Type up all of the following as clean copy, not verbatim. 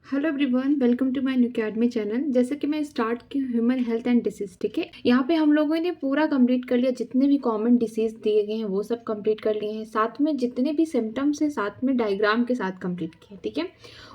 Hello everyone, welcome to my new academy channel. जैसे कि मैं स्टार्ट की ह्यूमन हेल्थ एंड डिसीज, ठीक है। यहाँ पे हम लोगों ने पूरा कंप्लीट कर लिया, जितने भी कॉमन डिसीज दिए गए हैं वो सब कंप्लीट कर लिए हैं। साथ में जितने भी सिम्टम्स है साथ में डायग्राम के साथ कंप्लीट किए, ठीक है।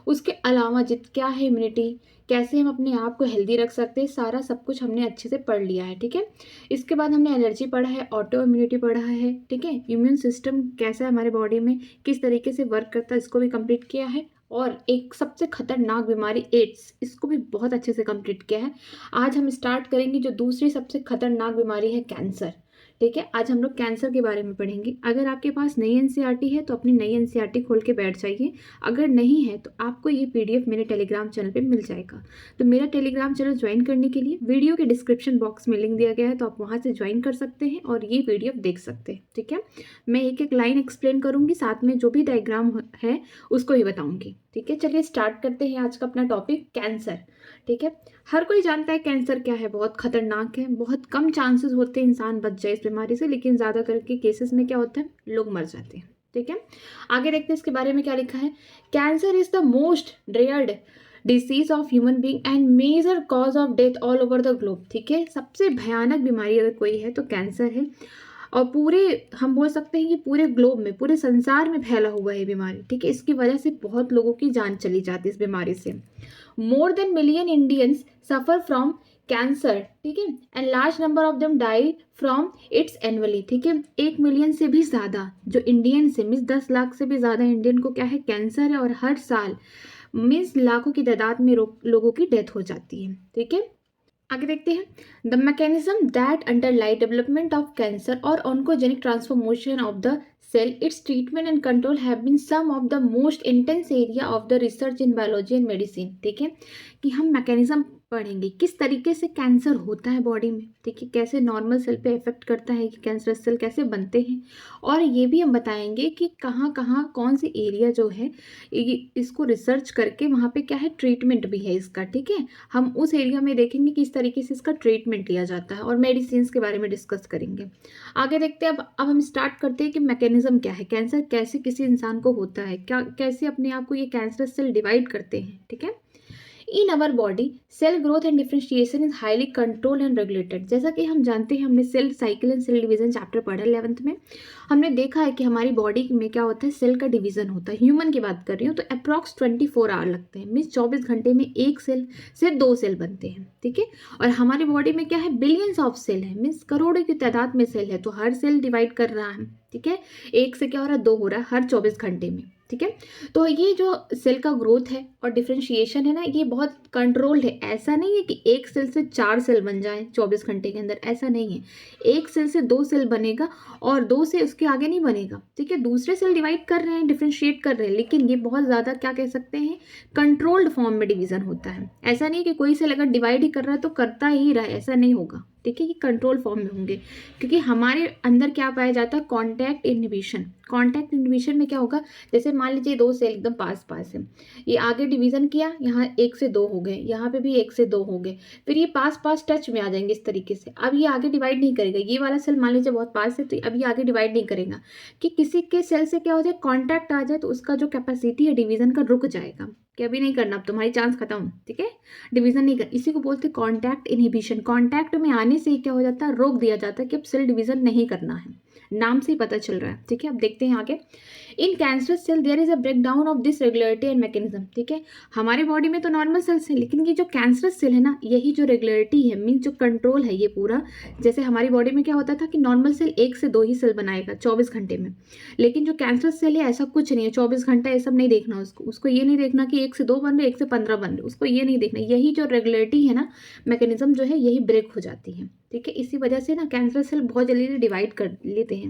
उसके अलावा क्या है इम्यूनिटी, कैसे हम अपने आप को हेल्दी रख सकते हैं, सारा सब कुछ हमने अच्छे से पढ़ लिया है, ठीक है। इसके बाद हमने एलर्जी पढ़ा है, ऑटो इम्यूनिटी पढ़ा है, ठीक है। इम्यून सिस्टम कैसा है हमारे बॉडी में, किस तरीके से वर्क करता है, इसको भी कंप्लीट किया है। और एक सबसे खतरनाक बीमारी एड्स, इसको भी बहुत अच्छे से कंप्लीट किया है। आज हम स्टार्ट करेंगे जो दूसरी सबसे खतरनाक बीमारी है, कैंसर, ठीक है। आज हम लोग कैंसर के बारे में पढ़ेंगे। अगर आपके पास नई एनसीईआरटी है तो अपनी नई एनसीईआरटी खोल के बैठ जाइए। अगर नहीं है तो आपको ये पीडीएफ मेरे टेलीग्राम चैनल पे मिल जाएगा। तो मेरा टेलीग्राम चैनल ज्वाइन करने के लिए वीडियो के डिस्क्रिप्शन बॉक्स में लिंक दिया गया है, तो आप वहाँ से ज्वाइन कर सकते हैं और ये पीडीएफ देख सकते हैं, ठीक है। मैं एक एक लाइन एक्सप्लेन करूँगी, साथ में जो भी डायग्राम है उसको ही बताऊँगी, ठीक है। चलिए स्टार्ट करते हैं आज का अपना टॉपिक, कैंसर, ठीक है। हर कोई जानता है कैंसर क्या है, बहुत खतरनाक है। बहुत कम चांसेस होते हैं इंसान बच जाए इस बीमारी से, लेकिन ज़्यादा करके केसेस में क्या होता है, लोग मर जाते हैं, ठीक है। आगे देखते हैं इसके बारे में क्या लिखा है। Cancer is the most rarest disease of human being and major cause of death all over the globe, ठीक है। सबसे भयानक बीमारी अगर कोई है तो कैंसर है। और पूरे, हम बोल सकते हैं कि पूरे ग्लोब में, पूरे संसार में फैला हुआ है बीमारी, ठीक है। इसकी वजह से बहुत लोगों की जान चली जाती है इस बीमारी से। More than million Indians suffer from cancer, ठीक है, and large number of them die from its annually, ठीक है। 1 मिलियन से भी ज़्यादा जो इंडियन से मीन्स 10 लाख से भी ज़्यादा इंडियन को क्या है, कैंसर है। और हर साल मीन्स लाखों की तादाद में लोगों की डेथ हो जाती है, ठीक है। आगे देखते हैं। The mechanism that underlie development of cancer और oncogenic transformation of the cell, its treatment and control have been some of the most intense area of the research in biology and medicine, ठीक है। कि हम mechanism पढ़ेंगे किस तरीके से cancer होता है बॉडी में, ठीक है, कैसे नॉर्मल सेल पे इफेक्ट करता है, कि कैंसर सेल कैसे बनते हैं। और ये भी हम बताएंगे कि कहाँ कहाँ कौन सी एरिया जो है इसको रिसर्च करके वहाँ पे क्या है, ट्रीटमेंट भी है इसका, ठीक है। हम उस एरिया में देखेंगे किस तरीके से इसका ट्रीटमेंट लिया जाता है और मेडिसिन के बारे में डिस्कस करेंगे। आगे देखते हैं। अब हम स्टार्ट करते हैं कि मैकेनिज्म क्या है, कैंसर कैसे किसी इंसान को होता है, क्या कैसे अपने आप को ये कैंसर सेल डिवाइड करते हैं, ठीक है। In our body cell growth and differentiation is highly control and regulated. जैसा कि हम जानते हैं, हमने cell cycle and cell division chapter पढ़ा 11th में। हमने देखा है कि हमारी बॉडी में क्या होता है, सेल का डिवीजन होता है। ह्यूमन की बात कर रही हूँ तो अप्रॉक्स 24 आवर लगते हैं, मीन्स 24 घंटे में एक सेल से 2 सेल बनते हैं, ठीक है। और हमारी बॉडी में क्या है, बिलियंस ऑफ सेल है, मीन्स करोड़ों की तादाद में सेल है। तो हर सेल डिवाइड कर रहा है, ठीक है। एक से क्या हो रहा है, 2 हो रहा है हर 24 घंटे में, ठीक है। तो ये जो सेल का ग्रोथ है और डिफरेंशिएशन है ना, ये बहुत कंट्रोल्ड है। ऐसा नहीं है कि एक सेल से 4 सेल बन जाए 24 घंटे के अंदर, ऐसा नहीं है। एक सेल से 2 सेल बनेगा और 2 से उसके आगे नहीं बनेगा, ठीक है। दूसरे सेल डिवाइड कर रहे हैं, डिफरेंशिएट कर रहे हैं, लेकिन ये बहुत ज़्यादा क्या कह सकते हैं, कंट्रोल्ड फॉर्म में डिवीजन होता है। ऐसा नहीं कि कोई सेल अगर डिवाइड ही कर रहा है तो करता ही रहा है, ऐसा नहीं होगा, ठीक है। ये कंट्रोल फॉर्म में होंगे, क्योंकि हमारे अंदर क्या पाया जाता है, कॉन्टैक्ट इनहिबिशन। कॉन्टैक्ट इनहिबिशन में क्या होगा, जैसे मान लीजिए 2 सेल एकदम पास पास है, ये आगे डिवीजन किया, यहाँ 1 से 2 हो गए, यहाँ पे भी 1 से 2 हो गए, फिर ये पास पास टच में आ जाएंगे इस तरीके से। अब ये आगे डिवाइड नहीं करेगा, ये वाला सेल मान लीजिए बहुत पास है तो अब ये आगे डिवाइड नहीं करेगा। कि किसी के सेल से क्या हो जाए, कॉन्टैक्ट आ जाए तो उसका जो कैपेसिटी है डिवीजन का रुक जाएगा, कि अभी नहीं करना, अब तुम्हारी चांस खत्म, ठीक है, डिवीजन नहीं कर। इसी को बोलते हैं कॉन्टैक्ट इनहिबिशन। कॉन्टैक्ट में आने से ही क्या हो जाता है, रोक दिया जाता है कि अब सेल डिवीजन नहीं करना है, नाम से ही पता चल रहा है, ठीक है। अब देखते हैं आगे। In cancer cell there is a breakdown of this regularity and mechanism, ठीक है। हमारे बॉडी में तो नॉर्मल सेल्स है, लेकिन ये जो कैंसर सेल है ना, यही जो रेगुलरिटी है, मीन जो कंट्रोल है ये पूरा। जैसे हमारी बॉडी में क्या होता था कि नॉर्मल सेल 1 से 2 ही सेल बनाएगा 24 घंटे में, लेकिन जो कैंसर सेल है ऐसा कुछ नहीं है, 24 घंटा ये सब नहीं देखना उसको ये नहीं देखना कि 1 से 2 बन रहे, 1 से 15 बन रहे, उसको ये नहीं देखना। यही जो रेगुलरिटी है ना, मैकेनिज्म जो है, यही ब्रेक हो जाती है, ठीक है। इसी वजह से ना कैंसर सेल बहुत जल्दी डिवाइड कर लेते हैं।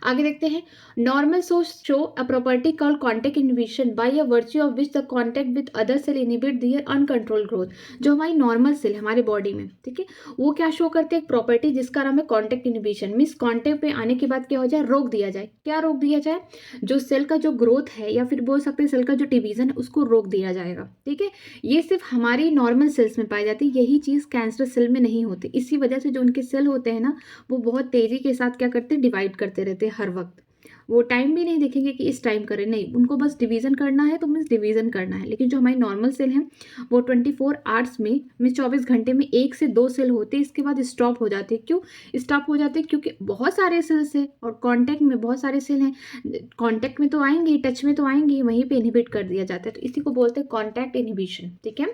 आगे देखते हैं। Normal show a property called contact inhibition by a virtue of which the contact with other cell inhibit their uncontrolled growth. जो हमारी नॉर्मल सेल हमारे बॉडी में, ठीक है, वो क्या शो करते हैं, एक प्रॉपर्टी जिसका नाम है कॉन्टैक्ट इनहिबिशन। मीन्स कॉन्टैक्ट पे आने के बाद क्या हो जाए, रोक दिया जाए। क्या रोक दिया जाए, जो सेल का जो ग्रोथ है या फिर बोल सकते हैं सेल का जो डिवीजन है उसको रोक दिया जाएगा, ठीक है। ये सिर्फ हमारी नॉर्मल सेल्स में पाई जाती है, यही चीज़ कैंसर सेल में नहीं होती। इसी वजह से जो उनके सेल होते हैं ना, वो बहुत तेज़ी के साथ क्या करते हैं, डिवाइड करते रहते हैं हर वक्त। वो टाइम भी नहीं देखेंगे कि इस टाइम करें, नहीं, उनको बस डिवीज़न करना है तो मीन्स डिवीज़न करना है। लेकिन जो हमारी नॉर्मल सेल हैं वो 24 आवर्स में मीन्स 24 घंटे में 1 से 2 सेल होते हैं, इसके बाद स्टॉप हो जाते हैं। क्यों स्टॉप हो जाते हैं? क्योंकि बहुत सारे सेल्स हैं और कॉन्टैक्ट में बहुत सारे सेल हैं, कॉन्टैक्ट में तो आएंगे, टच में तो आएंगे, वहीं पे इनहिबिट कर दिया जाता है, तो इसी को बोलते हैं कॉन्टैक्ट इनहिबिशन। ठीक है,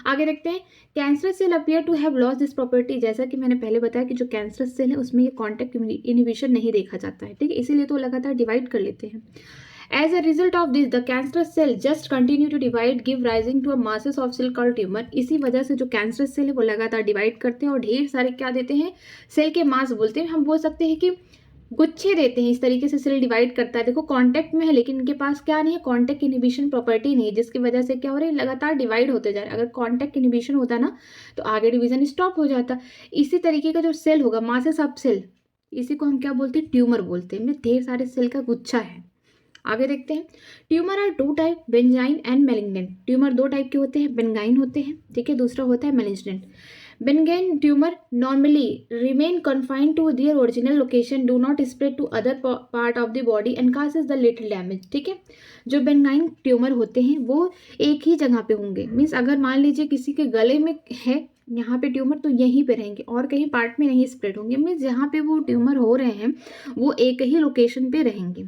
आगे देखते हैं। Cancer cell appear to have lost this property. जैसा कि मैंने पहले बताया कि जो कैंसर सेल है उसमें ये कॉन्टैक्ट इनहिबिशन नहीं देखा जाता है। ठीक है, इसीलिए तो लगातार डिवाइड कर लेते हैं। As a result of this, the cancerous cell just continue to divide, give rising to a masses of cell called tumor। इसी वजह से जो कैंसर सेल है वो लगातार डिवाइड करते हैं और ढेर सारे क्या देते हैं, सेल के मास बोलते हैं। हम बोल सकते हैं कि गुच्छे देते हैं। इस तरीके से सेल डिवाइड करता है। देखो कॉन्टैक्ट में है लेकिन इनके पास क्या नहीं है, कॉन्टैक्ट इनहिबिशन प्रॉपर्टी नहीं है, जिसकी वजह से क्या हो रहा है, लगातार डिवाइड होते जा रहे हैं। अगर कॉन्टैक्ट इनहिबिशन होता ना तो आगे डिवीजन स्टॉप हो जाता। इसी तरीके का जो सेल होगा, मासेस ऑफ सेल, इसी को हम क्या बोलते हैं, ट्यूमर बोलते हैं। ढेर सारे सेल का गुच्छा है। आगे देखते हैं। Tumour are 2 type, benign and malignant. Tumour 2 type के होते हैं, बेनिग्न होते हैं, ठीक है, दूसरा होता है malignant. Benign tumour normally remain confined to their original location, do not spread to other part of the body and causes the little damage. ठीक है, जो बेनिग्न ट्यूमर होते हैं वो एक ही जगह पे होंगे। मीन्स अगर मान लीजिए किसी के गले में है यहाँ पे ट्यूमर, तो यहीं पे रहेंगे और कहीं पार्ट में नहीं स्प्रेड होंगे। मीन्स जहाँ पे वो ट्यूमर हो रहे हैं वो एक ही लोकेशन पे रहेंगे।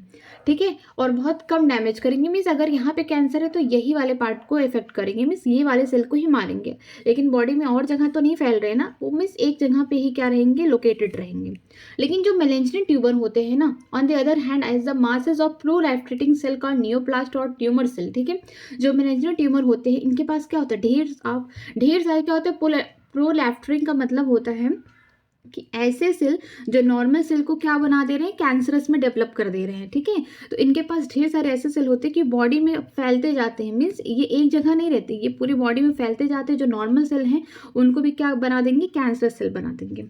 ठीक है, और बहुत कम डैमेज करेंगे। मीन्स अगर यहाँ पे कैंसर है तो यही वाले पार्ट को इफेक्ट करेंगे, मीन्स ये वाले सेल को ही मारेंगे, लेकिन बॉडी में और जगह तो नहीं फैल रहे ना, वो मीन्स एक जगह पे ही क्या रहेंगे, लोकेटेड रहेंगे। लेकिन जो मेलेंजिन ट्यूबर होते हैं ना, on the other hand as the masses of proliferating cell called neoplast और ट्यूमर सेल। ठीक है, जो मेलेंजिन ट्यूमर होते हैं इनके पास क्या होता है, ढेर सारे क्या होते हैं, प्रोलैफ्टरिंग का मतलब होता है कि ऐसे सेल जो नॉर्मल सेल को क्या बना दे रहे हैं, कैंसरस में डेवलप कर दे रहे हैं। ठीक है, तो इनके पास ढेर सारे ऐसे सेल होते हैं कि बॉडी में फैलते जाते हैं। मीन्स ये एक जगह नहीं रहते, ये पूरी बॉडी में फैलते जाते हैं। जो नॉर्मल सेल हैं उनको भी क्या बना देंगे, कैंसर सेल बना देंगे।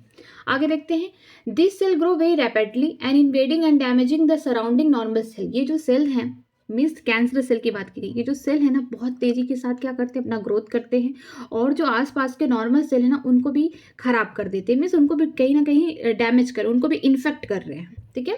आगे देखते हैं। This cell grow very rapidly and invading and damaging the surrounding normal cell. ये जो सेल हैं, मीन्स कैंसर सेल की बात की गई, ये जो सेल है ना बहुत तेजी के साथ क्या करते हैं, अपना ग्रोथ करते हैं और जो आसपास के नॉर्मल सेल है ना उनको भी खराब कर देते हैं। मीन्स उनको भी कहीं ना कहीं डैमेज कर, उनको भी इन्फेक्ट कर रहे हैं। ठीक है,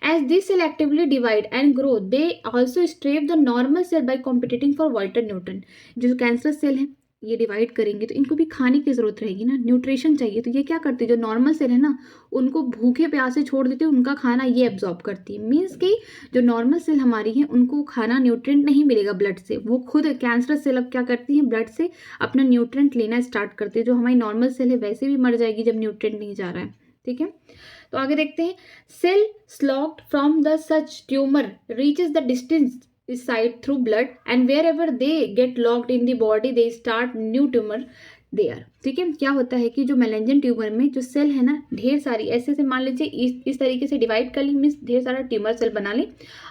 as this cell actively divide and grow they also starve the normal cell by competing for vital nutrient. जो कैंसर सेल है ये डिवाइड करेंगे तो इनको भी खाने की जरूरत रहेगी ना, न्यूट्रिशन चाहिए, तो ये क्या करती है, जो नॉर्मल सेल है ना उनको भूखे प्यासे छोड़ देते हैं, उनका खाना ये एब्जॉर्ब करती है। मीन्स कि जो नॉर्मल सेल हमारी है उनको खाना न्यूट्रिएंट नहीं मिलेगा ब्लड से, वो खुद कैंसर सेल अब क्या करती है, ब्लड से अपना न्यूट्रिएंट लेना स्टार्ट करती है। जो हमारी नॉर्मल सेल है वैसे भी मर जाएगी जब न्यूट्रिएंट नहीं जा रहा है। ठीक है, तो आगे देखते हैं। Cell sloughed from the such tumour reaches the distance side through blood and wherever they get locked in the body they start new tumor there। ठीक है, क्या होता है कि जो मेलेंजिन ट्यूमर में जो सेल है ना ढेर सारी ऐसे से मान लीजिए इस तरीके से डिवाइड कर ली, मीन्स ढेर सारा ट्यूमर सेल बना ली।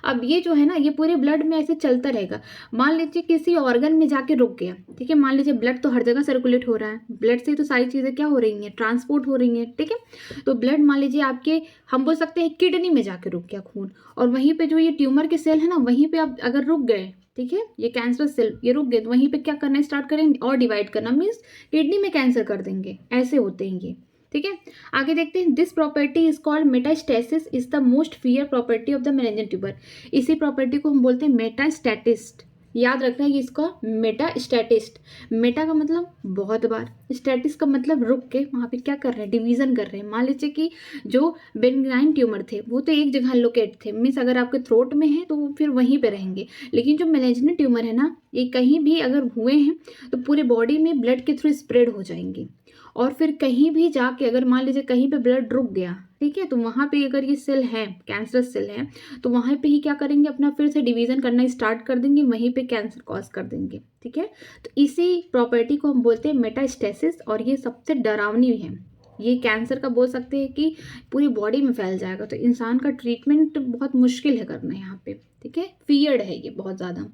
अब ये जो है ना ये पूरे ब्लड में ऐसे चलता रहेगा। मान लीजिए किसी ऑर्गन में जाके रुक गया, ठीक है, मान लीजिए ब्लड तो हर जगह सर्कुलेट हो रहा है, ब्लड से तो सारी चीज़ें क्या हो रही हैं, ट्रांसपोर्ट हो रही हैं। ठीक है, तो ब्लड मान लीजिए आपके, हम बोल सकते हैं किडनी में जाके रुक गया खून, और वहीं पर जो ये ट्यूमर के सेल है ना वहीं पर आप अगर रुक गए, ठीक है, ये कैंसर सेल ये रुक गए, तो वहीं पे क्या करना स्टार्ट करेंगे और डिवाइड करना, मीन्स किडनी में कैंसर कर देंगे। ऐसे होते हैं ये। ठीक है, आगे देखते हैं। This property is called metastasis, is the most fear property of the मेलेंजिन ट्यूबर। इसी प्रॉपर्टी को हम बोलते हैं मेटास्टेटिस्ट। याद रखना है कि इसका मेटास्टेटिस्ट, मेटा का मतलब बहुत बार, स्टेटिस का मतलब रुक के वहाँ पे क्या कर रहे हैं, डिवीजन कर रहे हैं। मान लीजिए कि जो बेनिग्न ट्यूमर थे वो तो एक जगह लोकेट थे, मीन्स अगर आपके थ्रोट में है तो वो फिर वहीं पे रहेंगे। लेकिन जो मेलेंजिन ट्यूमर है ना ये कहीं भी अगर हुए हैं तो पूरे बॉडी में ब्लड के थ्रू स्प्रेड हो जाएंगे, और फिर कहीं भी जाके अगर मान लीजिए कहीं पे ब्लड रुक गया, ठीक है, तो वहाँ पे अगर ये सेल है, कैंसर सेल है, तो वहाँ पे ही क्या करेंगे, अपना फिर से डिवीजन करना स्टार्ट कर देंगे, वहीं पे कैंसर कॉज कर देंगे। ठीक है, तो इसी प्रॉपर्टी को हम बोलते हैं मेटास्टेसिस, और ये सबसे डरावनी है। ये कैंसर का बोल सकते हैं कि पूरी बॉडी में फैल जाएगा, तो इंसान का ट्रीटमेंट बहुत मुश्किल है करना यहाँ पे। ठीक है, फियर्ड है ये बहुत ज़्यादा।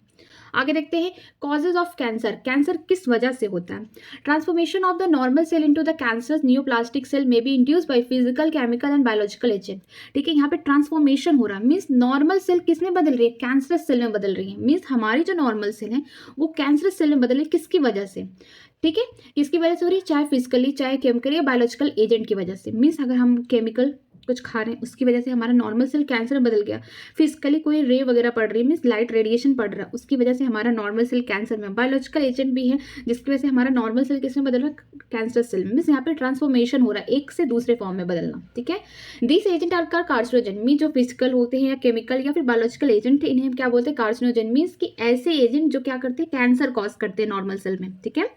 आगे देखते हैं कॉजेज ऑफ कैंसर। कैंसर किस वजह से होता है। Transformation of the normal cell into the cancer neoplastic cell may be induced by physical, chemical and biological agent. ठीक है, यहाँ पे ट्रांसफॉर्मेशन हो रहा है, मीन्स नॉर्मल सेल किस में बदल रही है, कैंसर सेल में बदल रही है। मीन्स हमारी जो नॉर्मल सेल है वो कैंसर सेल में बदल रही है, किसकी वजह से, ठीक है, किसकी वजह से हो रही है, चाहे फिजिकली, चाहे केमिकल या बायोलॉजिकल एजेंट की वजह से। मीन्स अगर हम केमिकल कुछ खा रहे हैं, उसकी वजह से हमारा नॉर्मल सेल कैंसर में बदल गया। फिजिकली कोई रे वगैरह पड़ रही है, मीन्स लाइट रेडिएशन पड़ रहा है, उसकी वजह से हमारा नॉर्मल सेल कैंसर में। बायोलॉजिकल एजेंट भी है जिसकी वजह से हमारा नॉर्मल सेल किस में बदल रहा है, कैंसर सेल में। मीन्स यहाँ पे ट्रांसफॉर्मेशन हो रहा है, एक से दूसरे फॉर्म में बदलना, ठीक है। This agent are carcinogen, mean जो फिजिकल होते हैं या केमिकल या फिर बायोलॉजिकल एजेंट, इन्हें हम क्या बोलते हैं, कार्सिनोजन। मीन्स कि ऐसे एजेंट जो क्या करते हैं, कैंसर कॉज करते हैं नॉर्मल सेल में, ठीक है।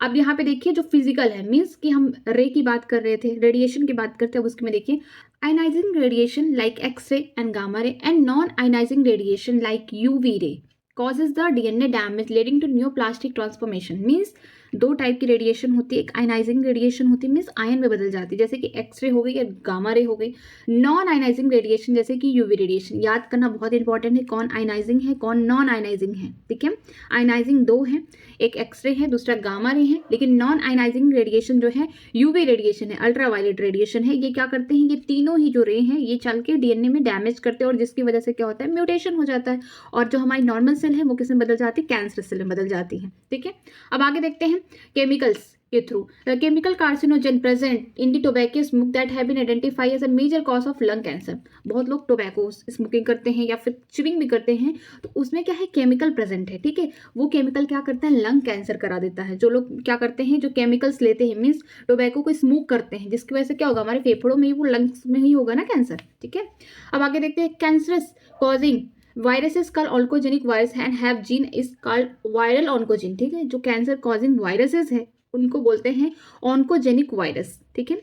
अब यहाँ पे देखिए जो फिजिकल है, मीन्स कि हम रे की बात कर रहे थे, रेडिएशन की बात करते हैं, उसके में देखिए ionising radiation like X ray and gamma रे and non ionising radiation like UV ray causes the DNA damage leading to neoplastic transformation। Means दो टाइप की रेडिएशन होती है, एक आयनाइजिंग रेडिएशन होती है, मीन्स आयन में बदल जाती है, जैसे कि एक्सरे हो गई या गामा रे हो गई। नॉन आयनाइजिंग रेडिएशन जैसे कि यूवी रेडिएशन। याद करना बहुत इंपॉर्टेंट है, कौन आयनाइजिंग है कौन नॉन आयनाइजिंग है, ठीक है। आयनाइजिंग दो है, एक एक्सरे है दूसरा गामा रे है, लेकिन नॉन आयनाइजिंग रेडिएशन जो है यूवी रेडिएशन है, अल्ट्रावायलेट रेडिएशन है। ये क्या करते हैं, ये तीनों ही जो रे हैं ये चल के डीएनए में डैमेज करते हैं और जिसकी वजह से क्या होता है, म्यूटेशन हो जाता है और जो हमारी नॉर्मल सेल है वो किस में बदल जाती है, कैंसर सेल में बदल जाती है, ठीक है। अब आगे देखते हैं केमिकल्स के थ्रू। Chemical carcinogen present in the tobacco smoke that have been identified as a major cause of lung cancer. बहुत लोग टोबैको स्मोकिंग करते हैं या फिर च्युइंग भी करते हैं, तो उसमें क्या है, केमिकल प्रेजेंट है, ठीक है। वो केमिकल क्या करता है, लंग कैंसर करा देता है। जो लोग क्या करते हैं, जो केमिकल्स लेते हैं, मीन्स टोबैको को स्मोक करते हैं, जिसकी वजह से क्या होगा, हमारे फेफड़ों में ही वो लंग्स में ही होगा ना कैंसर, ठीक है। अब आगे देखते हैं cancerous causing viruses called oncogenic virus and have gene is called viral oncogene, ठीक है। जो कैंसर कॉजिंग वायरसेस है उनको बोलते हैं ऑन्कोजेनिक वायरस, ठीक है।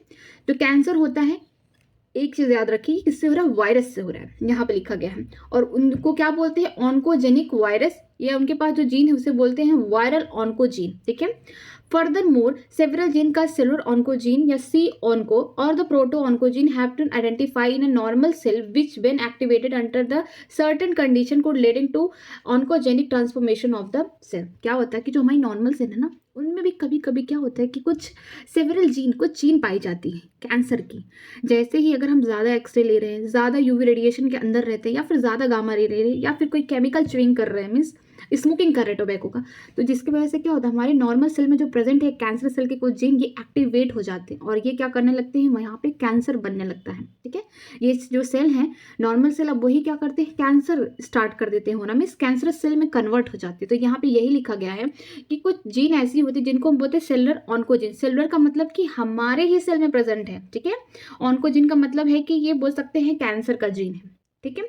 जो कैंसर होता है, एक चीज याद रखिए, किससे हो रहा है, वायरस से हो रहा है, यहाँ पे लिखा गया है। और उनको क्या बोलते हैं, ऑन्कोजेनिक वायरस, या उनके पास जो जीन है उसे बोलते हैं वायरल ऑन्कोजीन, ठीक है। Furthermore, several genes called cellular oncogene या C-onco or the proto-oncogene have been identified in a normal cell which when activated under the certain condition could leading to oncogenic transformation of the cell। क्या होता है कि जो हमारी normal cell है ना, उनमें भी कभी कभी क्या होता है कि कुछ सेवरल जीन, कुछ जीन पाई जाती है कैंसर की। जैसे ही अगर हम ज़्यादा एक्सरे ले रहे हैं, ज़्यादा यूवी रेडिएशन के अंदर रहते हैं, या फिर ज़्यादा गामा रे ले रहे हैं, या फिर कोई केमिकल च्युइंग कर रहे हैं, मीन्स स्मोकिंग कर रहे हैं टोबैको का, तो जिसकी वजह से क्या होता है, हमारे नॉर्मल सेल में जो प्रेजेंट है कैंसर सेल के कुछ जीन ये एक्टिवेट हो जाते हैं और ये क्या करने लगते हैं, यहाँ पे कैंसर बनने लगता है, ठीक है। ये जो सेल है नॉर्मल सेल, अब वही क्या करते हैं, कैंसर स्टार्ट कर देते हैं होना, मीन्स कैंसर सेल में कन्वर्ट हो जाती है। तो यहाँ पे यही लिखा गया है कि कुछ जीन ऐसी होती है जिनको हम बोलते हैं सेलुलर ऑन्कोजीन। सेलुलर का मतलब कि हमारे ही सेल में प्रेजेंट है, ठीक है। ऑन्कोजीन का मतलब है कि ये बोल सकते हैं कैंसर का जीन है, ठीक है।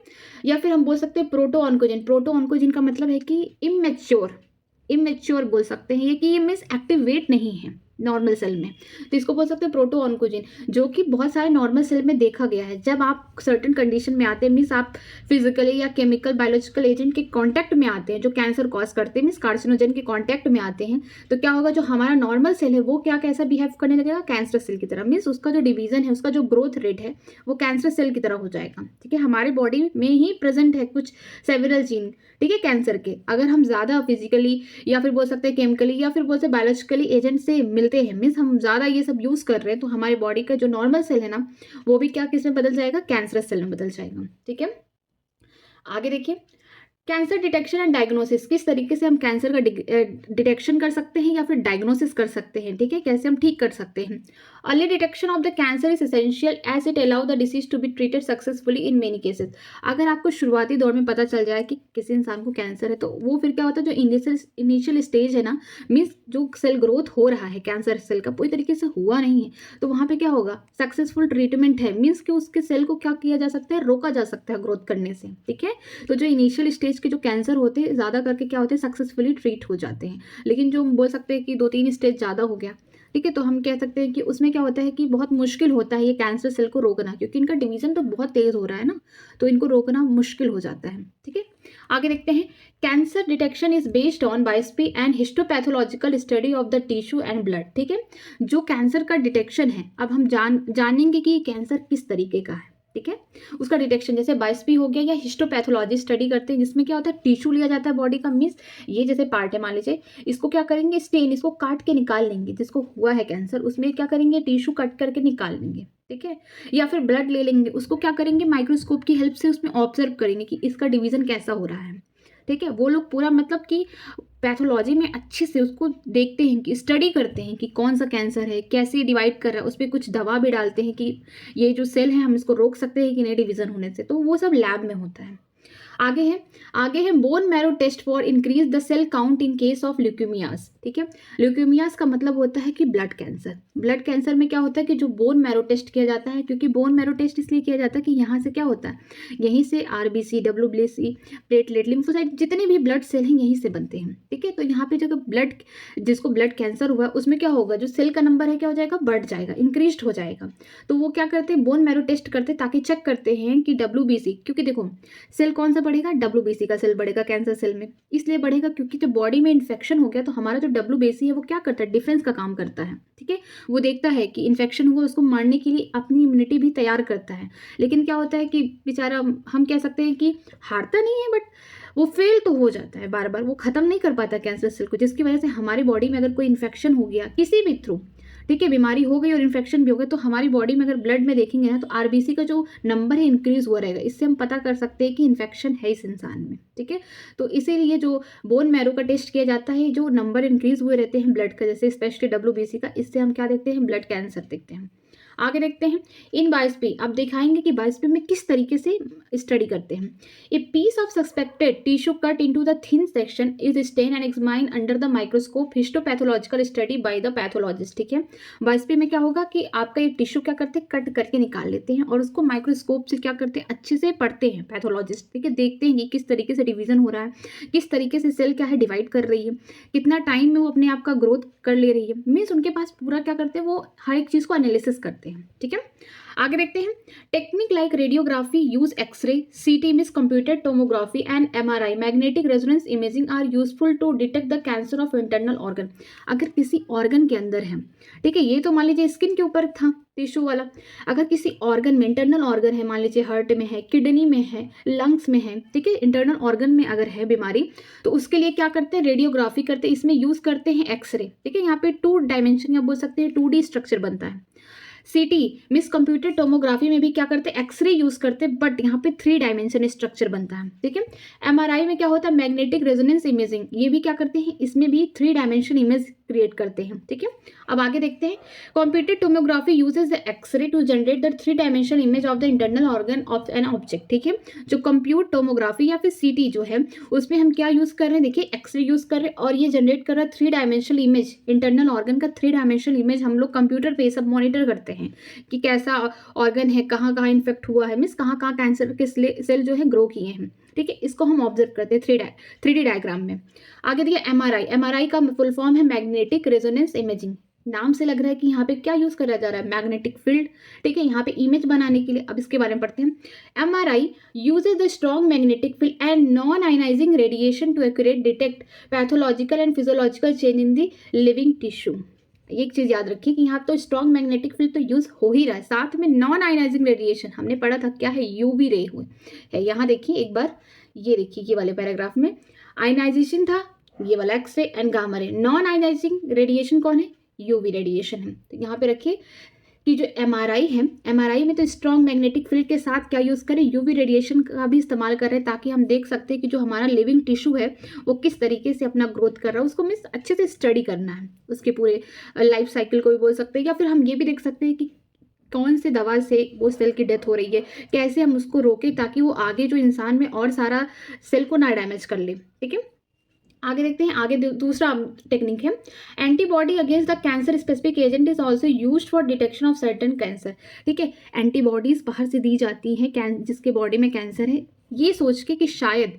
या फिर हम बोल सकते हैं प्रोटो ऑन्कोजीन। प्रोटो ऑन्कोजीन का मतलब है कि इमेच्योर बोल सकते हैं, ये कि ये मीन्स एक्टिवेट नहीं है नॉर्मल सेल में, तो इसको बोल सकते हैं प्रोटो ऑन्कोजीन, जो कि बहुत सारे नॉर्मल सेल में देखा गया है। जब आप सर्टेन कंडीशन में आते हैं, मीन्स आप फिजिकली या केमिकल बायोलॉजिकल एजेंट के कांटेक्ट में आते हैं जो कैंसर कॉज करते हैं, मीन्स कार्सिनोजन के कांटेक्ट में आते हैं, तो क्या होगा, जो हमारा नॉर्मल सेल है वो क्या कैसा बिहेव करने लगेगा, कैंसर सेल की तरह। मीन्स उसका जो डिवीजन है, उसका जो ग्रोथ रेट है वो कैंसर सेल की तरह हो जाएगा, ठीक है। हमारे बॉडी में ही प्रेजेंट है कुछ सेवरल जीन, ठीक है, कैंसर के। अगर हम ज़्यादा फिजिकली या फिर बोल सकते हैं केमिकली या फिर बोल सकते हैं बायोलॉजिकली एजेंट से मिलते हैं, मीन्स हम ज़्यादा ये सब यूज़ कर रहे हैं, तो हमारे बॉडी का जो नॉर्मल सेल है ना, वो भी क्या किस में बदल जाएगा, कैंसरस सेल में बदल जाएगा, ठीक है। आगे देखिए कैंसर डिटेक्शन एंड डायग्नोसिस, किस तरीके से हम कैंसर का डिटेक्शन कर सकते हैं या फिर डायग्नोसिस कर सकते हैं, ठीक है, कैसे हम ठीक कर सकते हैं। Early detection of the cancer is essential as it allow the disease to be treated successfully in many cases. अगर आपको शुरुआती दौर में पता चल जाए कि किसी इंसान को कैंसर है, तो वो फिर क्या होता है, जो इनिशियल स्टेज है ना, मीन्स जो सेल ग्रोथ हो रहा है कैंसर सेल का पूरी तरीके से हुआ नहीं है, तो वहाँ पे क्या होगा, सक्सेसफुल ट्रीटमेंट है, मीन्स कि उसके सेल को क्या किया जा सकता है, रोका जा सकता है ग्रोथ करने से, ठीक है। तो जो इनिशियल स्टेज के जो कैंसर होते हैं ज़्यादा करके क्या होते हैं, सक्सेसफुली ट्रीट हो जाते हैं। लेकिन जो हम बोल सकते हैं कि 2-3 स्टेज ज़्यादा हो गया, ठीक है, तो हम कह सकते हैं कि उसमें क्या होता है कि बहुत मुश्किल होता है ये कैंसर सेल को रोकना, क्योंकि इनका डिवीजन तो बहुत तेज हो रहा है ना, तो इनको रोकना मुश्किल हो जाता है, ठीक है। आगे देखते हैं cancer detection is based on biopsy and histopathological study of the tissue and blood, ठीक है। जो कैंसर का डिटेक्शन है, अब हम जानेंगे कि कैंसर किस तरीके का है, ठीक है। उसका डिटेक्शन जैसे बायोप्सी हो गया या हिस्टोपैथोलॉजी स्टडी करते हैं, जिसमें क्या होता है, टिश्यू लिया जाता है बॉडी का, मीन्स ये जैसे पार्ट है मान लीजिए, इसको क्या करेंगे, स्टेन, इसको काट के निकाल लेंगे, जिसको हुआ है कैंसर उसमें क्या करेंगे, टिश्यू कट करके निकाल लेंगे, ठीक है। या फिर ब्लड ले लेंगे, उसको क्या करेंगे, माइक्रोस्कोप की हेल्प से उसमें ऑब्जर्व करेंगे कि इसका डिवीजन कैसा हो रहा है, ठीक है। वो लोग पूरा मतलब कि पैथोलॉजी में अच्छे से उसको देखते हैं, कि स्टडी करते हैं कि कौन सा कैंसर है, कैसे डिवाइड कर रहा है, उस पर कुछ दवा भी डालते हैं कि ये जो सेल है हम इसको रोक सकते हैं कि नहीं डिवीजन होने से, तो वो सब लैब में होता है। आगे है bone marrow test for increase the cell count in case of leukaemias. ठीक है, ल्यूकेमियाज का मतलब होता है कि ब्लड कैंसर। ब्लड कैंसर में क्या होता है कि जो बोन मैरो टेस्ट किया जाता है, क्योंकि बोन मैरो टेस्ट इसलिए किया जाता है कि यहाँ से क्या होता है, यहीं से आरबीसी, डब्ल्यूबीसी, प्लेटलेट, लिम्फोसाइट, जितने भी ब्लड सेल हैं यहीं से बनते हैं। ठीक है, तो यहाँ पे जो ब्लड, जिसको ब्लड कैंसर हुआ उसमें क्या होगा, जो सेल का नंबर है क्या हो जाएगा, बढ़ जाएगा, इंक्रीज हो जाएगा। तो वो क्या करते हैं, बोन मैरो टेस्ट करते हैं ताकि चेक करते हैं कि डब्ल्यूबीसी, क्योंकि देखो सेल कौन सा बढ़ेगा, डब्ल्यूबीसी का सेल बढ़ेगा कैंसर सेल में, इसलिए बढ़ेगा क्योंकि जब बॉडी में इन्फेक्शन हो गया तो हमारा जो डब्ल्यूबीसी है वो क्या करता है, डिफेंस का काम करता है। ठीक है, वो देखता है कि इन्फेक्शन हुआ, उसको मारने के लिए अपनी इम्यूनिटी भी तैयार करता है। लेकिन क्या होता है कि बेचारा, हम कह सकते हैं कि हारता नहीं है, बट वो फेल तो हो जाता है, बार बार वो खत्म नहीं कर पाता कैंसर सेल को, जिसकी वजह से हमारी बॉडी में अगर कोई इन्फेक्शन हो गया किसी भी थ्रू, ठीक है, बीमारी हो गई और इन्फेक्शन भी हो गया, तो हमारी बॉडी में अगर ब्लड में देखेंगे ना तो आरबीसी का जो नंबर है इंक्रीज हुआ रहेगा। इससे हम पता कर सकते हैं कि इन्फेक्शन है इस इंसान में। ठीक है, तो इसीलिए जो बोन मैरो का टेस्ट किया जाता है, जो नंबर इंक्रीज हुए रहते हैं ब्लड का, जैसे स्पेशली डब्ल्यूबीसी का, इससे हम क्या देखते हैं, ब्लड कैंसर देखते हैं। आगे देखते हैं इन बायोप्सी। अब दिखाएंगे कि बायोप्सी में किस तरीके से स्टडी करते हैं। A piece of suspected tissue cut into the thin section is stain and examined under the microscope histopathological study by the pathologist. ठीक है, बायोप्सी में क्या होगा कि आपका ये टिश्यू क्या करते हैं, कट करके निकाल लेते हैं और उसको माइक्रोस्कोप से क्या करते हैं, अच्छे से पढ़ते हैं पैथोलॉजिस्ट। ठीक है, देखते हैं कि किस तरीके से डिवीजन हो रहा है, किस तरीके से सेल क्या है डिवाइड कर रही है, कितना टाइम में वो अपने आप का ग्रोथ कर ले रही है। मीन्स उनके पास पूरा क्या करते हैं, वो हर एक चीज़ को एनालिसिस करते हैं। ठीक है, आगे देखते हैं technique like radiography use X-ray, CT means computer tomography and MRI magnetic resonance imaging are useful to detect the cancer of internal organ. अगर किसी ऑर्गन के अंदर है, ठीक है, ये तो मान लीजिए स्किन के ऊपर था टिश्यू वाला, अगर किसी ऑर्गन में, इंटरनल ऑर्गन है, मान लीजिए हार्ट में है, किडनी में है, लंग्स में है, ठीक है, इंटरनल ऑर्गन में अगर है बीमारी, तो उसके लिए क्या करते हैं, रेडियोग्राफी करते हैं। इसमें यूज करते हैं एक्सरे। ठीक है, यहाँ पे 2 डायमेंशन या बोल सकते हैं 2D स्ट्रक्चर बनता है। सीटी मीन्स कंप्यूटर टोमोग्राफी में भी क्या करते हैं, एक्सरे यूज करते हैं, बट यहाँ पे 3 डायमेंशन स्ट्रक्चर बनता है। ठीक है, एमआरआई में क्या होता है, मैग्नेटिक रेजोनेंस इमेजिंग, ये भी क्या करते हैं, इसमें भी 3 डायमेंशन इमेज क्रिएट करते हैं। ठीक है, अब आगे देखते हैं computer tomography uses the X ray to generate the 3 dimension image of the internal organ of an object. ठीक है, जो कंप्यूट टोमोग्राफी या फिर सीटी जो है उसमें हम क्या यूज कर रहे हैं, देखिए एक्सरे यूज कर रहे हैं और ये जनरेट कर रहा है 3 डायमेंशनल इमेज, इंटरनल ऑर्गन का 3 डायमेंशनल इमेज हम लोग कंप्यूटर पे सब मॉनिटर करते हैं कि कैसा ऑर्गन है, कहाँ कहाँ इन्फेक्ट हुआ है, मीन्स कहाँ कहाँ कैंसर के सेल जो है ग्रो किए हैं। ठीक है, इसको हम ऑब्जर्व करते हैं 3D डायग्राम में। आगे देखिए एमआरआई का फुल फॉर्म है मैग्नेटिक रेजोनेंस इमेजिंग। नाम से लग रहा है कि यहाँ पे क्या यूज करा जा रहा है, मैग्नेटिक फील्ड। ठीक है, यहाँ पे इमेज बनाने के लिए, अब इसके बारे में पढ़ते हैं। MRI uses the strong magnetic field and non ionising radiation to accurate detect pathological and physiological change in the living tissue. एक चीज याद रखिए कि यहाँ तो स्ट्रॉन्ग मैग्नेटिक फील्ड तो यूज हो ही रहा है, साथ में नॉन आयनाइजिंग रेडिएशन हमने पढ़ा था क्या है, यूवी रे हुए है। यहाँ देखिए एक बार, ये देखिए ये वाले पैराग्राफ में आयनाइजेशन था, ये वाला X ray and gamma ray. Non ionising radiation कौन है, यूवी रेडिएशन है। तो यहाँ पे रखिए कि जो एमआरआई है, एमआरआई में तो स्ट्रॉन्ग मैग्नेटिक फील्ड के साथ क्या यूज़ करें, यूवी रेडिएशन का भी इस्तेमाल कर रहे हैं, ताकि हम देख सकते हैं कि जो हमारा लिविंग टिश्यू है वो किस तरीके से अपना ग्रोथ कर रहा है। उसको हमें अच्छे से स्टडी करना है, उसके पूरे लाइफ साइकिल को भी बोल सकते हैं, या फिर हम ये भी देख सकते हैं कि कौन से दवा से वो सेल की डेथ हो रही है, कैसे हम उसको रोकें ताकि वो आगे जो इंसान में और सारा सेल को ना डैमेज कर ले। ठीक है, आगे देखते हैं। आगे दूसरा टेक्निक है antibody against the cancer specific agent is also used for detection of certain cancer. ठीक है, एंटीबॉडीज बाहर से दी जाती हैं जिसके बॉडी में कैंसर है, ये सोच के कि शायद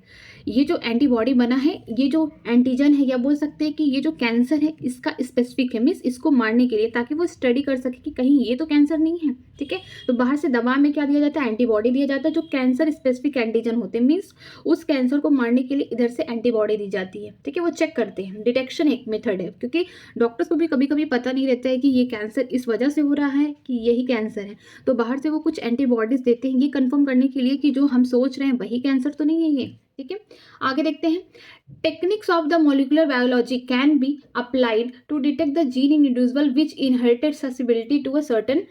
ये जो एंटीबॉडी बना है, ये जो एंटीजन है, या बोल सकते हैं कि ये जो कैंसर है इसका स्पेसिफिक है, मीन्स इसको मारने के लिए, ताकि वो स्टडी कर सके कि कहीं ये तो कैंसर नहीं है। ठीक है, तो बाहर से दवा में क्या दिया जाता है, एंटीबॉडी दिया जाता है जो कैंसर स्पेसिफिक एंटीजन होते हैं, मीन्स उस कैंसर को मारने के लिए इधर से एंटीबॉडी दी जाती है। ठीक है, वो चेक करते हैं, डिटेक्शन एक मेथड है, क्योंकि डॉक्टर्स को भी कभी कभी पता नहीं रहता है कि ये कैंसर इस वजह से हो रहा है कि यही कैंसर है, तो बाहर से वो कुछ एंटीबॉडीज देते हैं ये कंफर्म करने के लिए कि जो हम सोच रहे हैं वही कैंसर तो नहीं है ये। ठीक है, आगे देखते हैं techniques of the molecular biology can be applied to detect the gene in individual which inherited susceptibility to a certain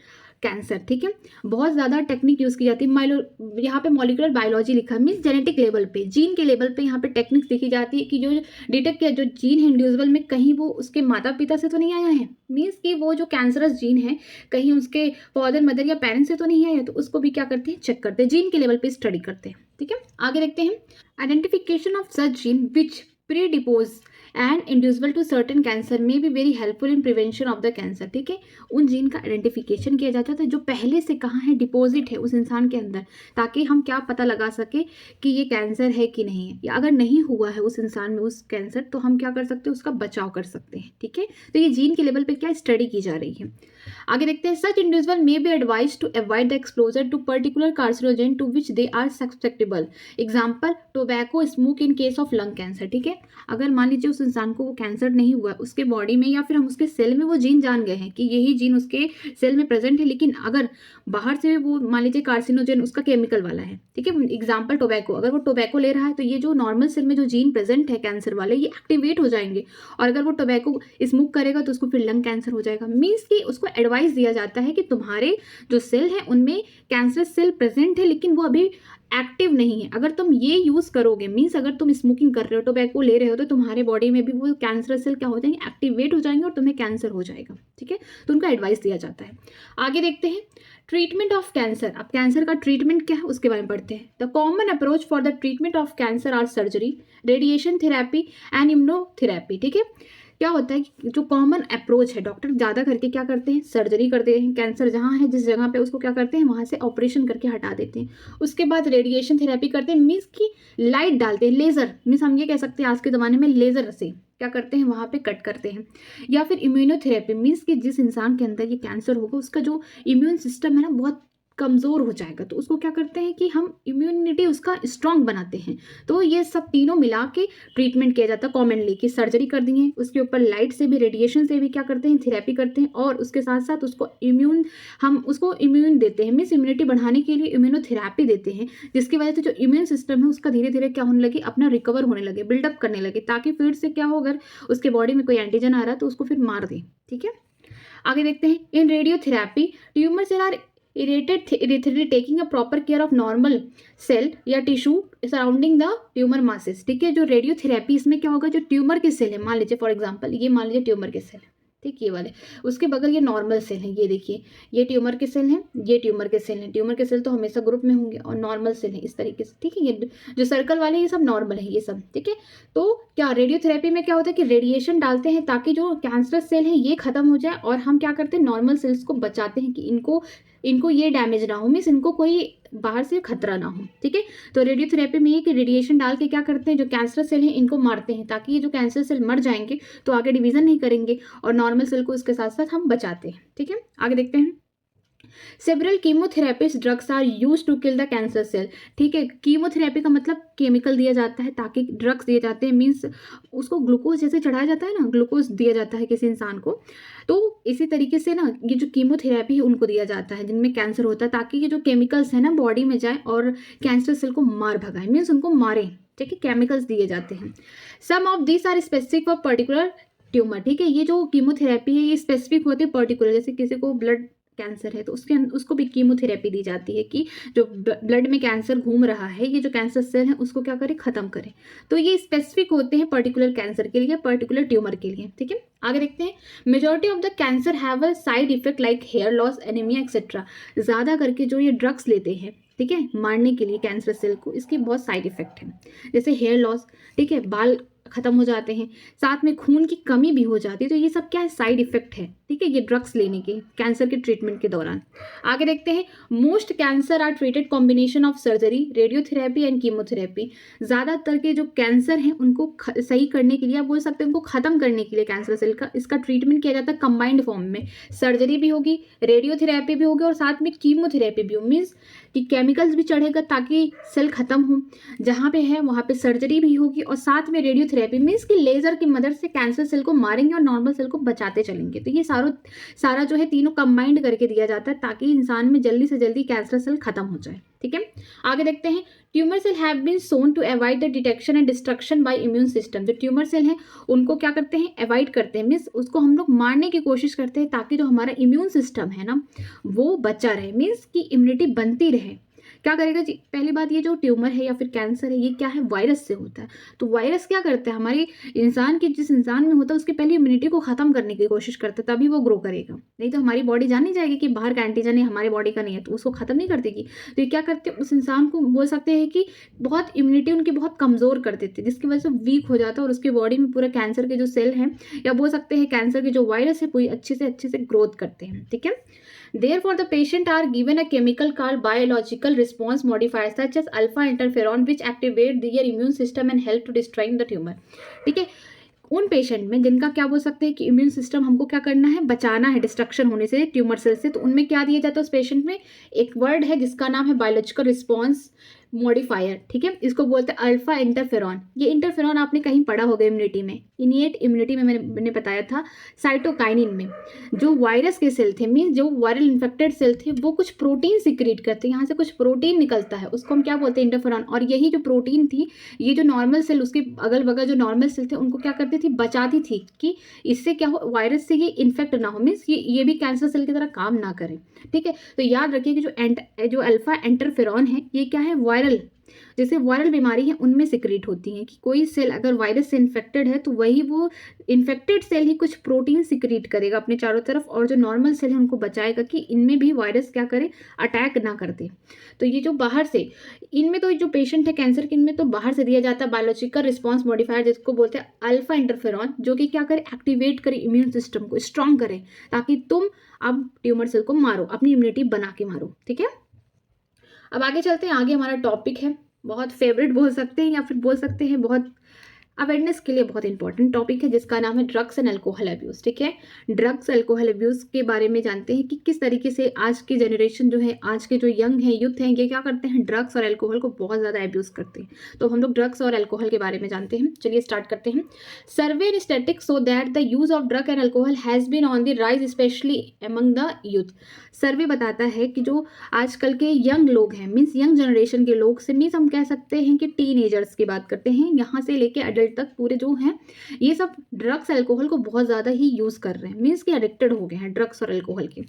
cancer, ठीक है। बहुत ज़्यादा टेक्निक यूज़ की जाती है। यहाँ पे मॉलिक्यूलर बायोलॉजी लिखा है, मीन्स जेनेटिक लेवल पे, जीन के लेवल पे यहाँ पे टेक्निक्स देखी जाती है कि जो डिटेक्ट किया जो जीन है इंडिविजुअल में, कहीं वो उसके माता पिता से तो नहीं आया है, मीन्स कि वो जो कैंसरस जीन है कहीं उसके फादर मदर या पेरेंट्स से तो नहीं आया है, तो उसको भी क्या करते हैं, चेक करते हैं, जीन के लेवल पे स्टडी करते हैं, ठीक है। आगे देखते हैं, identification of such gene which predispose and individual to certain cancer may be very helpful in prevention of the cancer, ठीक है। उन जीन का आइडेंटिफिकेशन किया जाता है जो पहले से कहाँ है, डिपॉजिट है उस इंसान के अंदर, ताकि हम क्या पता लगा सके कि ये कैंसर है कि नहीं है, या अगर नहीं हुआ है उस इंसान में उस कैंसर, तो हम क्या कर सकते हैं, उसका बचाव कर सकते हैं, ठीक है। तो ये जीन के लेवल पे क्या स्टडी की जा रही है। आगे देखते हैं, such individual may be advise to avoid the exposure to particular carcinogen to which they are susceptible, example tobacco smoke in case of lung cancer, ठीक है। अगर मान लीजिए उस इंसान को वो कैंसर नहीं हुआ, उसके बॉडी में या फिर हम उसके सेल में वो जीन जान गए हैं कि यही जीन उसके सेल में प्रेजेंट है, लेकिन अगर बाहर से वो मान लीजिए कार्सिनोजन उसका केमिकल वाला है, ठीक है, एग्जाम्पल टोबैको, अगर वो टोबैको ले रहा है तो ये जो नॉर्मल सेल में जो जीन प्रेजेंट है कैंसर वाले, ये एक्टिवेट हो जाएंगे, और अगर वो टोबैको स्मोक करेगा तो उसको फिर लंग कैंसर हो जाएगा। मीन्स कि उसको एडवाइस दिया जाता है कि तुम्हारे जो सेल है उनमें कैंसर सेल प्रेजेंट है, लेकिन वो अभी एक्टिव नहीं है। अगर तुम ये यूज करोगे, मीन्स अगर तुम स्मोकिंग कर रहे हो, टोबैको ले रहे हो, तो तुम्हारे बॉडी में भी वो कैंसर सेल क्या हो जाएंगे, एक्टिवेट हो जाएंगे और तुम्हें कैंसर हो जाएगा, ठीक है। तो उनका एडवाइस दिया जाता है। आगे देखते हैं, ट्रीटमेंट ऑफ कैंसर। अब कैंसर का ट्रीटमेंट क्या है उसके बारे में पढ़ते हैं। The common approach for the treatment of cancer are surgery, radiation therapy and immunotherapy, ठीक है। क्या होता है कि जो कॉमन अप्रोच है, डॉक्टर ज़्यादा करके क्या करते हैं, सर्जरी करते हैं, कैंसर जहाँ है जिस जगह पे उसको क्या करते हैं, वहाँ से ऑपरेशन करके हटा देते हैं। उसके बाद रेडिएशन थेरेपी करते हैं, मीन्स की लाइट डालते हैं, लेज़र, मीन्स हम ये कह सकते हैं आज के ज़माने में लेज़र से क्या करते हैं, वहाँ पे कट करते हैं। या फिर इम्यूनोथेरेपी, मीन्स कि जिस इंसान के अंदर ये कैंसर होगा उसका जो इम्यून सिस्टम है ना बहुत कमज़ोर हो जाएगा, तो उसको क्या करते हैं कि हम इम्यूनिटी उसका स्ट्रांग बनाते हैं। तो ये सब तीनों मिला के ट्रीटमेंट किया जाता है कॉमनली, कि सर्जरी कर दी है, उसके ऊपर लाइट से भी, रेडिएशन से भी क्या करते हैं, थेरेपी करते हैं, और उसके साथ साथ उसको हम उसको इम्यून देते हैं, मीन्स इम्यूनिटी बढ़ाने के लिए इम्यूनोथेरेपी देते हैं, जिसकी वजह से जो इम्यून सिस्टम है उसका धीरे धीरे क्या होने लगे, अपना रिकवर होने लगे, बिल्डअप करने लगे, ताकि फिर से क्या हो, अगर उसके बॉडी में कोई एंटीजन आ रहा है तो उसको फिर मार दे, ठीक है। आगे देखते हैं, in radiotherapy tumour cell are irradiated taking a proper care of normal cell या tissue surrounding the tumour masses, ठीक है। जो रेडियोथेरेपी इसमें क्या होगा, जो ट्यूमर के सेल है, मान लीजिए फॉर एग्जांपल ये मान लीजिए ट्यूमर के सेल है, ठीक, ये वाले, उसके बगल ये नॉर्मल सेल है, ये देखिए ये ट्यूमर के सेल हैं, ये ट्यूमर के सेल हैं। ट्यूमर के सेल तो हमेशा ग्रुप में होंगे, और नॉर्मल सेल है इस तरीके से, ठीक है। ये जो सर्कल वाले ये सब नॉर्मल है, ये सब, ठीक है। तो क्या रेडियोथेरेपी में क्या होता है कि रेडिएशन डालते हैं ताकि जो कैंसरस सेल है ये खत्म हो जाए, और हम क्या करते हैं, नॉर्मल सेल्स को बचाते हैं कि इनको ये डैमेज ना हो, मीन्स इनको कोई बाहर से खतरा ना हो, ठीक है। तो रेडियोथेरेपी में ये कि रेडिएशन डाल के क्या करते हैं, जो कैंसर सेल हैं इनको मारते हैं, ताकि ये जो कैंसर सेल मर जाएंगे तो आगे डिवीजन नहीं करेंगे, और नॉर्मल सेल को इसके साथ साथ हम बचाते हैं, ठीक है। आगे देखते हैं, several chemotherapist drugs are use to kill the cancer cell, ठीक है। कीमोथेरेपी का मतलब केमिकल दिया जाता है, ताकि ड्रग्स दिए जाते हैं, मीन्स उसको ग्लूकोज जैसे चढ़ाया जाता है ना, ग्लूकोज दिया जाता है किसी इंसान को, तो इसी तरीके से ना ये जो कीमोथेरेपी है उनको दिया जाता है जिनमें कैंसर होता है, ताकि ये जो केमिकल्स है ना बॉडी में जाए और कैंसर सेल को मार भगाए, मीन्स उनको मारे, ठीक है। केमिकल्स दिए जाते हैं। Some of this are specific for particular tumour, ठीक है। ये जो कीमोथेरेपी है ये स्पेसिफिक होती है पर्टिकुलर, जैसे किसी को ब्लड कैंसर है तो उसको भी कीमोथेरेपी दी जाती है कि जो ब्लड में कैंसर घूम रहा है, ये जो कैंसर सेल है उसको क्या करे, खत्म करे। तो ये स्पेसिफिक होते हैं पर्टिकुलर कैंसर के लिए, पर्टिकुलर ट्यूमर के लिए, ठीक है। आगे देखते हैं, majority of the cancer have a side effect like hair loss, anaemia et cetera. ज़्यादा करके जो ये ड्रग्स लेते हैं, ठीक है, मारने के लिए कैंसर सेल को, इसके बहुत साइड इफेक्ट हैं, जैसे हेयर लॉस, ठीक है, बाल खत्म हो जाते हैं, साथ में खून की कमी भी हो जाती है। तो ये सब क्या है, साइड इफेक्ट है, ठीक है, ये ड्रग्स लेने के कैंसर के ट्रीटमेंट के दौरान। आगे देखते हैं, most cancer are treated combination of surgery, radiotherapy and chemotherapy. ज़्यादातर के जो कैंसर हैं उनको सही करने के लिए, आप बोल सकते हैं उनको खत्म करने के लिए कैंसर सेल का, इसका ट्रीटमेंट किया जाता है कंबाइंड फॉर्म में। सर्जरी भी होगी, रेडियोथेरेपी भी होगी, और साथ में कीमोथेरेपी भी हो, मीन्स कि केमिकल्स भी चढ़ेगा ताकि सेल खत्म हो, जहाँ पे है वहाँ पे सर्जरी भी होगी, और साथ में रेडियोथेरेपी मीन्स कि लेजर की मदद से कैंसर सेल को मारेंगे और नॉर्मल सेल को बचाते चलेंगे। तो ये सारा जो है तीनों कंबाइंड करके दिया जाता है ताकि इंसान में जल्दी से जल्दी कैंसर सेल खत्म हो जाए, ठीक है। आगे देखते हैं, tumour cell have been shown to avoid the detection and destruction by immune system. जो ट्यूमर सेल हैं उनको क्या करते हैं, अवॉइड करते हैं, मीन्स उसको हम लोग मारने की कोशिश करते हैं ताकि जो हमारा इम्यून सिस्टम है ना वो बचा रहे, मीन्स कि इम्यूनिटी बनती रहे। क्या करेगा जी, पहली बात, ये जो ट्यूमर है या फिर कैंसर है ये क्या है, वायरस से होता है। तो वायरस क्या करता है, हमारी इंसान की, जिस इंसान में होता है उसकी पहले इम्यूनिटी को खत्म करने की कोशिश करता है, तभी वो ग्रो करेगा। नहीं तो हमारी बॉडी जान नहीं जाएगी कि बाहर का एंटीजन है हमारी बॉडी का नहीं है, तो उसको खत्म नहीं कर देगी। तो ये क्या करते हैं, उस इंसान को बोल सकते हैं कि बहुत इम्यूनिटी उनकी बहुत कमज़ोर कर देते हैं, जिसकी वजह से वीक हो जाता है और उसकी बॉडी में पूरा कैंसर के जो सेल हैं या बोल सकते हैं कैंसर के जो वायरस है पूरी अच्छे से ग्रोथ करते हैं। ठीक है, Therefore, the patient are given a chemical called biological response modifier such as alpha interferon which activate their immune system and help to destroying the tumor. ठीक है, उन पेशेंट में जिनका क्या बोल सकते हैं कि इम्यून सिस्टम हमको क्या करना है, बचाना है डिस्ट्रक्शन होने से ट्यूमर सेल से, तो उनमें क्या दिया जाता है उस पेशेंट में, एक वर्ड है जिसका नाम है बायोलॉजिकल रिस्पॉन्स मॉडिफायर। ठीक है, इसको बोलते हैं अल्फा इंटरफेरॉन। ये इंटरफेरॉन आपने कहीं पढ़ा होगा इम्यूनिटी में, इनिएट इम्यूनिटी में मैंने बताया था, साइटोकाइनिन में। जो वायरस के सेल थे, मीन्स जो वायरल इन्फेक्टेड सेल थे, वो कुछ प्रोटीन सिक्रीट करते हैं, यहाँ से कुछ प्रोटीन निकलता है, उसको हम क्या बोलते हैं, इंटरफेरॉन। और यही जो प्रोटीन थी, ये जो नॉर्मल सेल, उसके अगल बगल जो नॉर्मल सेल थे उनको क्या करती थी, बचाती थी कि इससे क्या हो, वायरस से ये इन्फेक्ट ना हो, मीन्स ये भी कैंसर सेल की तरह काम ना करे। ठीक है, तो याद रखिए कि जो अल्फा इंटरफेरॉन है ये क्या है, वायरल, जैसे वायरल बीमारी है उनमें सिक्रीट होती हैं कि कोई सेल अगर वायरस से इन्फेक्टेड है तो वही वो इन्फेक्टेड सेल ही कुछ प्रोटीन सिक्रीट करेगा अपने चारों तरफ, और जो नॉर्मल सेल है उनको बचाएगा कि इनमें भी वायरस क्या करे, अटैक ना कर दे। तो ये जो बाहर से, इनमें तो जो पेशेंट है कैंसर के, इनमें तो बाहर से दिया जाता है बायोलॉजिकल रिस्पॉन्स मॉडिफायर, जिसको बोलते हैं अल्फा इंटरफेरॉन, जो कि क्या करे, एक्टिवेट करे इम्यून सिस्टम को, स्ट्रॉन्ग करे, ताकि तुम अब ट्यूमर सेल को मारो, अपनी इम्यूनिटी बना के मारो। ठीक है, अब आगे चलते हैं। आगे हमारा टॉपिक है, बहुत फेवरेट बोल सकते हैं या फिर बोल सकते हैं बहुत अवेयरनेस के लिए बहुत इंपॉर्टेंट टॉपिक है, जिसका नाम है ड्रग्स एंड अल्कोहल अब्यूज़। ठीक है, ड्रग्स अल्कोहल अब्यूज़ के बारे में जानते हैं कि किस तरीके से आज की जनरेशन जो है, आज के जो यंग हैं, यूथ हैं, ये क्या करते हैं, ड्रग्स और अल्कोहल को बहुत ज़्यादा अब्यूज़ करते हैं। तो हम लोग ड्रग्स और अल्कोहल के बारे में जानते हैं। चलिए स्टार्ट करते हैं। Survey in statistics so that the use of drug and alcohol has been on the rise specially among the youth. Survey बताता है कि जो आजकल के यंग लोग हैं, मीन्स यंग जनरेशन के लोग से, मीन्स हम कह सकते हैं कि टीनेजर्स की बात करते हैं, यहाँ से लेके अडल्ट तक पूरे जो हैं ये सब ड्रग्स अल्कोहल को बहुत ज़्यादा ही यूज़ कर रहे हैं, मीन्स कि एडिक्टेड हो गए हैं ड्रग्स और अल्कोहल के।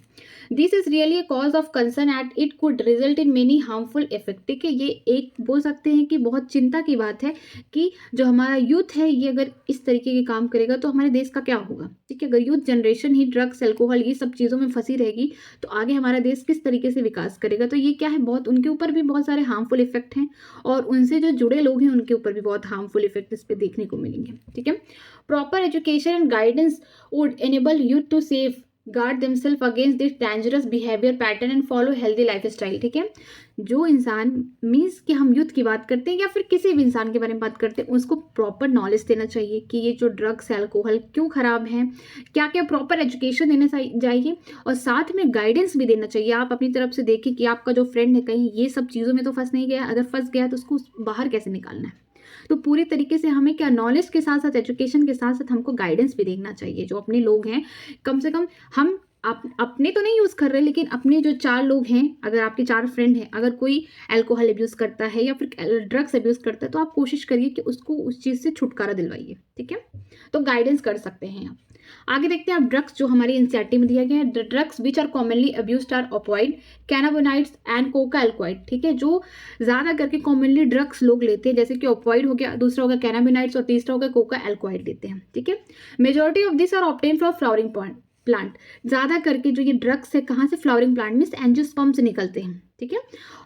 This is really a cause of concern at it could result in many harmful effect. ठीक है, ये एक बोल सकते हैं कि बहुत चिंता की बात है कि जो हमारा यूथ है ये अगर इस तरीके के काम करेगा तो हमारे देश का क्या होगा। ठीक है, अगर यूथ जनरेशन ही ड्रग्स अल्कोहल ये सब चीज़ों में फंसी रहेगी तो आगे हमारा देश किस तरीके से विकास करेगा। तो ये क्या है, बहुत उनके ऊपर भी बहुत सारे हार्मफुल इफेक्ट हैं और उनसे जो जुड़े लोग हैं उनके ऊपर भी बहुत हार्मफुल इफेक्ट इस पर देखने को मिलेंगे। ठीक है, proper education and guidance would enable youth to safeguard themselves against this dangerous behaviour pattern and follow healthy lifestyle. ठीक है, जो इंसान, मीन्स कि हम यूथ की बात करते हैं या फिर किसी भी इंसान के बारे में बात करते हैं, उसको प्रॉपर नॉलेज देना चाहिए कि ये जो ड्रग्स अल्कोहल क्यों ख़राब हैं, क्या क्या प्रॉपर एजुकेशन देना चाहिए और साथ में गाइडेंस भी देना चाहिए। आप अपनी तरफ से देखिए कि आपका जो फ्रेंड है कहीं ये सब चीज़ों में तो फंस नहीं गया, अगर फंस गया तो उसको बाहर कैसे निकालना है। तो पूरी तरीके से हमें क्या, नॉलेज के साथ साथ एजुकेशन के साथ साथ हमको गाइडेंस भी देखना चाहिए। जो अपने लोग हैं, कम से कम हम अपने तो नहीं यूज़ कर रहे, लेकिन अपने जो 4 लोग हैं, अगर आपके 4 फ्रेंड हैं, अगर कोई अल्कोहल अब्यूज़ करता है या फिर ड्रग्स अब्यूज़ करता है तो आप कोशिश करिए कि उसको उस चीज़ से छुटकारा दिलवाइए। ठीक है, तो गाइडेंस कर सकते हैं आप। आगे देखते हैं आप ड्रग्स जो हमारी एनसीईआरटी में दिया गया है। The drugs which are commonly abused are opioid, cannabinoids and coca अल्कोहॉइड। ठीक है, जो ज़्यादा करके कॉमनली ड्रग्स लोग लेते हैं, जैसे कि ओपियोइड हो गया, दूसरा हो गया कैनाबिनॉइड्स और तीसरा हो गया कोका अल्कोहॉइड लेते हैं। ठीक है, majority of this are obtain from flowering plant. ज़्यादा करके जो ये ड्रग्स है कहाँ से, फ्लावरिंग प्लांट मीन्स एंजियोस्पर्म से निकलते हैं। ठीक है,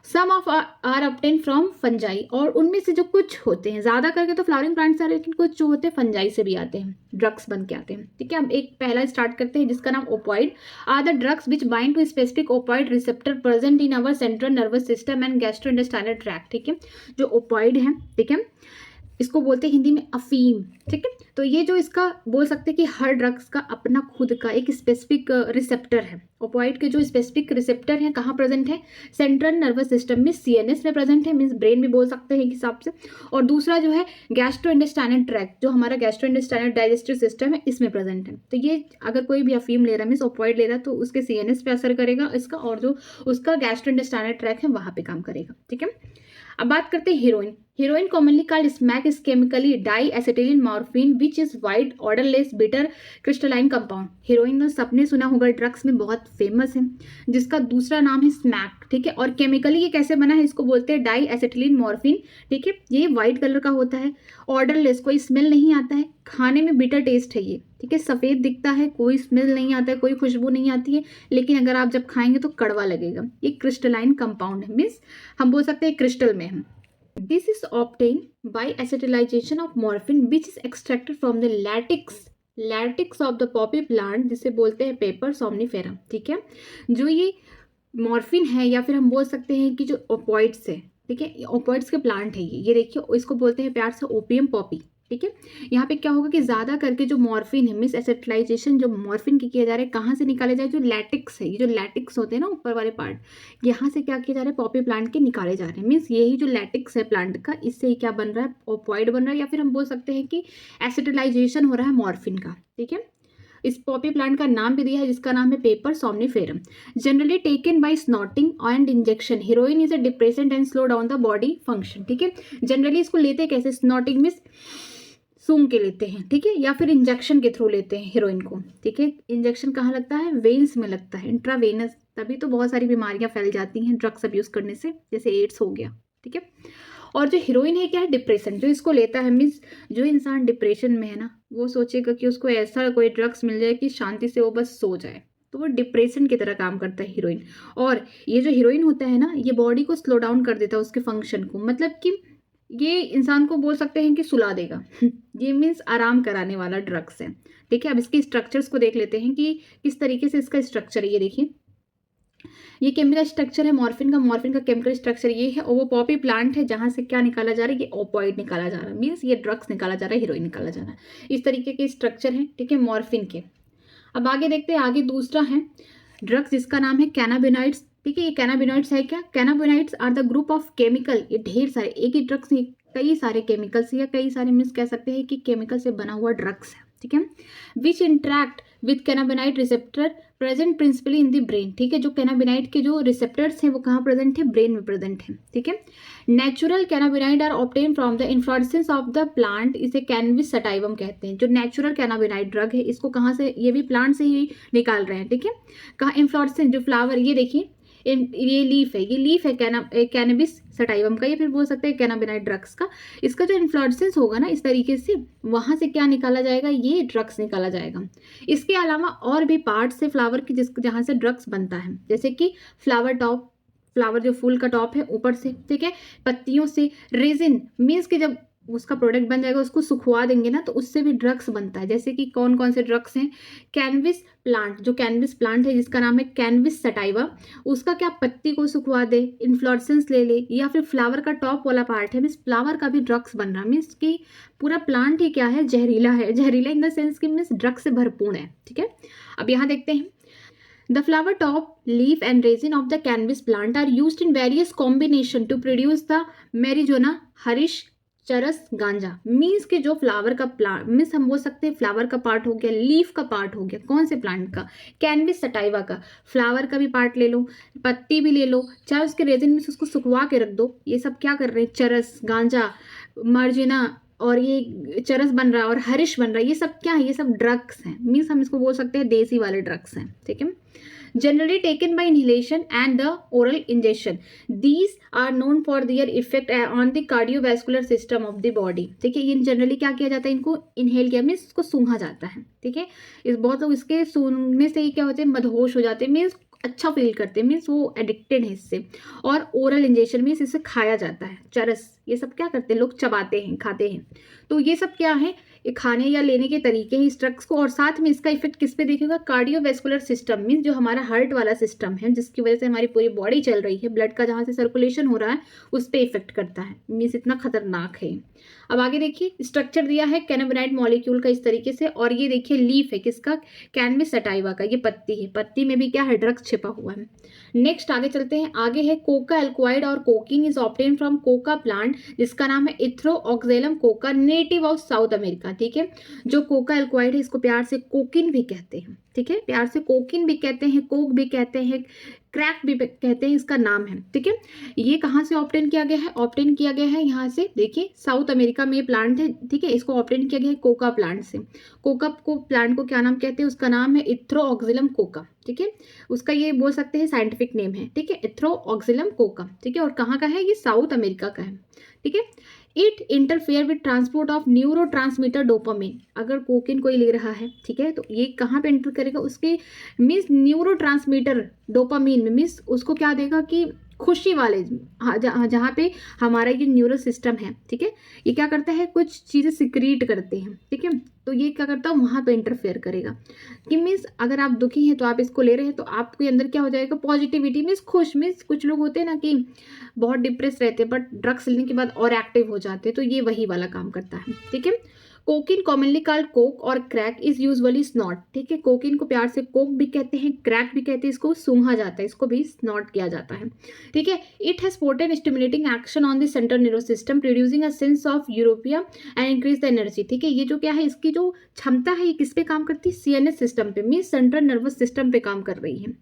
some of are obtain from fungi, और उनमें से जो कुछ होते हैं, ज़्यादा करके तो फ्लावरिंग प्लांट से, लेकिन कुछ जो होते हैं फंजाई से भी आते हैं, ड्रग्स बन के आते हैं। ठीक है, अब एक पहला स्टार्ट करते हैं जिसका नाम opioid are the drugs which bind to specific opioid receptor present in our central nervous system and gastrointestinal tract. ठीक है, जो ओपियोइड है, ठीक है, इसको बोलते हैं हिंदी में अफीम। ठीक है, तो ये जो इसका बोल सकते हैं कि हर ड्रग्स का अपना खुद का एक स्पेसिफिक रिसेप्टर है। ओपियोइड के जो स्पेसिफिक रिसेप्टर हैं कहाँ प्रेजेंट है, सेंट्रल नर्वस सिस्टम में, सीएनएस में प्रेजेंट है, मीन्स ब्रेन भी बोल सकते हैं एक हिसाब से। और दूसरा जो है गैस्ट्रोइंटेस्टाइनल ट्रैक्ट, जो हमारा गैस्ट्रोइंटेस्टाइनल डाइजेस्टिव सिस्टम है, इसमें प्रेजेंट है। तो ये अगर कोई भी अफीम ले रहा है, मीन्स ओपियोइड ले रहा है, तो उसके सीएनएस पे असर करेगा इसका, और जो उसका गैस्ट्रोइंटेस्टाइनल ट्रैक्ट है वहाँ पे काम करेगा। ठीक है, अब बात करते हैं heroin. Heroin commonly called smack is chemically di acetylene morphine which is white odourless bitter crystalline compound. Heroin तो सबने सुना होगा, ड्रग्स में बहुत फेमस है, जिसका दूसरा नाम है स्मैक, ठीक है। और केमिकली ये कैसे बना है, इसको बोलते हैं डाई एसिटिलीन मॉर्फिन, ठीक है। ये वाइट कलर का होता है, ऑर्डरलेस, कोई स्मेल नहीं आता है, खाने में बिटर टेस्ट है ये, ठीक है। सफ़ेद दिखता है, कोई स्मेल नहीं आता है, कोई खुशबू नहीं आती है, लेकिन अगर आप जब खाएंगे तो कड़वा लगेगा। ये क्रिस्टलाइन कंपाउंड है, मीन्स हम बोल सकते हैं क्रिस्टल में है। This is obtained by acetylization of morphine which is extracted from the latex of the poppy plant, जिसे बोलते हैं पेपर सोमनिफेरम, ठीक है। जो ये मॉर्फिन है या फिर हम बोल सकते हैं कि जो ओपॉइड्स है, ठीक है, ओपॉइड्स के प्लांट है ये देखिए, इसको बोलते हैं प्यार से ओपियम पॉपी, ठीक है। यहाँ पे क्या होगा कि ज़्यादा करके जो मॉर्फिन है, मिस एसिटिलाइजेशन जो मॉर्फिन की किया जा रहा है, कहाँ से निकाले जाए, जो लैटिक्स है, ये जो लैटिक्स होते हैं ना ऊपर वाले पार्ट, यहाँ से क्या किया जा रहा है, पॉपी प्लांट के निकाले जा रहे हैं। मीन्स यही जो लैटिक्स है प्लांट का, इससे ही क्या बन रहा है, ओपॉइड बन रहा है, या फिर हम बोल सकते हैं कि एसिटिलाइजेशन हो रहा है मॉर्फिन का, ठीक है। इस पॉपी प्लांट का नाम भी दिया है जिसका नाम है paper सोमनिफेरम। Generally taken by snorting and injection, heroine is a depressant and slow down the body function, ठीक है। जनरली इसको लेते कैसे, स्नॉटिंग मीन्स सूंघ के लेते हैं, ठीक है, या फिर इंजेक्शन के थ्रू लेते हैं हीरोइन को, ठीक है। इंजेक्शन कहाँ लगता है, वेन्स में लगता है, इंट्रावेनस। तभी तो बहुत सारी बीमारियां फैल जाती हैं ड्रग्स अब्यूज करने से, जैसे एड्स हो गया, ठीक है। और जो हीरोइन है क्या है, डिप्रेशन, जो इसको लेता है, मीन्स जो इंसान डिप्रेशन में है ना, वो सोचेगा कि उसको ऐसा कोई ड्रग्स मिल जाए कि शांति से वो बस सो जाए, तो वो डिप्रेशन की तरह काम करता है हीरोइन। और ये जो हीरोइन होता है ना, ये बॉडी को स्लो डाउन कर देता है, उसके फंक्शन को, मतलब कि ये इंसान को बोल सकते हैं कि सुला देगा ये मीन्स आराम कराने वाला ड्रग्स है, ठीक है। अब इसके स्ट्रक्चर्स को देख लेते हैं कि किस तरीके से इसका स्ट्रक्चर है। ये देखिए, ये केमिकल स्ट्रक्चर है मॉर्फिन का केमिकल स्ट्रक्चर ये है, और वो पॉपी प्लांट है जहाँ से क्या निकाला जा रहा है, ये ओपॉइड निकाला जा रहा है, मीन्स ये ड्रग्स निकाला जा रहा है, हीरोइन निकाला जा रहा है। इस तरीके के स्ट्रक्चर है, ठीक है, मॉर्फिन के। अब आगे देखते हैं, आगे दूसरा है ड्रग्स जिसका नाम है कैनाबिनॉइड्स, ठीक है। ये कैनाबिनॉइड्स है क्या, cannabinoids are the group of chemical, ये ढेर सारे, एक ही ड्रग्स नहीं, कई सारे केमिकल्स या कई सारे मीन्स कह सकते हैं कि केमिकल से बना हुआ ड्रग्स है, ठीक है। Which interact with cannabinoid receptor present principally in the brain, ठीक है। जो कैनाबिनाइड के जो रिसेप्टर्स हैं वो कहाँ प्रेजेंट है, ब्रेन में प्रेजेंट है, ठीक है। Natural cannabinoid are obtain from the inflorescence of the plant, इसे कैनबिस सटाइवम कहते हैं। जो नेचुरल कैनाबिनाइड ड्रग है, इसको कहाँ से, ये भी प्लांट से ही निकाल रहे हैं, ठीक है। कहाँ, इन्फ्लोरेसेंस, जो फ्लावर, ये देखिए, ये लीफ है, ये लीफ है कैनबिस सटाइवम का, ये फिर बोल सकते हैं कैनाबिनाइड ड्रग्स का। इसका जो इन्फ्लोरेसेंस होगा ना इस तरीके से, वहाँ से क्या निकाला जाएगा, ये ड्रग्स निकाला जाएगा। इसके अलावा और भी पार्ट्स है फ्लावर की जहाँ से ड्रग्स बनता है, जैसे कि फ्लावर टॉप, फ्लावर जो फूल का टॉप है ऊपर से, ठीक है, पत्तियों से, रेजिन मीन्स कि जब उसका प्रोडक्ट बन जाएगा उसको सुखवा देंगे ना, तो उससे भी ड्रग्स बनता है। जैसे कि कौन कौन से ड्रग्स हैं, कैनबिस प्लांट, जो कैनबिस प्लांट है जिसका नाम है कैनबिस सटाइवा, उसका क्या पत्ती को सुखवा दे, इन्फ्लोरेसेंस ले ले, या फिर फ्लावर का टॉप वाला पार्ट है, मीन्स फ्लावर का भी ड्रग्स बन रहा है, मीन्स कि पूरा प्लांट ही क्या है, जहरीला है, जहरीला इन द सेंस कि मीन्स ड्रग्स से भरपूर है, ठीक है। अब यहाँ देखते हैं, the flower top, leaf and resin of the cannabis plant are used in various combination to produce the marijuana, Harish, चरस, गांजा। मीन्स के जो फ्लावर का प्लांट, मीन्स हम बोल सकते हैं फ्लावर का पार्ट हो गया, लीफ का पार्ट हो गया, कौन से प्लांट का, कैनबिस सटाइवा का, फ्लावर का भी पार्ट ले लो, पत्ती भी ले लो, चाहे उसके रेजिन में उसको सुखवा के रख दो, ये सब क्या कर रहे हैं, चरस, गांजा, मार्जिना, और ये चरस बन रहा है और हरिश बन रहा है, ये सब क्या है, ये सब ड्रग्स हैं, मीन्स हम इसको बोल सकते हैं देसी वाले ड्रग्स हैं, ठीक है। generally taken by inhalation and the oral ingestion, these are known for their effect on the cardiovascular system of the body, ठीक है। ये जनरली क्या किया जाता है, इनको इनहेल किया, मीन्स इसको सूंघा जाता है, ठीक है। इस बहुत लोग इसके सूंघने से ही क्या होते हैं, मदहोश हो जाते हैं, मीन्स अच्छा फील करते हैं, मीन्स वो एडिक्टेड है इससे। और ओरल इंजेक्शन मीन्स इसे खाया जाता है, चरस, ये सब क्या करते हैं, लोग चबाते हैं, खाते हैं। तो ये सब क्या है, ये खाने या लेने के तरीके हैं इस ड्रग्स को। और साथ में इसका इफेक्ट किस पे देखेगा, कार्डियोवैस्कुलर सिस्टम, मीन्स जो हमारा हार्ट वाला सिस्टम है, जिसकी वजह से हमारी पूरी बॉडी चल रही है, ब्लड का जहाँ से सर्कुलेशन हो रहा है उस पर इफेक्ट करता है, मीन्स इतना खतरनाक है। अब आगे देखिए, स्ट्रक्चर दिया है कैनाबिनाइड मॉलिक्यूल का इस तरीके से, और ये देखिए लीफ है किसका, कैनबिस सटाइवा का, ये पत्ती है, पत्ती में भी क्या है, ड्रग्स छिपा हुआ है। नेक्स्ट आगे चलते हैं, आगे है कोका एल्कोइड और cocaine is obtain from coca plant, जिसका नाम है Erythroxylum coca, native of South America, ठीक है। जो कोका एल्कोइड है इसको प्यार से कोकिन भी कहते हैं, ठीक है, प्यार से कोकिन भी कहते हैं, कोक भी कहते हैं, क्रैक भी कहते हैं, इसका नाम है। ठीक है, ये कहाँ से ऑब्टेन किया गया है? ऑब्टेन किया गया है यहाँ से, देखिए साउथ अमेरिका में ये प्लांट है। ठीक है, इसको ऑब्टेन किया गया है कोका प्लांट से। कोका को प्लांट को क्या नाम कहते हैं? उसका नाम है इथ्रोऑक्सिलम कोका। ठीक है, उसका ये बोल सकते हैं साइंटिफिक नेम है। ठीक है, इथ्रोऑक्सिलम कोका। ठीक है, और कहाँ का है? ये साउथ अमेरिका का है। ठीक है, it interfere with transport of neuro transmitter dopamine. अगर कोकीन कोई ले रहा है, ठीक है, तो ये कहाँ पे इंटर करेगा? उसके मीन्स न्यूरो ट्रांसमीटर डोपामिन में, मीन्स उसको क्या देगा कि खुशी वाले, हाँ, जहाँ पे हमारा ये न्यूरल सिस्टम है। ठीक है, ये क्या करता है? कुछ चीज़ें सिक्रीट करते हैं। ठीक है, तो ये क्या करता है? वहाँ पे इंटरफेयर करेगा कि मीन्स अगर आप दुखी हैं तो आप इसको ले रहे हैं तो आपके अंदर क्या हो जाएगा? पॉजिटिविटी, मीन्स खुश। मीन्स कुछ लोग होते हैं ना कि बहुत डिप्रेस रहते हैं बट ड्रग्स लेने के बाद और एक्टिव हो जाते हैं, तो ये वही वाला काम करता है। ठीक है, कोकीन कॉमनली कॉल्ड कोक और क्रैक इज यूजुअली स्नॉट। ठीक है, कोकीन को प्यार से कोक भी कहते हैं, क्रैक भी कहते हैं, इसको सूंघा जाता है, इसको भी स्नॉट किया जाता है। ठीक है, it has potent stimulating action on the central nervous system producing a sense of europaea and increase the energy. ठीक है, ये जो क्या है, इसकी जो क्षमता है ये किस पे काम करती है? सीएनएस सिस्टम पे, मीन्स सेंट्रल नर्वस सिस्टम पे काम कर रही है,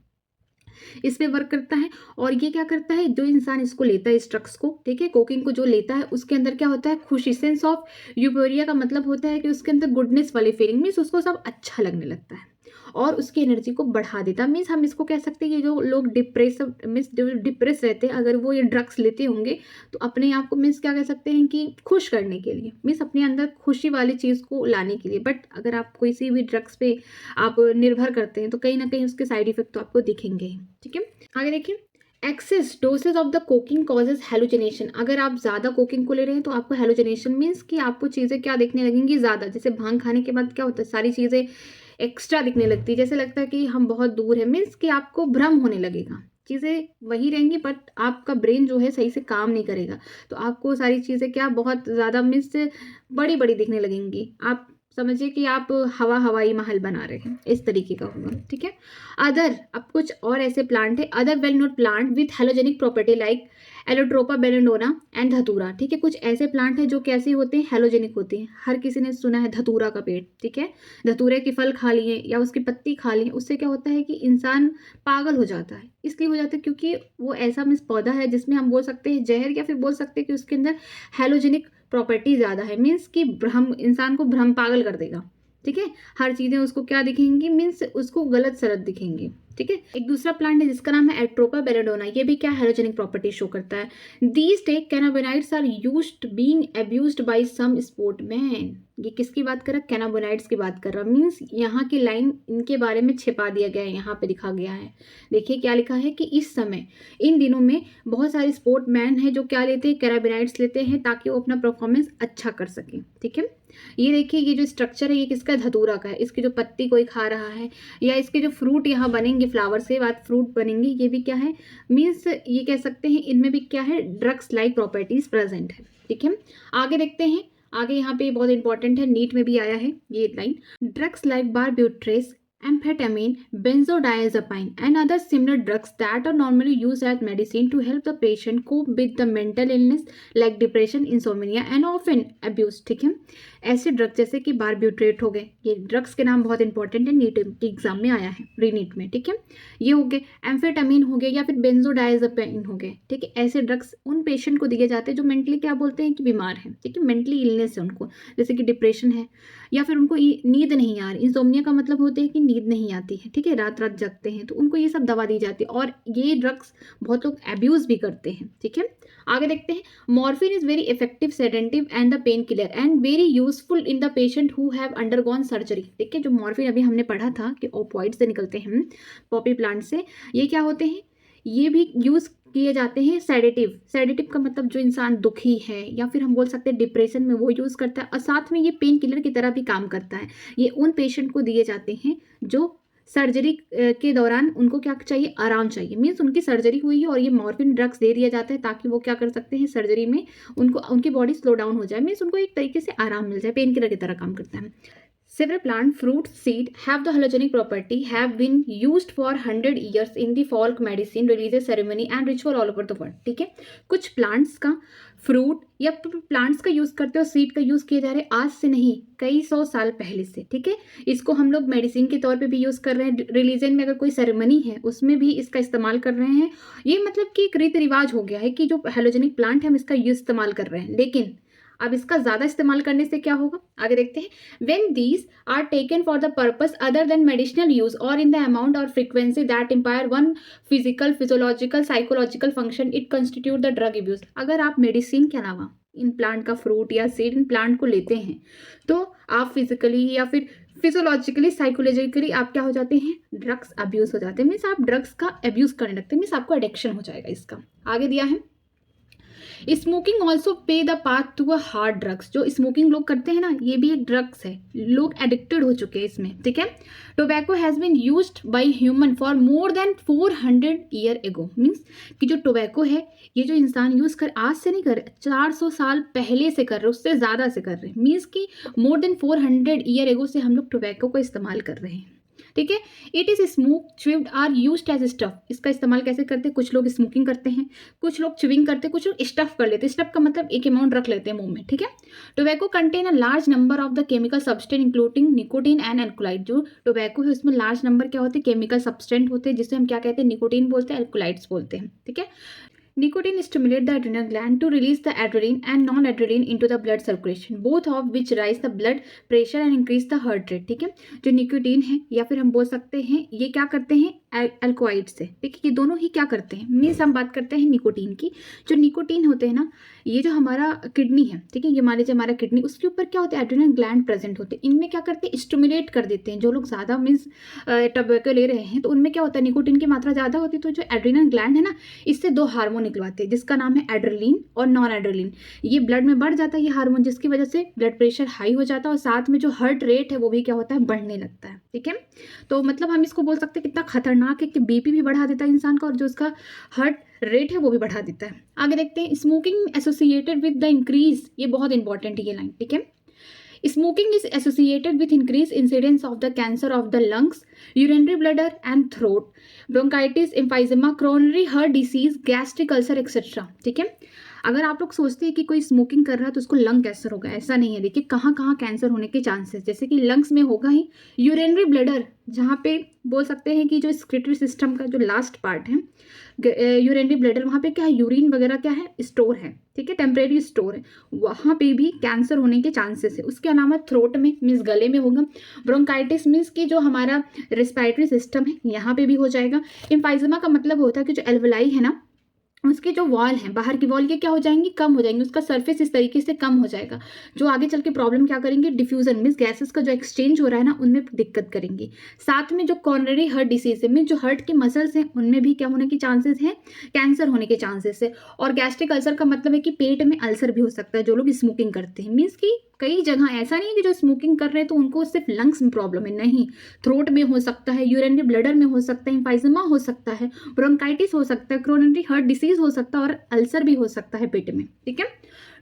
इस पे वर्क करता है। और ये क्या करता है? जो इंसान इसको लेता है, इस ड्रग्स को, ठीक है, कोकीन को जो लेता है, उसके अंदर क्या होता है? खुशी, सेंस ऑफ यूफोरिया का मतलब होता है कि उसके अंदर गुडनेस वाली फीलिंग, मीन्स उसको सब अच्छा लगने लगता है और उसकी एनर्जी को बढ़ा देता है। मीन्स हम इसको कह सकते हैं कि जो लोग मीन्स जो डिप्रेस रहते हैं, अगर वो ये ड्रग्स लेते होंगे तो अपने आप को मीन्स क्या कह सकते हैं कि खुश करने के लिए, मीन्स अपने अंदर खुशी वाली चीज़ को लाने के लिए। बट अगर आप कोई सी भी ड्रग्स पे आप निर्भर करते हैं तो कहीं ना कहीं उसके साइड इफेक्ट तो आपको दिखेंगे ही। ठीक है, आगे देखिए, excess dosage of the cocaine causes hallucination. अगर आप ज़्यादा कोकिंग को ले रहे हैं तो आपको हेलुसिनेशन, मीन्स कि आपको चीज़ें क्या दिखने लगेंगी? ज़्यादा। जैसे भांग खाने के बाद क्या होता है? सारी चीज़ें एक्स्ट्रा दिखने लगती है, जैसे लगता है कि हम बहुत दूर हैं, मीन्स कि आपको भ्रम होने लगेगा। चीज़ें वही रहेंगी बट आपका ब्रेन जो है सही से काम नहीं करेगा, तो आपको सारी चीज़ें क्या बहुत ज़्यादा मीन्स बड़ी बड़ी दिखने लगेंगी। आप समझिए कि आप हवाई महल बना रहे हैं, इस तरीके का होगा। ठीक है, अदर, अब कुछ और ऐसे प्लांट है, other well known plant with hallucinogenic property like Atropa belladonna and Datura. ठीक है, कुछ ऐसे प्लांट हैं जो कैसे होते हैं? हेलोजेनिक होते हैं। हर किसी ने सुना है धतूरा का पेड़। ठीक है, धतूरे के फल खा लिए या उसकी पत्ती खा ली, उससे क्या होता है कि इंसान पागल हो जाता है। इसलिए हो जाता है क्योंकि वो ऐसा मीन्स पौधा है जिसमें हम बोल सकते हैं जहर, या फिर बोल सकते हैं कि उसके अंदर हेलोजेनिक प्रॉपर्टी ज़्यादा है, मीन्स कि भ्रम, इंसान को भ्रम पागल कर देगा। ठीक है, हर चीज़ें उसको क्या दिखेंगी? मीन्स उसको गलत सलत दिखेंगी। ठीक है, एक दूसरा प्लांट है जिसका नाम है एट्रोपा बेलेडोना। ये भी क्या हेलोजेनिक प्रॉपर्टी शो करता है। These take cannabinoids are used being abused by some sportsman. ये किसकी बात कर रहा है? कैनाबिनाइड्स की बात कर रहा है। मीन्स यहाँ की लाइन इनके बारे में छिपा दिया गया है, यहाँ पे दिखा गया है। देखिए क्या लिखा है कि इस समय, इन दिनों में बहुत सारे स्पोर्टमैन हैं जो क्या लेते हैं? कैनाबिनाइड्स लेते हैं ताकि वो अपना परफॉर्मेंस अच्छा कर सकें। ठीक है, ये देखिए, ये जो स्ट्रक्चर है ये किसका? धतूरा का है। इसकी जो पत्ती कोई खा रहा है या इसके जो फ्रूट यहाँ बनेंगे, फ्लावर से बाद फ्रूट बनेंगे, ये भी क्या है? मीन्स ये कह सकते हैं इनमें भी क्या है? ड्रग्स लाइक प्रॉपर्टीज प्रेजेंट है। ठीक है, आगे देखते हैं। आगे यहाँ पे बहुत इंपॉर्टेंट है, नीट में भी आया है ये line. Drugs like barbiturates, amphetamine, benzodiazepine, and other similar drugs that are normally used as medicine to help the patient cope with the mental illness like depression, insomnia, and often abuse। ठीक है, ऐसे drug जैसे कि बारब्यूट्रेट हो गए, ये drugs के नाम बहुत इंपॉर्टेंट है, नीट के एग्जाम में आया है, रीनीट में। ठीक है, ये हो गए, एम्फेटामिन हो गए या फिर बेंजोडायजेपाइन हो गए। ठीक है, ऐसे ड्रग्स उन पेशेंट को दिए जाते हैं जो मेंटली क्या बोलते हैं कि बीमार है। ठीक है, मेंटली इलनेस है उनको, जैसे कि डिप्रेशन है या फिर उनको नींद नहीं आ रही। इंसोम्निया का मतलब होता है कि नींद नहीं आती है। ठीक है, रात रात जगते हैं, तो उनको ये सब दवा दी जाती है और ये ड्रग्स बहुत लोग एब्यूज भी करते हैं। ठीक है, आगे देखते हैं। Morphine is very effective sedative and the pain killer and very useful in the patient who have undergone surgery. ठीक है, जो मॉर्फिन अभी हमने पढ़ा था कि ओपॉइड से निकलते हैं पॉपी प्लांट से, ये क्या होते हैं? ये भी यूज किए जाते हैं सेडेटिव। सेडेटिव का मतलब जो इंसान दुखी है या फिर हम बोल सकते हैं डिप्रेशन में, वो यूज़ करता है। और साथ में ये पेन किलर की तरह भी काम करता है। ये उन पेशेंट को दिए जाते हैं जो सर्जरी के दौरान उनको क्या चाहिए? आराम चाहिए। मीन्स उनकी सर्जरी हुई है और ये मॉर्फिन ड्रग्स दे दिया जाता है ताकि वो क्या कर सकते हैं? सर्जरी में उनको उनकी बॉडी स्लो डाउन हो जाए, मीन्स उनको एक तरीके से आराम मिल जाए, पेन किलर की तरह काम करता है। Several plant fruit seed have the halogenic property have been used for 100 years in the folk medicine, religious ceremony and ritual all over the world. ठीक है, कुछ प्लांट्स का फ्रूट या प्लांट्स का यूज करते हो, सीड का यूज किए जा रहे हैं आज से नहीं, कई 100 साल पहले से. ठीक है, इसको हम लोग मेडिसिन के तौर पे भी यूज कर रहे हैं. रिलीजन में अगर कोई सेरेमनी है उसमें भी इसका इस्तेमाल कर रहे हैं. ये मतलब कि एक रीति रिवाज हो गया है कि जो हेलोजेनिक प्लांट है हम इसका यूज इस्तेमाल कर रहे हैं. लेकिन अब इसका ज्यादा इस्तेमाल करने से क्या होगा, आगे देखते हैं. When these are taken for the purpose other than medicinal use or in the amount or frequency that impair one physical, physiological, psychological function, it constitute the drug abuse. अगर आप मेडिसिन के अलावा इन प्लांट का fruit या seed इन plant को लेते हैं तो आप फिजिकली या फिर फिजियोलॉजिकली, साइकोलॉजिकली आप क्या हो जाते हैं, ड्रग्स अब्यूज हो जाते हैं. मीन्स आप ड्रग्स का अब्यूज करने लगते हैं, मीन्स आपको एडिक्शन हो जाएगा इसका. आगे दिया है, smoking also pave the path to a hard drugs. जो स्मोकिंग लोग करते हैं ना, ये भी एक ड्रग्स है, लोग एडिक्टेड हो चुके हैं इसमें. ठीक है, tobacco has been used by human for more than 400 year ago. Means कि जो टोबैको है ये जो इंसान यूज़ कर आज से नहीं कर रहे, 400 साल पहले से कर रहे, उससे ज़्यादा से कर रहे हैं. मीन्स कि मोर देन 400 ईयर एगो से हम लोग टोबैको का इस्तेमाल कर रहे हैं. ठीक है, it is smoke chewed or used as stuff. इसका इस्तेमाल कैसे करते हैं, कुछ लोग स्मोकिंग करते हैं, कुछ लोग च्यूइंग करते हैं, कुछ लोग स्टफ कर लेते हैं. स्टफ का मतलब एक अमाउंट रख लेते हैं मुंह में. ठीक है, tobacco contain a large number of the chemical substance including nicotine and alkaloid. जो टोबैको है उसमें लार्ज नंबर क्या होते हैं, केमिकल सब्सटेंस होते हैं, जिसे हम क्या कहते हैं, निकोटीन बोलते हैं, एल्कोलाइड्स बोलते हैं. ठीक है, nicotine stimulates the adrenal gland to release the adrenaline and non-adrenaline into the blood circulation, both of which rise the blood pressure and increase the heart rate. ठीक है, जो निकोटीन है या फिर हम बोल सकते हैं ये क्या करते हैं, अल्कोइड से. ठीक है, ये दोनों ही क्या करते हैं, मीन्स हम बात करते हैं निकोटीन की. जो निकोटीन होते हैं ना, ये जो हमारा किडनी है, ठीक है, ये मान लीजिए हमारा किडनी, उसके ऊपर क्या होता है, एड्रेनल ग्लैंड प्रेजेंट होते हैं. इनमें क्या करते हैं, स्टिमुलेट कर देते हैं. जो लोग ज़्यादा मीन्स टोबैको ले रहे हैं तो उनमें क्या होता है, निकोटीन की मात्रा ज़्यादा होती है, तो जो एड्रेनल ग्लैंड है ना, इससे दो हार्मोन निकलवाते हैं जिसका नाम है एड्रेनलिन और नॉन एड्रेनलिन. ये ब्लड में बढ़ जाता है ये हार्मोन, जिसकी वजह से ब्लड प्रेशर हाई हो जाता है और साथ में जो हार्ट रेट है वो भी क्या होता है, बढ़ने लगता है. ठीक है, तो मतलब हम इसको बोल सकते हैं कितना खतरनाक है कि बीपी भी बढ़ा देता है इंसान का और जो उसका हार्ट रेट है वो भी बढ़ा देता है. आगे देखते हैं, smoking associated with the increase. ये बहुत इंपॉर्टेंट है ये लाइन. ठीक है, smoking is associated with increased incidence of the cancer of the lungs, urinary bladder and throat, bronchitis, emphysema, coronary heart disease, gastric ulcer etc. ठीक है, अगर आप लोग सोचते हैं कि कोई स्मोकिंग कर रहा है तो उसको लंग कैंसर होगा, ऐसा नहीं है. देखिए कहाँ कहाँ कैंसर होने के चांसेस, जैसे कि लंग्स में होगा ही, यूरिनरी ब्लैडर जहाँ पे बोल सकते हैं कि जो एक्सक्रीटरी सिस्टम का जो लास्ट पार्ट है, यूरिनरी ब्लैडर, वहाँ पे क्या है, यूरिन वगैरह क्या है, स्टोर है. ठीक है, टेम्परेरी स्टोर है, वहाँ पे भी कैंसर होने के चांसेस है. उसके अलावा थ्रोट में मीन्स गले में होगा. ब्रोंकाइटिस मीन्स कि जो हमारा रेस्पिरेटरी सिस्टम है यहाँ पे भी हो जाएगा. एम्फाइजेमा का मतलब होता है कि जो एल्वेलाई है ना, उसके जो वॉल हैं बाहर की वॉल, ये क्या हो जाएंगी, कम हो जाएंगी, उसका सरफेस इस तरीके से कम हो जाएगा, जो आगे चल के प्रॉब्लम क्या करेंगे, डिफ्यूजन मीन्स गैसेस का जो एक्सचेंज हो रहा है ना, उनमें दिक्कत करेंगी. साथ में जो कॉर्नरी हार्ट डिसीज है, मीन्स जो हार्ट के मसल्स हैं उनमें भी क्या होने के चांसेस हैं, कैंसर होने के चांसेस है. और गैस्ट्रिक अल्सर का मतलब है कि पेट में अल्सर भी हो सकता है जो लोग स्मोकिंग करते हैं. मीन्स कि कई जगह ऐसा नहीं है कि जो स्मोकिंग कर रहे हैं तो उनको सिर्फ लंग्स में प्रॉब्लम है, नहीं, थ्रोट में हो सकता है, यूरिनरी ब्लैडर में हो सकता है, एम्फाइजेमा हो सकता है, ब्रोंकाइटिस हो सकता है, कोरोनरी हार्ट डिसीज हो सकता है और अल्सर भी हो सकता है पेट में. ठीक है,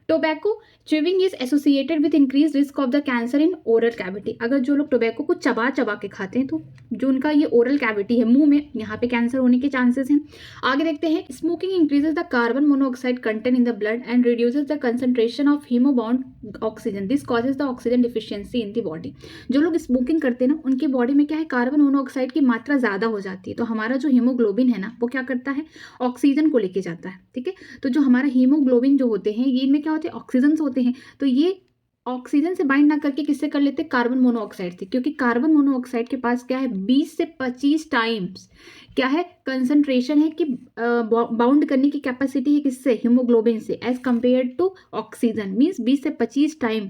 tobacco chewing is associated with increase risk of the cancer in oral cavity. अगर जो लोग टोबैको को चबा चबा के खाते हैं तो जो उनका ये ओरल कैविटी है, मुंह में, यहाँ पे कैंसर होने के चांसेस हैं. आगे देखते हैं, smoking increases the carbon monoxide content in the blood and reduces the concentration of hemobound oxygen. This causes the oxygen deficiency in the body. जो लोग स्मोकिंग करते हैं ना, उनकी बॉडी में क्या है, कार्बन मोनोऑक्साइड की मात्रा ज़्यादा हो जाती है. तो हमारा जो हीमोग्लोबिन है ना, वो क्या करता है, ऑक्सीजन को लेके जाता है. ठीक है, तो जो हमारा हीमोग्लोबिन जो होते हैं, ये इनमें क्या होते हैं, ऑक्सीजन होते हैं. तो ये ऑक्सीजन से बाइंड ना करके किससे कर लेते हैं, कार्बन मोनोऑक्साइड से, क्योंकि कार्बन मोनोऑक्साइड के पास क्या है, 20 से 25 टाइम्स क्या है, कंसंट्रेशन है कि बाउंड करने की कैपेसिटी है किससे, हीमोग्लोबिन से, as compare to oxygen. Means 20 से 25 टाइम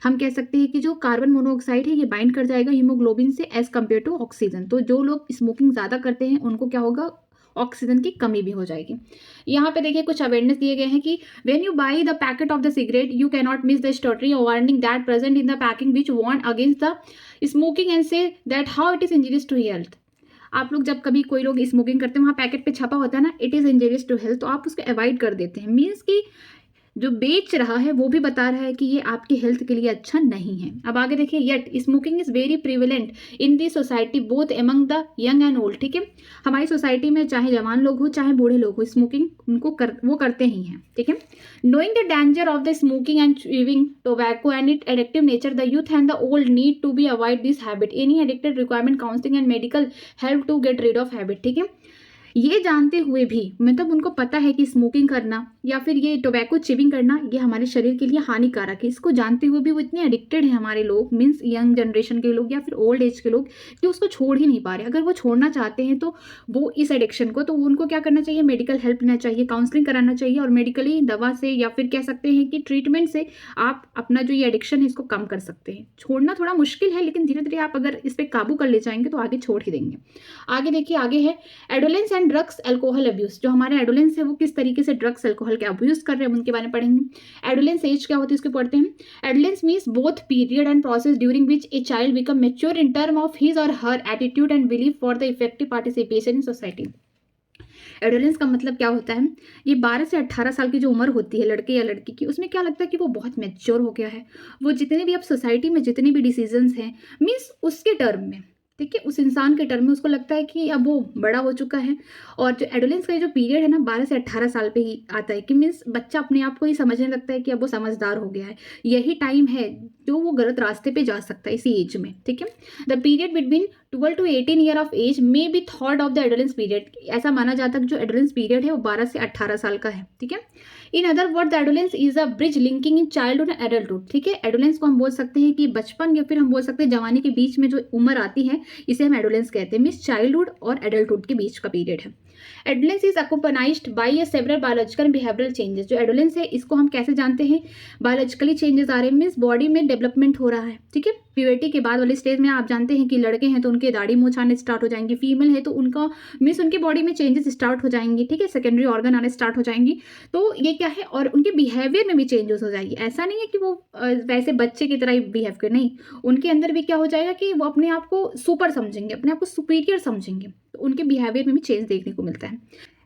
हम कह सकते हैं कि जो कार्बन मोनोऑक्साइड है ये बाइंड कर जाएगा हीमोग्लोबिन से एज कंपेयर टू ऑक्सीजन. तो जो लोग स्मोकिंग ज़्यादा करते हैं उनको क्या होगा, ऑक्सीजन की कमी भी हो जाएगी. यहाँ पे देखिए कुछ अवेयरनेस दिए गए हैं कि when you buy the packet of the cigarette you can not miss the story warning that present in the packing which warn against the smoking and say that how it is injurious to health. आप लोग जब कभी कोई लोग smoking करते हैं, वहाँ packet पे छपा होता है ना, it is injurious to health, तो आप उसको अवॉइड कर देते हैं. मीन्स कि जो बेच रहा है वो भी बता रहा है कि ये आपकी हेल्थ के लिए अच्छा नहीं है। अब आगे देखिए, yet smoking is very prevalent in the society both among the young and old. ठीक है, हमारी सोसाइटी में चाहे जवान लोग हो चाहे बूढ़े लोग हो, स्मोकिंग वो करते ही हैं। ठीक है, knowing the danger of the smoking and chewing tobacco and its addictive nature, the youth and the old need to be avoid this habit. Any addicted requirement counseling and medical help to get rid of habit. ठीक है, ये जानते हुए भी मतलब उनको पता है कि स्मोकिंग करना या फिर ये टोबैको चिविंग करना ये हमारे शरीर के लिए हानिकारक है, इसको जानते हुए भी वो इतने एडिक्टेड है हमारे लोग, मीन्स यंग जनरेशन के लोग या फिर ओल्ड एज के लोग, कि उसको छोड़ ही नहीं पा रहे। अगर वो छोड़ना चाहते हैं तो वो इस एडिक्शन को, तो उनको क्या करना चाहिए, मेडिकल हेल्प लेना चाहिए, काउंसलिंग कराना चाहिए, और मेडिकली दवा से या फिर कह सकते हैं कि ट्रीटमेंट से आप अपना जो ये एडिक्शन है इसको कम कर सकते हैं। छोड़ना थोड़ा मुश्किल है, लेकिन धीरे धीरे आप अगर इस पर काबू कर ले जाएंगे तो आगे छोड़ ही देंगे। आगे देखिए, आगे है adolescence and drugs alcohol abuse. जो हमारे एडोलेंस है वो किस तरीके से ड्रग्स एल्कोहल के अब्यूज कर रहे हैं उनके बारे में पढ़ेंगे। एडोलेंस एज क्या होती है उसको पढ़ते हैं। Adolescence means both period and process during which a child become mature in term of his or her attitude and belief for the effective participation in society. Adolescence का मतलब क्या होता है, ये 12 से 18 साल की जो उम्र होती है लड़के या लड़की की, उसमें क्या लगता है कि वो बहुत मैच्योर हो गया है, वो जितने भी अब सोसाइटी में जितने भी डिसीजंस हैं मीन्स उसके टर्म में, ठीक है, उस इंसान के टर्म में उसको लगता है कि अब वो बड़ा हो चुका है। और जो एडोलेंस का जो पीरियड है ना 12 से 18 साल पे ही आता है, कि मीन्स बच्चा अपने आप को ही समझने लगता है कि अब वो समझदार हो गया है। यही टाइम है जो वो गलत रास्ते पे जा सकता है इसी एज में। ठीक है, the period between 12 to 18 year of age may be thought of the adolescence period. ऐसा माना जाता है कि जो एडोलेंस पीरियड है वो 12 से 18 साल का है। ठीक है, in other word the adolescence is a bridge linking in childhood and adulthood. ठीक है, एडोलेंस को हम बोल सकते हैं कि बचपन या फिर हम बोल सकते हैं जवानी के बीच में जो उम्र आती है इसे हम एडोलेंस कहते हैं, मीन्स चाइल्डहुड और एडल्टहुड के बीच का पीरियड है। Adolescence is accompanied by several biological and behavioural changes. जो एडोलेंस है इसको हम कैसे जानते हैं, बायोलॉजिकली चेंजेस आ रहे हैं, मीन्स बॉडी में डेवलपमेंट हो रहा है। ठीक है, प्यूबर्टी के बाद वाले स्टेज में आप जानते हैं कि लड़के हैं तो उनके दाढ़ी मूंछ आने स्टार्ट हो जाएंगी, फीमेल है तो उनका मीन्स उनकी बॉडी में चेंजेस स्टार्ट हो जाएंगी। ठीक है, सेकेंडरी ऑर्गन आने स्टार्ट हो जाएंगी, तो ये क्या है, और उनके बिहेवियर में भी चेंजेस हो जाएगी। ऐसा नहीं है कि वो वैसे बच्चे की तरह ही बिहेव करें, नहीं, उनके अंदर भी क्या हो जाएगा कि वो अपने आप को सुपर समझेंगे, अपने आप को सुपीरियर समझेंगे, तो उनके बिहेवियर में भी चेंज देखने को मिलता है।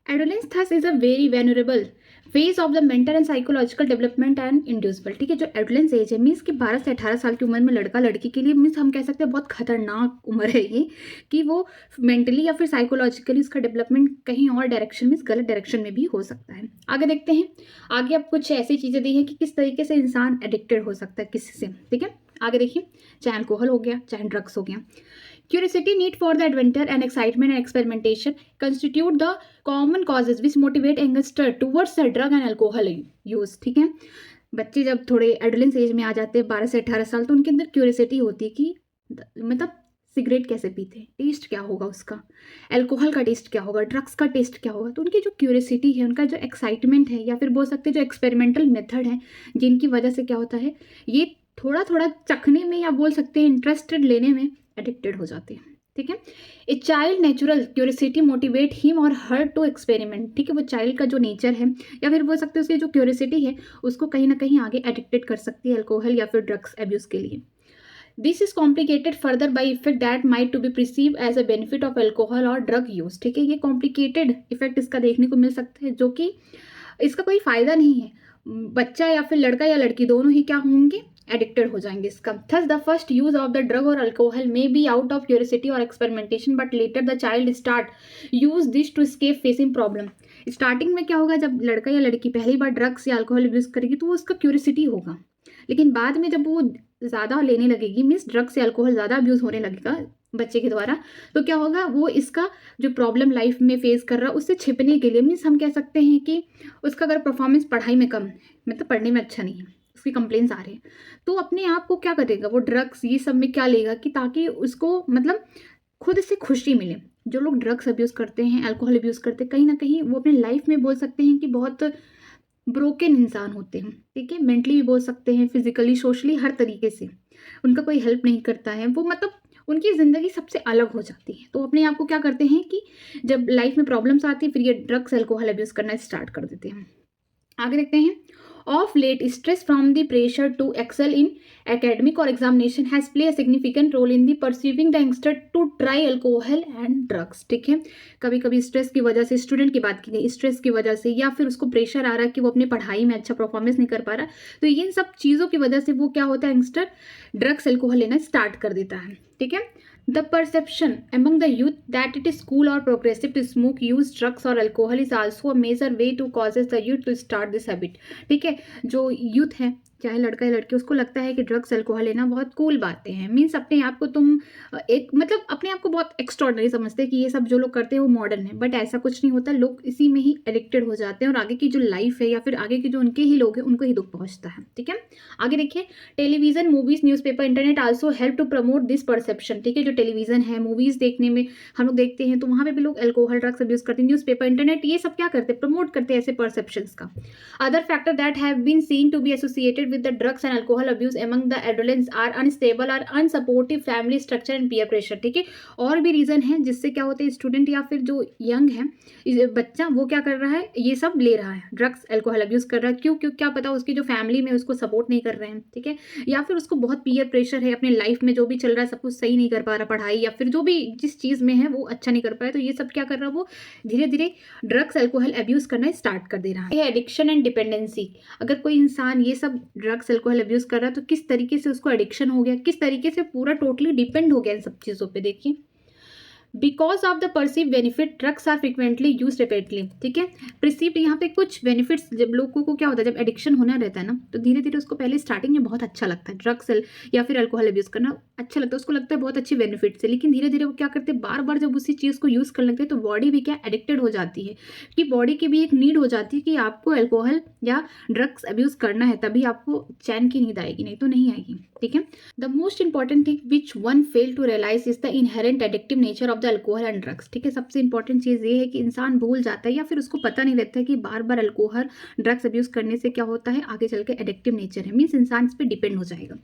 Adolescence thus is a very venerable phase of the mental and psychological development and inducible. ठीक है, जो एडोलेंस एज है मीन्स कि 12 से 18 साल की उम्र में लड़का लड़की के लिए मीन्स हम कह सकते हैं बहुत खतरनाक उम्र है ये, कि वो मेंटली या फिर साइकोलॉजिकली उसका डेवलपमेंट कहीं और डायरेक्शन में, गलत डायरेक्शन में भी हो सकता है। आगे देखते हैं, आगे अब कुछ ऐसी चीज़ें दी हैं कि किस तरीके से इंसान एडिक्टेड हो सकता है किसी से। ठीक है, आगे देखिए, चाहे अल्कोहल हो गया चाहे ड्रग्स हो गया। Curiosity, need for the adventure and excitement and experimentation constitute the common causes which motivate youngster towards the drug and alcohol use। ठीक है, बच्चे जब थोड़े एडोलेंस एज में आ जाते हैं 12 से 18 साल, तो उनके अंदर क्यूरियोसिटी होती है कि मतलब सिगरेट कैसे पीते हैं, टेस्ट क्या होगा उसका, अल्कोहल का टेस्ट क्या होगा, ड्रग्स का टेस्ट क्या होगा। तो उनकी जो क्यूरियोसिटी है, उनका जो एक्साइटमेंट है, या फिर बोल सकते हैं जो एक्सपेरिमेंटल मेथड है, जिनकी वजह से क्या होता है, ये थोड़ा थोड़ा चखने में या बोल सकते हैं इंटरेस्टेड लेने में एडिक्टेड हो जाते हैं। ठीक है, a child natural curiosity motivate him or her to experiment. ठीक है, वो चाइल्ड का जो नेचर है या फिर बोल सकते हैं उसकी जो क्यूरियोसिटी है उसको कहीं ना कहीं आगे एडिक्टेड कर सकती है अल्कोहल या फिर ड्रग्स एब्यूज के लिए। This is complicated further by effect that might to be perceive as a benefit of alcohol or drug use. ठीक है, ये कॉम्प्लिकेटेड इफेक्ट इसका देखने को मिल सकता है, जो कि इसका कोई फायदा नहीं है। बच्चा या फिर लड़का या लड़की दोनों ही क्या होंगे, एडिक्टेड हो जाएंगे इसका। Thus the first use of the drug or alcohol may be out of curiosity or experimentation, but later the child start use this to escape facing problem. स्टार्टिंग में क्या होगा, जब लड़का या लड़की पहली बार ड्रग्स या अल्कोहल यूज करेगी तो वो उसका क्यूरियोसिटी होगा, लेकिन बाद में जब वो ज़्यादा लेने लगेगी, मीन्स ड्रग्स या अल्कोहल ज़्यादा अब्यूज़ होने लगेगा बच्चे के द्वारा, तो क्या होगा, वो इसका जो प्रॉब्लम लाइफ में फेस कर रहा है उससे छिपने के लिए, मीन्स हम कह सकते हैं कि उसका अगर परफॉर्मेंस पढ़ाई में कम है, मतलब पढ़ने में अच्छा नहीं है, उसकी कंप्लेंट्स आ रहे हैं, तो अपने आप को क्या करेगा, वो ड्रग्स ये सब में क्या लेगा कि ताकि उसको मतलब खुद से खुशी मिले। जो लोग ड्रग्स अब्यूज़ करते हैं, अल्कोहल अब्यूज़ करते हैं, कहीं ना कहीं वो अपनी लाइफ में बोल सकते हैं कि बहुत ब्रोकन इंसान होते हैं। ठीक है, मेंटली भी बोल सकते हैं, फिजिकली, सोशली, हर तरीके से उनका कोई हेल्प नहीं करता है, वो मतलब उनकी ज़िंदगी सबसे अलग हो जाती है। तो अपने आप को क्या करते हैं कि जब लाइफ में प्रॉब्लम्स आती है फिर ये ड्रग्स अल्कोहल अब्यूज़ करना स्टार्ट कर देते हैं। आगे देखते हैं, Of late, stress from the pressure to excel in academic or examination has played a significant role in the pursuing the youngster to try alcohol and drugs. ठीक है, कभी कभी स्ट्रेस की वजह से, स्टूडेंट की बात की गई, स्ट्रेस की वजह से या फिर उसको प्रेशर आ रहा है कि वो अपनी पढ़ाई में अच्छा परफॉर्मेंस नहीं कर पा रहा, तो इन सब चीज़ों की वजह से वो क्या होता है, यंगस्टर ड्रग्स अल्कोहल लेना स्टार्ट कर देता है. ठीक है, The perception among the youth that it is cool or progressive to smoke, use drugs or alcohol is also a major way to causes the youth to start this habit. ठीक है, जो youth है चाहे लड़का या लड़की, उसको लगता है कि ड्रग्स अल्कोहल लेना बहुत कूल बातें हैं. मीन्स अपने आप को तुम एक मतलब अपने आप को बहुत एक्स्ट्रॉर्डनरी समझते हैं कि ये सब जो लोग करते हैं वो मॉडर्न है, बट ऐसा कुछ नहीं होता. लोग इसी में ही एडिक्टेड हो जाते हैं और आगे की जो लाइफ है या फिर आगे के जो उनके ही लोग हैं उनको ही दुख पहुंचता है. ठीक है, आगे देखिए, television, movies, newspaper, internet also help to promote this perception. ठीक है, जो टेलीविजन है, मूवीज देखने में हम लोग देखते हैं तो वहाँ पे भी लोग अल्कोहल ड्रग्स अब्यूज करते हैं. न्यूज़पेपर, इंटरनेट, ये सब क्या करते हैं, प्रमोट करते हैं ऐसे परसेप्शंस का. Other factor that have been seen to be associated with the drugs and alcohol abuse among the adolescents are unstable or unsupportive family structure and peer pressure. ठीक है, और भी रीजन है जिससे क्या होते हैं, स्टूडेंट या फिर जो यंग है बच्चा, वो क्या कर रहा है, ये सब ले रहा है, ड्रग्स अल्कोहल अब्यूज कर रहा है. क्यों? क्या पता उसकी जो फैमिली में उसको सपोर्ट नहीं कर रहे हैं. ठीक है, या फिर उसको बहुत पीयर प्रेशर है, अपने लाइफ में जो भी चल रहा है सब कुछ सही नहीं कर पा रहा, पढ़ाई या फिर जो भी जिस चीज़ में है वो अच्छा नहीं कर पाया, तो ये सब क्या कर रहा है, वो धीरे धीरे ड्रग्स अल्कोहल अब्यूज करना स्टार्ट कर दे रहा है. एडिक्शन एंड डिपेंडेंसी, अगर कोई इंसान ये सब ड्रग्स अल्कोहल अब्यूज कर रहा है तो किस तरीके से उसको एडिक्शन हो गया, किस तरीके से पूरा टोटली डिपेंड हो गया इन सब चीज़ों पे. देखिए, because of the perceive benefit drugs are frequently use repeatedly. ठीक है, प्रिसीव्ड, यहाँ पे कुछ बेनिफिट्स, जब लोगों को क्या होता है, जब एडिक्शन होना रहता है ना, तो धीरे धीरे उसको पहले स्टार्टिंग में बहुत अच्छा लगता है ड्रग्स या फिर अल्कोहल अब्यूज करना अच्छा लगता है, उसको लगता है बहुत अच्छी बेनिफिट्स है. लेकिन धीरे धीरे वो क्या करते हैं, बार बार जब उसी चीज़ को यूज़ करने लगते हैं तो बॉडी भी क्या एडिक्टेड हो जाती है, कि बॉडी की भी एक नीड हो जाती है कि आपको अल्कोहल या ड्रग्स अब्यूज करना है, तभी आपको चैन की नींद आएगी, नहीं तो नहीं आएगी. ठीक है, the most important thing which one fail to realise is the inherent addictive nature of the alcohol and drugs. ठीक है, सबसे इंपॉर्टेंट चीज़ ये है कि इंसान भूल जाता है या फिर उसको पता नहीं रहता है कि बार बार अल्कोहल ड्रग्स अब्यूज करने से क्या होता है, आगे चल के एडिक्टिव नेचर है, मीन्स इंसान इस पर डिपेंड हो जाएगा.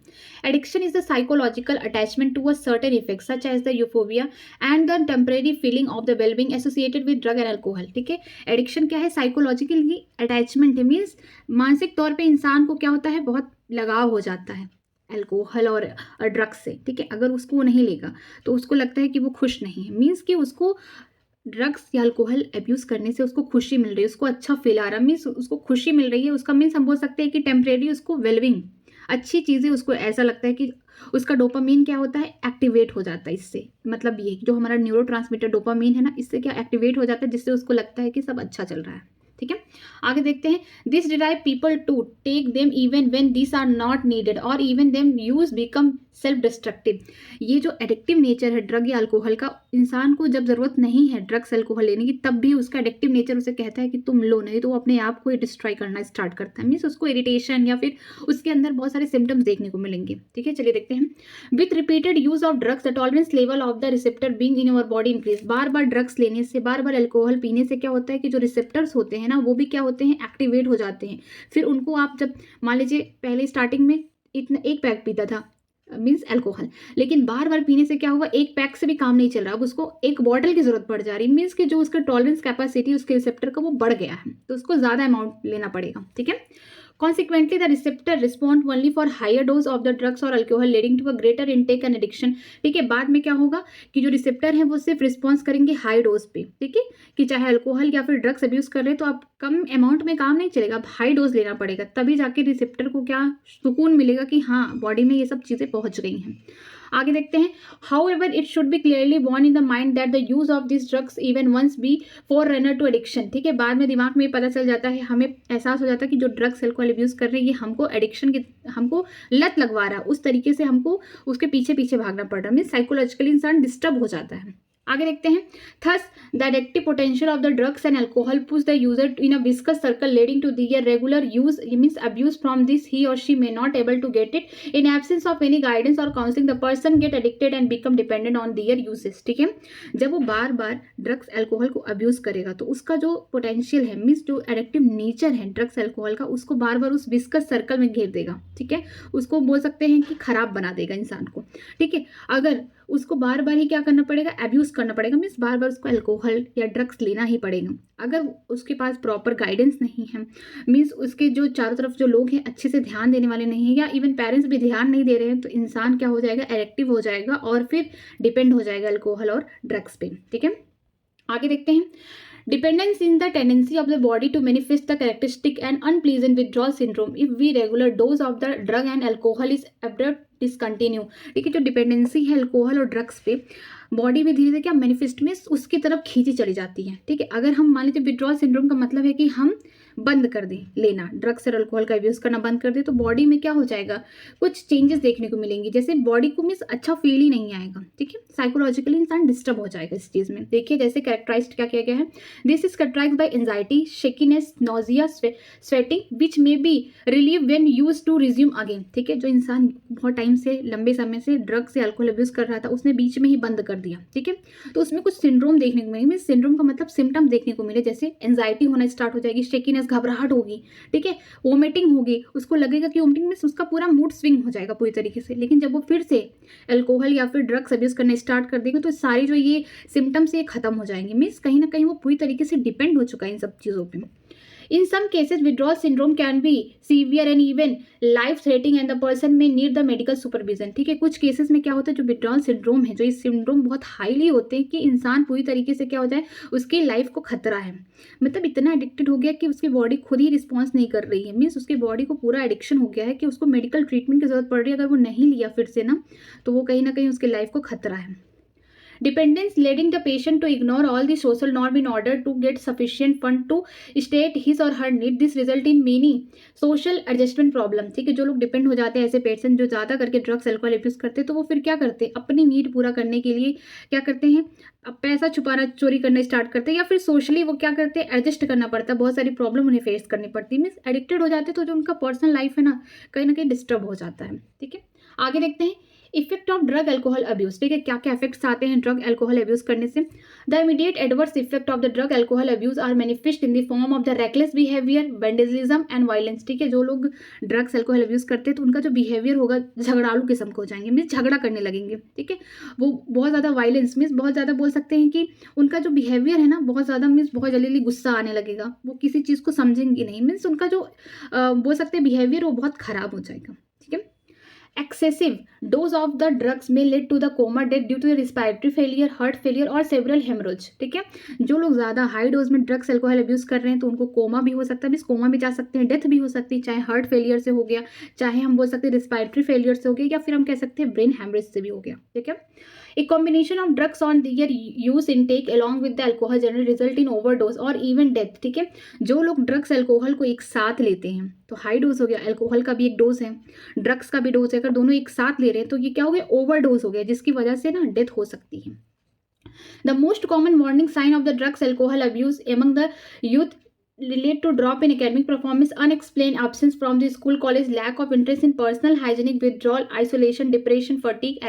Addiction is the psychological attachment to a certain effect such as the euphoria and the temporary feeling of the wellbeing associated with drug and alcohol. ठीक है, एडिक्शन क्या है, साइकोलॉजिकल अटैचमेंट है, मीन्स मानसिक तौर पर इंसान को क्या होता है, बहुत लगाव हो जाता है अल्कोहल और ड्रग्स से. ठीक है, अगर उसको वो नहीं लेगा तो उसको लगता है कि वो खुश नहीं है, मीन्स कि उसको ड्रग्स या अल्कोहल अब्यूज करने से उसको खुशी मिल रही है, उसको अच्छा फील आ रहा है, मीन्स उसको खुशी मिल रही है, उसका मीन्स हम बोल सकते हैं कि टेम्परेरी उसको वेलबिंग, अच्छी चीज़ें उसको ऐसा लगता है कि उसका डोपामीन क्या होता है, एक्टिवेट हो जाता है. इससे मतलब ये जो हमारा न्यूरोट्रांसमीटर डोपामीन है ना, इससे क्या एक्टिवेट हो जाता है, जिससे उसको लगता है कि सब अच्छा चल रहा है. ठीक है, आगे देखते हैं. This derive people to take them even when this are not needed or even them use become self destructive. ये जो एडिक्टिव नेचर है ड्रग या अल्कोहल का, इंसान को जब ज़रूरत नहीं है ड्रग्स अल्कोहल लेने की तब भी उसका एडिक्टिव नेचर उसे कहता है कि तुम लो, नहीं तो वो अपने आप को डिस्ट्रॉय करना स्टार्ट करता है, मीन्स उसको इरिटेशन या फिर उसके अंदर बहुत सारे सिम्टम्स देखने को मिलेंगे. ठीक है, चलिए देखते हैं. With repeated use of drugs the tolerance level of the receptor being in our body increase. बार बार ड्रग्स लेने से, बार बार अल्कोहल पीने से क्या होता है कि जो रिसेप्टर्स होते हैं ना, वो भी क्या होते हैं, एक्टिवेट हो जाते हैं. फिर उनको आप जब मान लीजिए पहले स्टार्टिंग में इतना एक पैक पीता था मीन्स अल्कोहल, लेकिन बार बार पीने से क्या हुआ, एक पैक से भी काम नहीं चल रहा, अब उसको एक बॉटल की जरूरत पड़ जा रही, मीन्स कि जो उसका टॉलरेंस कैपेसिटी उसके रिसेप्टर का वो बढ़ गया है, तो उसको ज़्यादा अमाउंट लेना पड़ेगा. ठीक है, Consequently, the receptor respond only for higher dose of the drugs or alcohol, leading to a greater intake and addiction. ठीक है, बाद में क्या होगा कि जो रिसेप्टर है वो सिर्फ रिस्पॉन्स करेंगे हाई डोज पे. ठीक है, कि चाहे अल्कोहल या फिर ड्रग्स अब्यूज कर रहे हैं तो आप कम अमाउंट में काम नहीं चलेगा, अब हाई डोज लेना पड़ेगा, तभी जाके रिसेप्टर को क्या सुकून मिलेगा कि हाँ बॉडी में ये सब चीज़ें पहुँच गई हैं. आगे देखते हैं. However it should be clearly borne in the mind that the use of this drugs even once be forerunner to addiction. ठीक है, बाद में दिमाग में पता चल जाता है, हमें एहसास हो जाता है कि जो ड्रग्स अल्कोहल अब्यूज कर रहे हैं ये हमको एडिक्शन की, हमको लत लगवा रहा है, उस तरीके से हमको उसके पीछे पीछे भागना पड़ रहा है, मीन्स साइकोलॉजिकली इंसान डिस्टर्ब हो जाता है. आगे देखते हैं. Thus the addictive potential of the drugs and alcohol push the user in a विस्कस circle leading to their regular use means abuse from this he or she may not able to get it in absence of any guidance or counselling the person get addicted and become dependent on their uses. ठीक है, जब वो बार बार drugs alcohol को abuse करेगा तो उसका जो पोटेंशियल है मीन्स जो एडिक्टिव नेचर है ड्रग्स अल्कोहल का, उसको बार बार उस विस्कस सर्कल में घेर देगा. ठीक है, उसको बोल सकते हैं कि खराब बना देगा इंसान को. ठीक है, अगर उसको बार बार ही क्या करना पड़ेगा, अब्यूज़ करना पड़ेगा, मीन्स बार बार उसको अल्कोहल या ड्रग्स लेना ही पड़ेगा। अगर उसके पास प्रॉपर गाइडेंस नहीं है, मीन्स उसके जो चारों तरफ जो लोग हैं अच्छे से ध्यान देने वाले नहीं हैं, या इवन पेरेंट्स भी ध्यान नहीं दे रहे हैं, तो इंसान क्या हो जाएगा, एडिक्टिव हो जाएगा और फिर डिपेंड हो जाएगा अल्कोहल और ड्रग्स पे। ठीक है, आगे देखते हैं। Dependence in the tendency of the body to manifest the characteristic and unpleasant withdrawal syndrome if we regular dose of the drug and alcohol is abrupt discontinue। ठीक है, जो डिपेंडेंसी है अल्कोहल और ड्रग्स पे, बॉडी में धीरे धीरे क्या मैनिफेस्ट में उसकी तरफ खींची चली जाती है। ठीक है, अगर हम मान लीजिए विड्रॉल सिंड्रोम का मतलब है कि हम बंद कर दें लेना, ड्रग्स और अल्कोहल का यूज़ करना बंद कर दें, तो बॉडी में क्या हो जाएगा, कुछ चेंजेस देखने को मिलेंगी, जैसे बॉडी को मीन्स अच्छा फील ही नहीं आएगा। ठीक है, साइकोलॉजिकली इंसान डिस्टर्ब हो जाएगा इस चीज़ में। देखिए जैसे कैरेक्टराइज क्या किया गया है, this is characterise by anxiety, shakiness, nausea, sweating which may be relieve when use to resume again. ठीक है, जो इंसान बहुत टाइम से लंबे समय से ड्रग्स या अल्कोहल अब्यूज कर रहा था, उसने बीच में ही बंद कर दिया। ठीक है, तो उसमें कुछ सिंड्रोम देखने को मिले, मीन सिंड्रोम का मतलब सिम्टम्स देखने को मिले, जैसे एंजाइटी होना स्टार्ट हो जाएगी, शेकीनेस घबराहट होगी, ठीक है, वोमिटिंग होगी, उसको लगेगा कि वोमिटिंग में उसका पूरा मूड स्विंग हो जाएगा पूरी तरीके से। लेकिन जब वो फिर से अल्कोहल या फिर ड्रग्स अब्यूज करना स्टार्ट कर देगा, तो सारी जो ये सिम्टम्स ये खत्म हो जाएंगे, मीन्स कहीं ना कहीं वो पूरी तरीके से डिपेंड हो चुका है इन सब चीज़ों पे। In some cases, withdrawal syndrome can be severe and even life-threatening and the person may need the medical supervision। ठीक है, कुछ केसेस में क्या होता है, जो withdrawal syndrome है, जो ये सिंड्रोम बहुत हाईली होते हैं कि इंसान पूरी तरीके से क्या हो जाए, उसकी लाइफ को खतरा है, मतलब इतना एडिक्टेड हो गया कि उसकी बॉडी खुद ही रिस्पॉन्स नहीं कर रही है, मीन्स उसकी बॉडी को पूरा एडिक्शन हो गया है कि उसको मेडिकल ट्रीटमेंट की जरूरत पड़ रही है। अगर वो नहीं लिया फिर से ना, तो वो कहीं ना कहीं उसकी लाइफ को खतरा है। Dependence leading the patient to ignore all the social norm in order to get sufficient fund to state his or her need। This result in many social adjustment problem। ठीक है, जो लोग डिपेंड हो जाते हैं, ऐसे पेशेंट जो ज़्यादा करके ड्रग्स अल्कोहल यूज करते हैं, तो वो फिर क्या करते हैं, अपनी नीड पूरा करने के लिए क्या करते हैं, अब पैसा छुपाना, चोरी करना स्टार्ट करते हैं, या फिर सोशली वो क्या करते हैं, एडजस्ट करना पड़ता है, बहुत सारी प्रॉब्लम उन्हें फेस करनी पड़ती है, मीन्स एडिक्टेड हो जाते हैं, तो जो उनका पर्सनल लाइफ है ना कहीं डिस्टर्ब हो जाता है। ठीक है, आगे देखते हैं effect of drug alcohol abuse. ठीक है, क्या क्या इफेक्ट्स आते हैं ड्रग अल्कोहल अब्यूज करने से। The immediate adverse effect of the drug alcohol abuse are manifest in the form of the reckless behaviour, vandalism and violence. ठीक है, जो लोग ड्रग्स अल्कोहल अब्यूज करते हैं, तो उनका जो बिहेवियर होगा झगड़ालू किस्म का हो जाएंगे, मीन्स झगड़ा करने लगेंगे। ठीक है, वो बहुत ज़्यादा वायलेंस, मीन्स बहुत ज़्यादा बोल सकते हैं कि उनका जो बिहेवियर है ना बहुत ज़्यादा, मीन्स बहुत जल्दी गुस्सा आने लगेगा, वो किसी चीज़ को समझेंगे नहीं, मीन्स उनका जो बोल सकते हैं बिहेवियर वो बहुत खराब हो जाएगा। ठीक है, excessive dose of the drugs may lead to the coma death due to respiratory failure, heart failure और several hemorrhage। ठीक है, जो लोग ज़्यादा हाई डोज में ड्रग्स अल्कोहल अब्यूज कर रहे हैं, तो उनको कोमा भी हो सकता है, मीन्स कोमा भी जा सकते हैं, डेथ भी हो सकती है, चाहे हार्ट फेलियर से हो गया, चाहे हम बोल सकते हैं रिस्पायरेटरी फेलियर से हो गया, या फिर हम कह सकते हैं ब्रेन हेमरेज से भी हो गया। ठीक है, A combination of drugs on their use intake along with the alcohol generally result in overdose और even death। ठीक है, जो लोग ड्रग्स अल्कोहल को एक साथ लेते हैं, तो हाई डोज हो गया, अल्कोहल का भी एक डोज है, ड्रग्स का भी डोज है, अगर दोनों एक साथ ले रहे हैं तो ये क्या हो गया, ओवरडोज हो गया, जिसकी वजह से ना डेथ हो सकती है। The most common warning sign of the drugs alcohol abuse among the youth relate to drop in academic performance, unexplained absence from the school college, lack of interest in personal hygienic, withdrawal, isolation, depression, fatigue,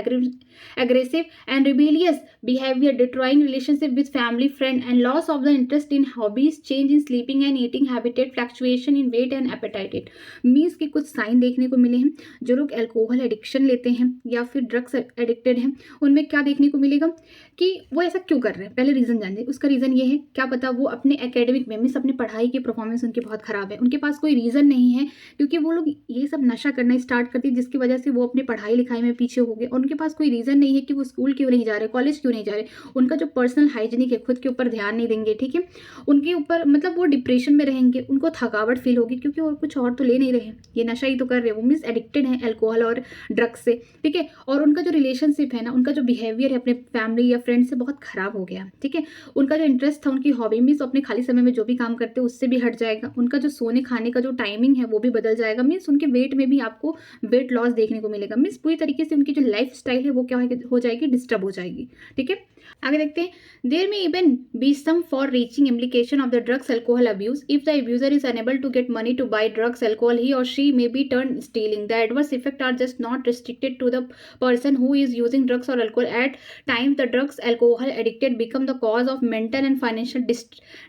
aggressive and rebellious behavior, destroying relationship with family, friend and loss of the interest in hobbies, change in sleeping and eating habitat, fluctuation in weight and appetite। Means के कुछ sign देखने को मिले हैं। जो लोग alcohol addiction लेते हैं या फिर ड्रग्स एडिक्टेड हैं, उनमें क्या देखने को मिलेगा कि वो ऐसा क्यों कर रहे हैं। पहले रीज़न जानिए, उसका रीज़न ये है, क्या पता वो अपने एकेडमिक में, मीन्स अपनी पढ़ाई की परफॉर्मेंस उनकी बहुत खराब है, उनके पास कोई रीज़न नहीं है, क्योंकि वो लोग ये सब नशा करना स्टार्ट करती है, जिसकी वजह से वो अपनी पढ़ाई लिखाई में पीछे हो गए, और उनके पास कोई रीज़न नहीं है कि वो स्कूल क्यों नहीं जा रहे, कॉलेज क्यों नहीं जा रहे, उनका जो पर्सनल हाइजीनिक है, खुद के ऊपर ध्यान नहीं देंगे। ठीक है, उनके ऊपर मतलब वो डिप्रेशन में रहेंगे, उनको थकावट फील होगी, क्योंकि और कुछ और तो ले नहीं रहे, ये नशा ही तो कर रहे हैं, वो मीन्स एडिक्टेड है अल्कोहल और ड्रग्स से। ठीक है, और उनका जो रिलेशनशिप है ना, उनका जो बिहेवियर है अपने फैमिली या फ्रेंड से बहुत खराब हो गया। ठीक है, उनका जो इंटरेस्ट था, उनकी हॉबी मीन्स अपने खाली समय में जो भी काम करते हैं उससे भी हट जाएगा, उनका जो सोने खाने का जो टाइमिंग है वो भी बदल जाएगा, मीन्स उनके वेट में भी आपको वेट लॉस देखने को मिलेगा, मीन्स पूरी तरीके से उनकी जो लाइफ स्टाइल है वो क्या हो जाएगी, डिस्टर्ब हो जाएगी। ठीक है, आगे देखते हैं। There may even be some far reaching implication of the drugs alcohol abuse if the abuser is unable to get money to buy drugs alcohol, he or she may be turn stealing. The adverse effect are just not restricted to the person who is using drugs or alcohol। at times the drugs alcohol addicted become the cause of mental and financial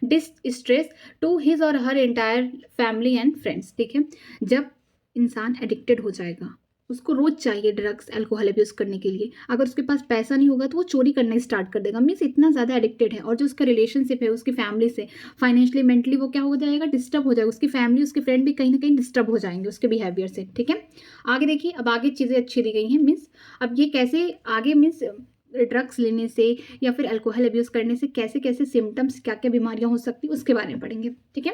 distress to his or her entire family and friends। ठीक है, जब इंसान addicted हो जाएगा उसको रोज चाहिए drugs alcohol abuse करने के लिए। अगर उसके पास पैसा नहीं होगा तो वो चोरी करना स्टार्ट कर देगा। मीन्स इतना ज़्यादा एडिक्टेड है। और जो उसका रिलेशनशिप है उसकी फैमिली से, फाइनेंशियली मेंटली वो क्या हो जाएगा, डिस्टर्ब हो जाएगा। उसकी फैमिली उसके फ्रेंड भी कहीं ना कहीं डिस्टर्ब हो जाएंगे उसके बिहेवियर से। ठीक है, आगे देखिए, अब आगे चीज़ें अच्छी दी गई हैं। मीन्स अब ये कैसे आगे, मीन्स ड्रग्स लेने से या फिर अल्कोहल अब्यूज़ करने से कैसे कैसे सिम्टम्स, क्या क्या बीमारियां हो सकती है उसके बारे में पढ़ेंगे। ठीक है,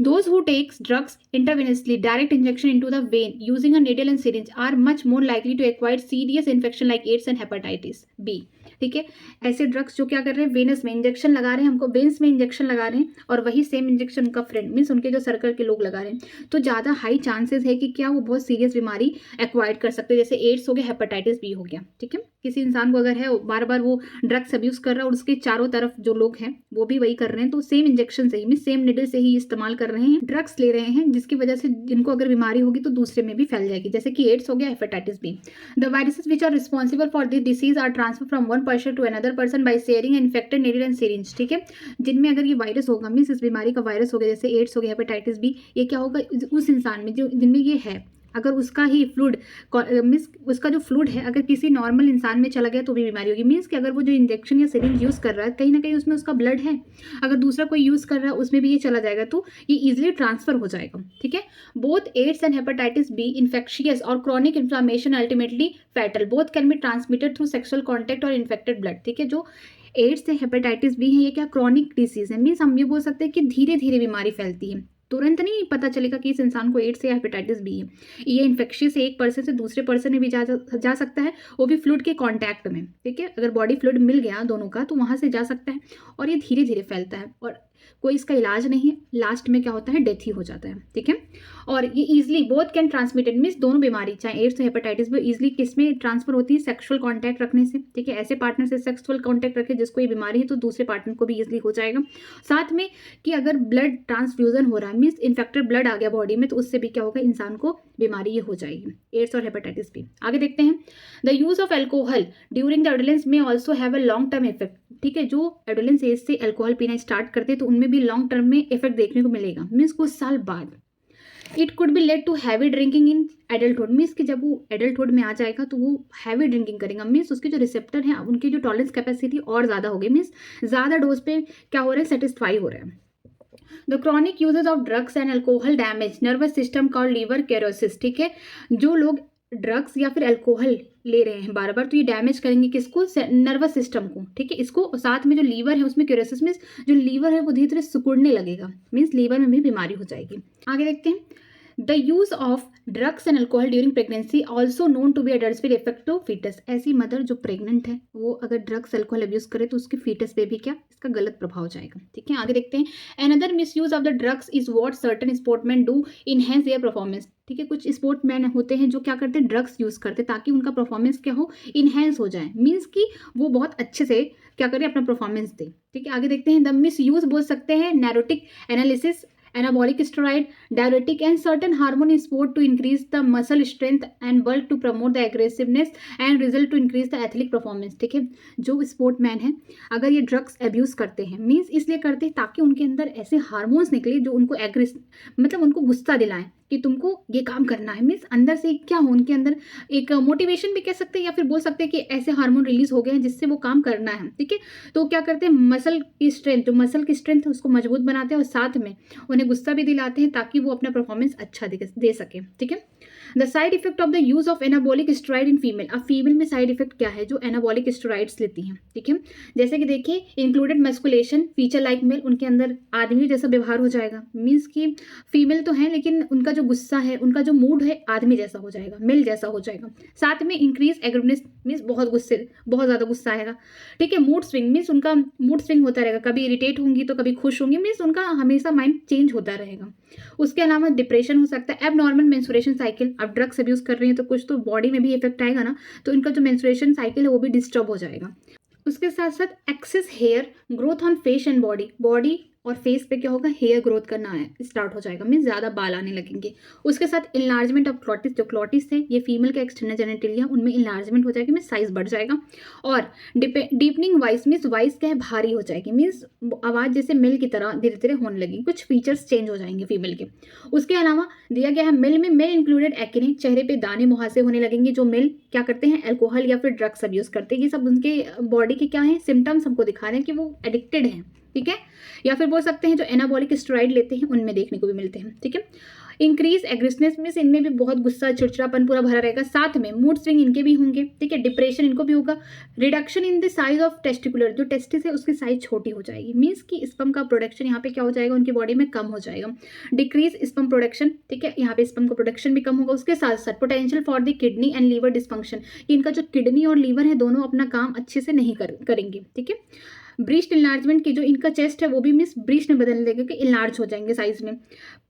those who takes drugs intravenously, direct injection into the vein using a needle and syringe are much more likely to acquire serious infection like AIDS and hepatitis B। ठीक है, ऐसे ड्रग्स जो क्या कर रहे हैं, वेनस में इंजेक्शन लगा रहे हैं, हमको वेन्स में इंजेक्शन लगा रहे हैं और वही सेम इंजेक्शन उनका फ्रेंड मीन्स उनके जो सर्कल के लोग लगा रहे हैं, तो ज़्यादा हाई चांसेस है कि क्या वो बहुत सीरियस बीमारी एक्वायर कर सकते हैं, जैसे एड्स हो गया, हेपेटाइटिस बी हो गया। ठीक है, किसी इंसान को अगर है बार बार वो ड्रग्स अब्यूज़ कर रहा है और उसके चारों तरफ जो लोग हैं वो भी वही कर रहे हैं, तो सेम इंजेक्शन से ही मीन सेम निडल से ही इस्तेमाल कर रहे हैं, ड्रग्स ले रहे हैं, जिसकी वजह से जिनको अगर बीमारी होगी तो दूसरे में भी फैल जाएगी, जैसे कि एड्स हो गया, hepatitis B. The viruses which are responsible for this disease are transfer from one person to another person by sharing infected needle and syringe. ठीक है, जिनमें अगर ये वायरस होगा, मीन्स इस बीमारी का वायरस हो गया, जैसे एड्स हो गया, हेपेटाइटिस बी, ये क्या होगा उस इंसान में जो जिनमें ये है, अगर उसका ही फ्लूड मीन्स उसका जो फ्लूड है अगर किसी नॉर्मल इंसान में चला गया तो भी बीमारी होगी। मीन्स कि अगर वो जो इंजेक्शन या सिरिंज यूज़ कर रहा है कहीं ना कहीं उसमें उसका ब्लड है, अगर दूसरा कोई यूज़ कर रहा है उसमें भी ये चला जाएगा तो ये इजीली ट्रांसफर हो जाएगा। ठीक है, both AIDS and hepatitis B infectious or chronic inflammation ultimately fatal, both can be transmitted through sexual contact or infected blood. ठीक है, जो एड्स है, हेपेटाइटिस बी है, ये क्या क्रॉनिक डिसीज है। मीन्स हम ये बोल सकते हैं कि धीरे धीरे बीमारी फैलती है, तुरंत नहीं पता चलेगा कि इस इंसान को एड्स या हेपेटाइटिस बी है। ये इन्फेक्शियस एक पर्सन से दूसरे पर्सन में भी जा सकता है, वो भी फ्लूइड के कांटेक्ट में। ठीक है, अगर बॉडी फ्लूइड मिल गया दोनों का तो वहाँ से जा सकता है और ये धीरे धीरे फैलता है और कोई इसका इलाज नहीं है, लास्ट में क्या होता है, डेथ ही हो जाता है। ठीक है, और ये easily both can transmitted, means दोनों बीमारी चाहे एड्स हेपेटाइटिस भी इजिली किस में ट्रांसफर होती है, सेक्सुअल कांटेक्ट रखने से। ठीक है, ऐसे पार्टनर से सेक्सुअल कांटेक्ट रखे जिसको ये बीमारी है तो दूसरे पार्टनर को भी इजिली हो जाएगा। साथ में कि अगर ब्लड ट्रांसफ्यूजन हो रहा है, मीन्स इन्फेक्टेड ब्लड आ गया बॉडी में, तो उससे भी क्या होगा, इंसान को बीमारी ये हो जाएगी, एड्स और हेपेटाइटिस बी। आगे देखते हैं, the use of alcohol during the adolescence may also have a long term effect. ठीक है, जो एडोलेंस एज से एल्कोहल पीना स्टार्ट करते हैं तो उनमें भी लॉन्ग टर्म में इफेक्ट देखने को मिलेगा, मीन्स कुछ साल बाद। It could be led to heavy drinking in adulthood, means कि जब वो एडल्टहुड में आ जाएगा तो वो हैवी ड्रिंकिंग करेगा, मीन्स उसके जो रिसेप्टर हैं उनकी जो टॉलरेंस कैपेसिटी और ज़्यादा हो गई, मीन्स ज़्यादा डोज पे क्या हो रहा है, सेटिस्फाई हो रहा है। The chronic usage of drugs and alcohol damage nervous system called liver cirrhosis. ठीक है, जो लोग ड्रग्स या फिर अल्कोहल ले रहे हैं बार बार तो ये डैमेज करेंगे किसको, नर्वस सिस्टम को। ठीक है, इसको साथ में जो लीवर है उसमें क्यूरोसिस मीन्स जो लीवर है वो धीरे धीरे सिकुड़ने लगेगा, मीन्स लीवर में भी बीमारी हो जाएगी। आगे देखते हैं, the use of drugs and alcohol during pregnancy also known to be एडल्ट्सफुल इफेक्ट टू फीटस। ऐसी मदर जो प्रेग्नेंट है वो अगर ड्रग्स अल्कोहल अब्यूज करे तो उसके फीटस पे भी क्या इसका गलत प्रभाव जाएगा। ठीक है, आगे देखते हैं, another miss use of the drugs is what certain sportsman do enhance their performance. ठीक है, कुछ स्पोर्टमैन होते हैं जो क्या करते हैं, ड्रग्स यूज करते हैं ताकि उनका परफॉर्मेंस क्या हो, इनहेंस हो जाए, मीन्स कि वो बहुत अच्छे से क्या करें, अपना परफॉर्मेंस दे। ठीक है, आगे देखते हैं, द मिस यूज बोल सकते हैं नैरोटिक analysis, anabolic steroid, diuretic and certain hormone in sport to increase the muscle strength and bulk to promote the aggressiveness and result to increase the athletic performance। ठीक है, जो स्पोर्टमैन है अगर ये drugs abuse करते हैं, मीन्स इसलिए करते हैं ताकि उनके अंदर ऐसे हार्मोन्स निकले जो उनको मतलब उनको गुस्सा दिलाएं कि तुमको ये काम करना है, मीन्स अंदर से क्या हो, उनके अंदर एक मोटिवेशन भी कह सकते हैं या फिर बोल सकते हैं कि ऐसे हार्मोन रिलीज हो गए हैं जिससे वो काम करना है। ठीक है, तो क्या करते हैं, मसल की स्ट्रेंथ, जो मसल की स्ट्रेंथ है उसको मजबूत बनाते हैं और साथ में उन्हें गुस्सा भी दिलाते हैं ताकि वो अपना परफॉर्मेंस अच्छा दे सके। ठीक है, the side effect of the use of anabolic steroid in female. अब फीमेल में साइड इफेक्ट क्या है जो एनाबॉलिक स्टेरॉइड्स लेती हैं। ठीक है, जैसे कि देखिए, इंक्लूडेड मस्कुलेशन फीचर लाइक मेल, उनके अंदर आदमी जैसा व्यवहार हो जाएगा, मीन्स कि फीमेल तो है लेकिन उनका जो गुस्सा है, उनका जो मूड है आदमी जैसा हो जाएगा, मेल जैसा हो जाएगा। साथ में इंक्रीज एग्रेसिवनेस, मीन्स बहुत ज़्यादा गुस्सा आएगा। ठीक है, मूड स्विंग, मीन्स उनका मूड स्विंग होता रहेगा, कभी इरिटेट होंगी तो कभी खुश होंगी, मीन्स उनका हमेशा माइंड चेंज होता रहेगा। उसके अलावा डिप्रेशन हो सकता है, एबनॉर्मल मेंस्ट्रुएशन साइकिल, अब ड्रग्स अब्यूज कर रही हैं तो कुछ तो बॉडी में भी इफेक्ट आएगा ना, तो इनका जो मेंस्ट्रुएशन साइकिल है वो भी डिस्टर्ब हो जाएगा। उसके साथ साथ excess hair growth on face and body और फेस पे क्या होगा, हेयर ग्रोथ करना है स्टार्ट हो जाएगा, मीन्स ज़्यादा बाल आने लगेंगे। उसके साथ इन्लार्जमेंट ऑफ क्लोटिस, जो क्लोटिस है ये फीमेल के एक्सटर्नल जेनिटलिया, उनमें इन्लार्जमेंट हो जाएगी, मीन्स साइज बढ़ जाएगा। और डीपनिंग वॉइस, मीन्स वॉइस क्या है, भारी हो जाएगी, मीन्स आवाज़ जैसे मेल की तरह धीरे धीरे होने लगेगी, कुछ फीचर्स चेंज हो जाएंगे फीमेल के। उसके अलावा दिया गया है मेल में मेल इंक्लूडेड एक्ने, चेहरे पे दाने मुहासे होने लगेंगे, जो मेल क्या करते हैं, अल्कोहल या फिर ड्रग्स अब्यूज करते हैं। ये सब उनके बॉडी के क्या है, सिम्टम्स हमको दिखा रहे हैं कि वो एडिक्टेड हैं, ठीक है। या फिर बोल सकते हैं जो एनाबॉलिक स्टेरॉइड लेते हैं उनमें देखने को भी मिलते हैं, ठीक है। इंक्रीज एग्रेसिवनेस, मीन्स इनमें भी बहुत गुस्सा चिड़चिड़ापन पूरा भरा रहेगा, साथ में मूड स्विंग इनके भी होंगे, ठीक है। डिप्रेशन इनको भी होगा। Reduction in the size of testicular, जो टेस्टिस है उसकी साइज छोटी हो जाएगी, मीन्स कि स्पर्म का प्रोडक्शन यहाँ पे क्या हो जाएगा, उनकी बॉडी में कम हो जाएगा। डिक्रीज स्पर्म प्रोडक्शन, ठीक है, यहाँ पे स्पर्म का प्रोडक्शन भी कम होगा। उसके साथ साथ potential for the kidney and liver dysfunction, इनका जो किडनी और लीवर है दोनों अपना काम अच्छे से नहीं करेंगे, ठीक है। ब्रीस्ट इन्लार्जमेंट की, जो इनका चेस्ट है वो भी मिस ब्रीस्ट में बदलने लगेगा कि इन्लार्ज हो जाएंगे साइज में।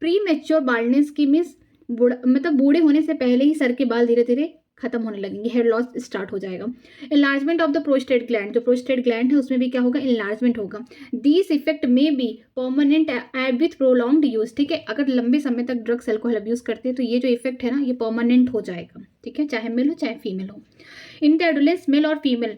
प्री मैच्योर बाल्डनेस की, मिस मतलब बूढ़े होने से पहले ही सर के बाल धीरे धीरे खत्म होने लगेंगे, हेयर लॉस स्टार्ट हो जाएगा। Enlargement of the prostate gland, जो प्रोस्टेट ग्लैंड है उसमें भी क्या होगा, इन्लार्जमेंट होगा। दिस इफेक्ट में be permanent with prolonged use, ठीक है। अगर लंबे समय तक ड्रग्स अल्कोहल अब्यूज करते हैं तो ये जो इफेक्ट है ना ये परमानेंट हो जाएगा, ठीक है, चाहे मेल हो चाहे फीमेल हो। इन द एडोलेंस मेल और female,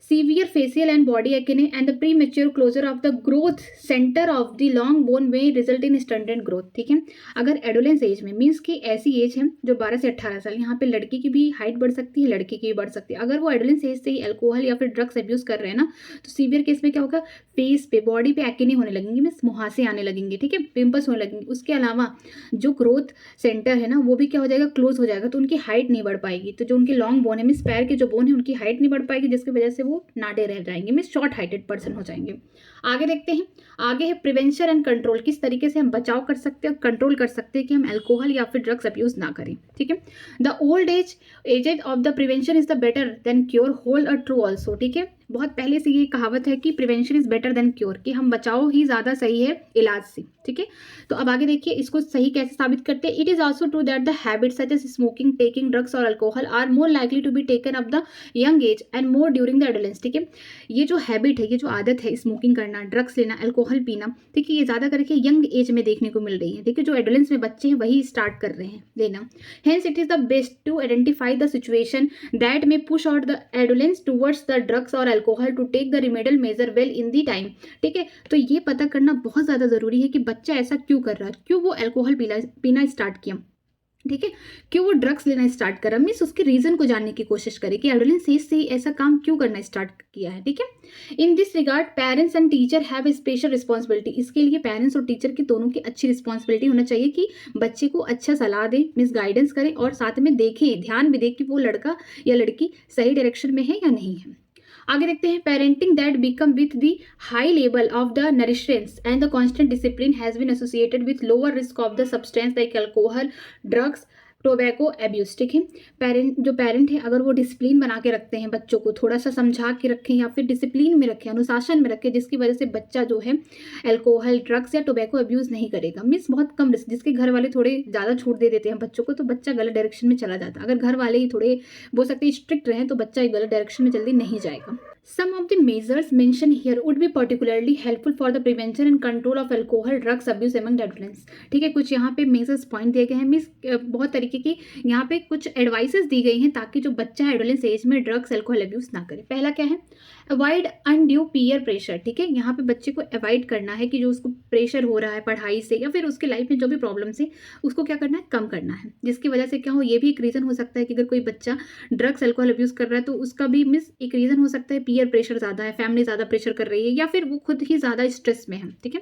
severe facial and body acne and the premature closure of the growth center of the long bone may result in stunted growth, ठीक है। अगर एडोलेंस एज में, means की ऐसी as है जो 12 से 18 साल, यहाँ पे लड़की की भी हाइट बढ़ सकती है, लड़के की भी बढ़ सकती है। अगर वो एडोलेंस एज से ही अल्कोहल या फिर ड्रग्स अब्यूज कर रहे हैं ना, तो सीवियर केस में क्या होगा, फेस पे बॉडी पे एक्ने होने लगेंगे, मीन्स मुहासे आने लगेंगे, ठीक है, पिंपल्स होने लगेंगे। उसके अलावा जो ग्रोथ सेंटर है ना वो भी क्या हो जाएगा, क्लोज हो जाएगा, तो उनकी हाइट नहीं बढ़ पाएगी। तो जो उनके लॉन्ग बोन है, मीन्स पैर के जो बोन है उनकी हाइट नहीं बढ़ पाएगी, जिसकी वजह से वो नाटे रह जाएंगे, मीन्स शॉर्ट हाइटेड पर्सन हो जाएंगे। आगे देखते हैं, आगे है प्रिवेंशन एंड कंट्रोल, किस तरीके से हम बचाव कर सकते हैं, कंट्रोल कर सकते हैं कि हम अल्कोहल या फिर ड्रग्स अब्यूज ना करें, ठीक है। The old age of the prevention is the better than cure, hold a true also, ठीक है। बहुत पहले से ये कहावत है कि prevention is better than cure, कि हम बचाओ ही ज़्यादा सही है इलाज से, ठीक है। तो अब आगे देखिए इसको सही कैसे साबित करते हैं। It is also true that the habits such as smoking, taking drugs or alcohol are more likely to be taken up the young age and more during the adolescence, ठीक है। ये जो हैबिट है, ये जो आदत है स्मोकिंग करना, ड्रग्स लेना, अल्कोहल पीना, ठीक है, ये ज़्यादा करके यंग एज में देखने को मिल रही है, ठीक है। जो एडोलेंस में बच्चे हैं वही स्टार्ट कर रहे हैं लेना। Hence it is the best to identify the situation that may push out the adolescence towards the drugs or alcohol to take remedial measure well in the time, ठीक है। तो ये पता करना बहुत ज़्यादा ज़रूरी है कि बच्चा ऐसा क्यों कर रहा है, क्यों वो अल्कोहल पीना स्टार्ट किया, ठीक है, क्यों वो ड्रग्स लेना स्टार्ट करा, मीन्स उसके रीजन को जानने की कोशिश करें कि एडोलेंस एज से ही ऐसा काम क्यों करना स्टार्ट किया है, ठीक है। In this regard parents and teacher have special responsibility, इसके लिए पेरेंट्स और टीचर की दोनों की अच्छी रिस्पॉन्सिबिलिटी होना चाहिए कि बच्चे को अच्छा सलाह दें, मीन्स गाइडेंस करें, और साथ में देखें, ध्यान भी दें कि वो लड़का या लड़की सही डायरेक्शन में है या नहीं है। आगे देखते हैं, parenting that become with the high level of the nourishments and the constant discipline has been associated with lower risk of the substance like alcohol, drugs, tobacco abuse, ठीक है। जो पेरेंट है अगर वो डिसिप्लिन बना के रखते हैं, बच्चों को थोड़ा सा समझा के रखें या फिर डिसिप्लिन में रखें, अनुशासन में रखें, जिसकी वजह से बच्चा जो है अल्कोहल, ड्रग्स या टोबैको अब्यूज नहीं करेगा, मीन्स बहुत कम रिस्क। जिसके घर वाले थोड़े ज़्यादा छूट दे देते हैं बच्चों को तो बच्चा गलत डायरेक्शन में चला जाता है। अगर घर वाले ही थोड़े बोल सकते हैं स्ट्रिक्ट रहें तो बच्चा गलत डायरेक्शन में जल्दी नहीं जाएगा। Some of the measures mentioned here would be particularly helpful for the prevention and control of alcohol, drugs abuse among adolescents, ठीक है। कुछ यहाँ पे मेजर्स पॉइंट दिए गए हैं, मीन्स बहुत तरीके की यहाँ पे कुछ एडवाइसेस दी गई हैं ताकि जो बच्चा है एडोलेंस एज में ड्रग्स अल्कोहल अब्यूज ना करे। पहला क्या है, अवॉइड अनड्यू पीयर प्रेशर, ठीक है। यहाँ पे बच्चे को अवॉइड करना है कि जो उसको प्रेशर हो रहा है पढ़ाई से या फिर उसके लाइफ में जो भी प्रॉब्लम्स है उसको क्या करना है, कम करना है। जिसकी वजह से क्या हो, ये भी एक रीज़न हो सकता है कि अगर कोई बच्चा ड्रग्स अल्कोहल अब्यूज कर रहा है तो उसका भी मिस एक रीज़न हो सकता है पीयर प्रेशर ज़्यादा है, फैमिली ज़्यादा प्रेशर कर रही है या फिर वो खुद ही ज़्यादा स्ट्रेस में है, ठीक है।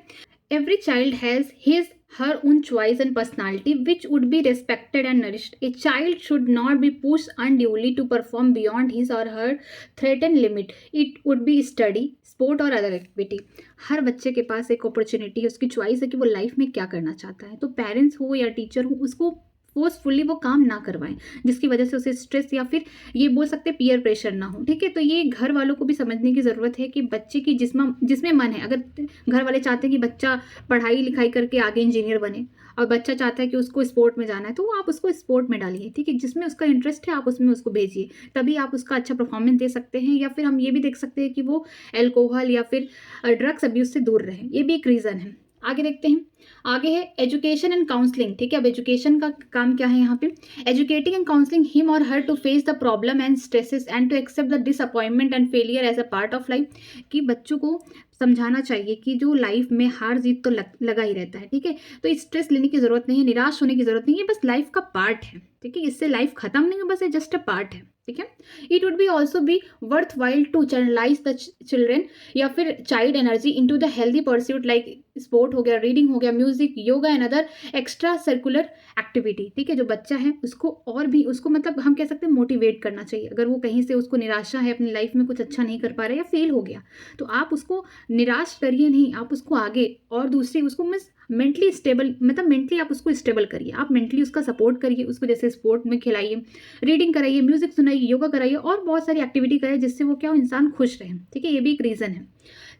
Every child has his her own choice and personality which would be respected and nourished. A child should not be pushed unduly to perform beyond his or her threatened limit. It would be study, sport or other activity. हर बच्चे के पास एक opportunity है, उसकी choice है कि वो life में क्या करना चाहता है। तो पेरेंट्स हो या टीचर हो उसको फोर्सफुली वो काम ना करवाएं, जिसकी वजह से उसे स्ट्रेस या फिर ये बोल सकते हैं पीयर प्रेशर ना हो। ठीक है, तो ये घर वालों को भी समझने की ज़रूरत है कि बच्चे की जिसमें मन है, अगर घर वाले चाहते हैं कि बच्चा पढ़ाई लिखाई करके आगे इंजीनियर बने और बच्चा चाहता है कि उसको स्पोर्ट में जाना है, तो आप उसको स्पोर्ट में डालिए। ठीक है, जिसमें उसका इंटरेस्ट है आप उसमें उसको भेजिए, तभी आप उसका अच्छा परफॉर्मेंस दे सकते हैं। या फिर हम ये भी देख सकते हैं कि वो अल्कोहल या फिर ड्रग्स अब्यूज से दूर रहे, ये भी एक रीज़न है। आगे देखते हैं, आगे है एजुकेशन एंड काउंसलिंग। ठीक है, अब एजुकेशन का काम क्या है यहाँ पे, educating and counselling him or her to face the problem and stresses and to accept the disappointment and failure as a part of life. कि बच्चों को समझाना चाहिए कि जो लाइफ में हार जीत तो लगा ही रहता है। ठीक है, तो स्ट्रेस लेने की जरूरत नहीं है, निराश होने की जरूरत नहीं है, बस लाइफ का पार्ट है। ठीक है, इससे लाइफ खत्म नहीं है, बस ये जस्ट अ पार्ट है। ठीक है, it would be also be worthwhile to channelise the children या फिर child energy into the healthy pursuit like sport हो गया, रीडिंग हो गया, music, yoga and other extracurricular activity. ठीक है, जो बच्चा है उसको और भी उसको मतलब हम कह सकते हैं मोटिवेट करना चाहिए। अगर वो कहीं से उसको निराशा है, अपनी लाइफ में कुछ अच्छा नहीं कर पा रहा है या फेल हो गया, तो आप उसको निराश करिए नहीं, आप उसको आगे और दूसरी उसको मिस मेंटली स्टेबल, मतलब मेंटली आप उसको स्टेबल करिए, आप मेंटली उसका सपोर्ट करिए, उसको जैसे स्पोर्ट में खिलाइए, रीडिंग कराइए, म्यूजिक सुनाइए, योगा कराइए और बहुत सारी एक्टिविटी कराइए जिससे वो क्या हो, इंसान खुश रहे। ठीक है, ये भी एक रीज़न है।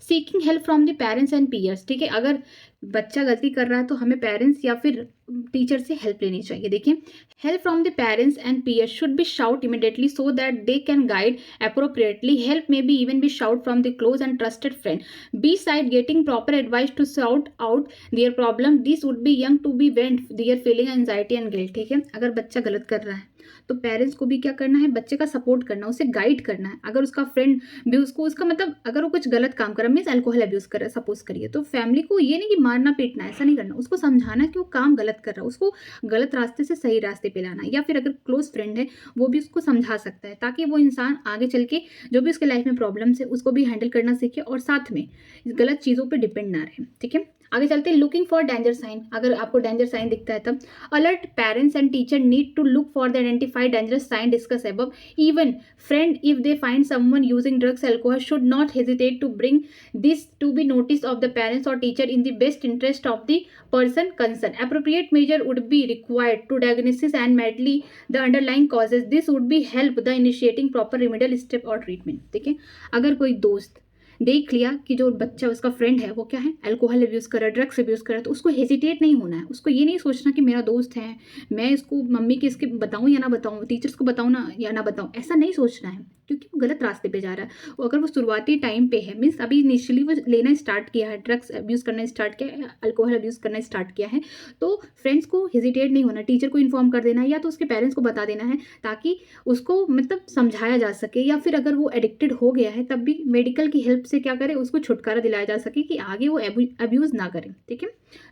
Seeking help from the parents and peers. ठीक है, अगर बच्चा गलती कर रहा है तो हमें पेरेंट्स या फिर टीचर से हेल्प लेनी चाहिए। देखिए, help from the parents and peers should be sought immediately so that they can guide appropriately. Help may be even be shout from the close and trusted friend. Beside getting proper advice to sort out their problem, this would be young to be vent their feeling anxiety and guilt. ठीक है, अगर बच्चा गलत कर रहा है तो parents को भी क्या करना है, बच्चे का सपोर्ट करना, उसे गाइड करना है। अगर उसका फ्रेंड भी उसको उसका मतलब अगर वो कुछ गलत काम कर रहा है, मीन्स अल्कोहल अब्यूज कर रहा है सपोज करिए, तो फैमिली को ये नहीं कि मारना पीटना, ऐसा नहीं करना, उसको समझाना कि वो काम गलत कर रहा है, उसको गलत रास्ते से सही रास्ते पे लाना है। या फिर अगर क्लोज फ्रेंड है वो भी उसको समझा सकता है, ताकि वो इंसान आगे चल के जो भी उसके लाइफ में प्रॉब्लम्स है उसको भी हैंडल करना सीखे और साथ में गलत चीज़ों पे डिपेंड ना रहे। ठीक है, आगे चलते हैं, लुकिंग फॉर डेंजर साइन। अगर आपको डेंजर साइन दिखता है तब alert parents and teacher need to look for the identified dangerous sign discuss above. Even friend if they find someone using drugs alcohol should not hesitate to bring this to be notice of the parents or teacher in the best interest of the person concerned. Appropriate measure would be required to diagnosis and medley the underlying causes. This would be help the initiating proper remedial step or treatment. ठीक है, अगर कोई दोस्त देख लिया कि जो बच्चा उसका फ्रेंड है वो क्या है, अल्कोहल अब्यूज़ कर रहा है, ड्रग्स अब्यूज़ कर रहा है, तो उसको हेजिटेट नहीं होना है। उसको ये नहीं सोचना कि मेरा दोस्त है, मैं इसको मम्मी की इसके बताऊँ या ना बताऊँ, टीचर्स को बताऊँ ना या ना बताऊँ, ऐसा नहीं सोचना है, क्योंकि वो गलत रास्ते पे जा रहा है। और अगर वो शुरुआती टाइम पे है, मीन्स अभी इनिशियली वो लेना स्टार्ट किया है, ड्रग्स अब्यूज़ करना स्टार्ट किया है, अल्कोहल अब्यूज़ करना स्टार्ट किया है, तो फ्रेंड्स को हेजिटेट नहीं होना, टीचर को इन्फॉर्म कर देना है या तो उसके पेरेंट्स को बता देना है, ताकि उसको मतलब समझाया जा सके। या फिर अगर वो एडिक्टेड हो गया है तब भी मेडिकल की हेल्प से क्या करे, उसको छुटकारा दिलाया जा सके कि आगे वो अब्यूज़ ना करें। ठीक है,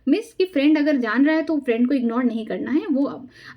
मिस कि फ्रेंड अगर जान रहा है तो फ्रेंड को इग्नोर नहीं करना है, वो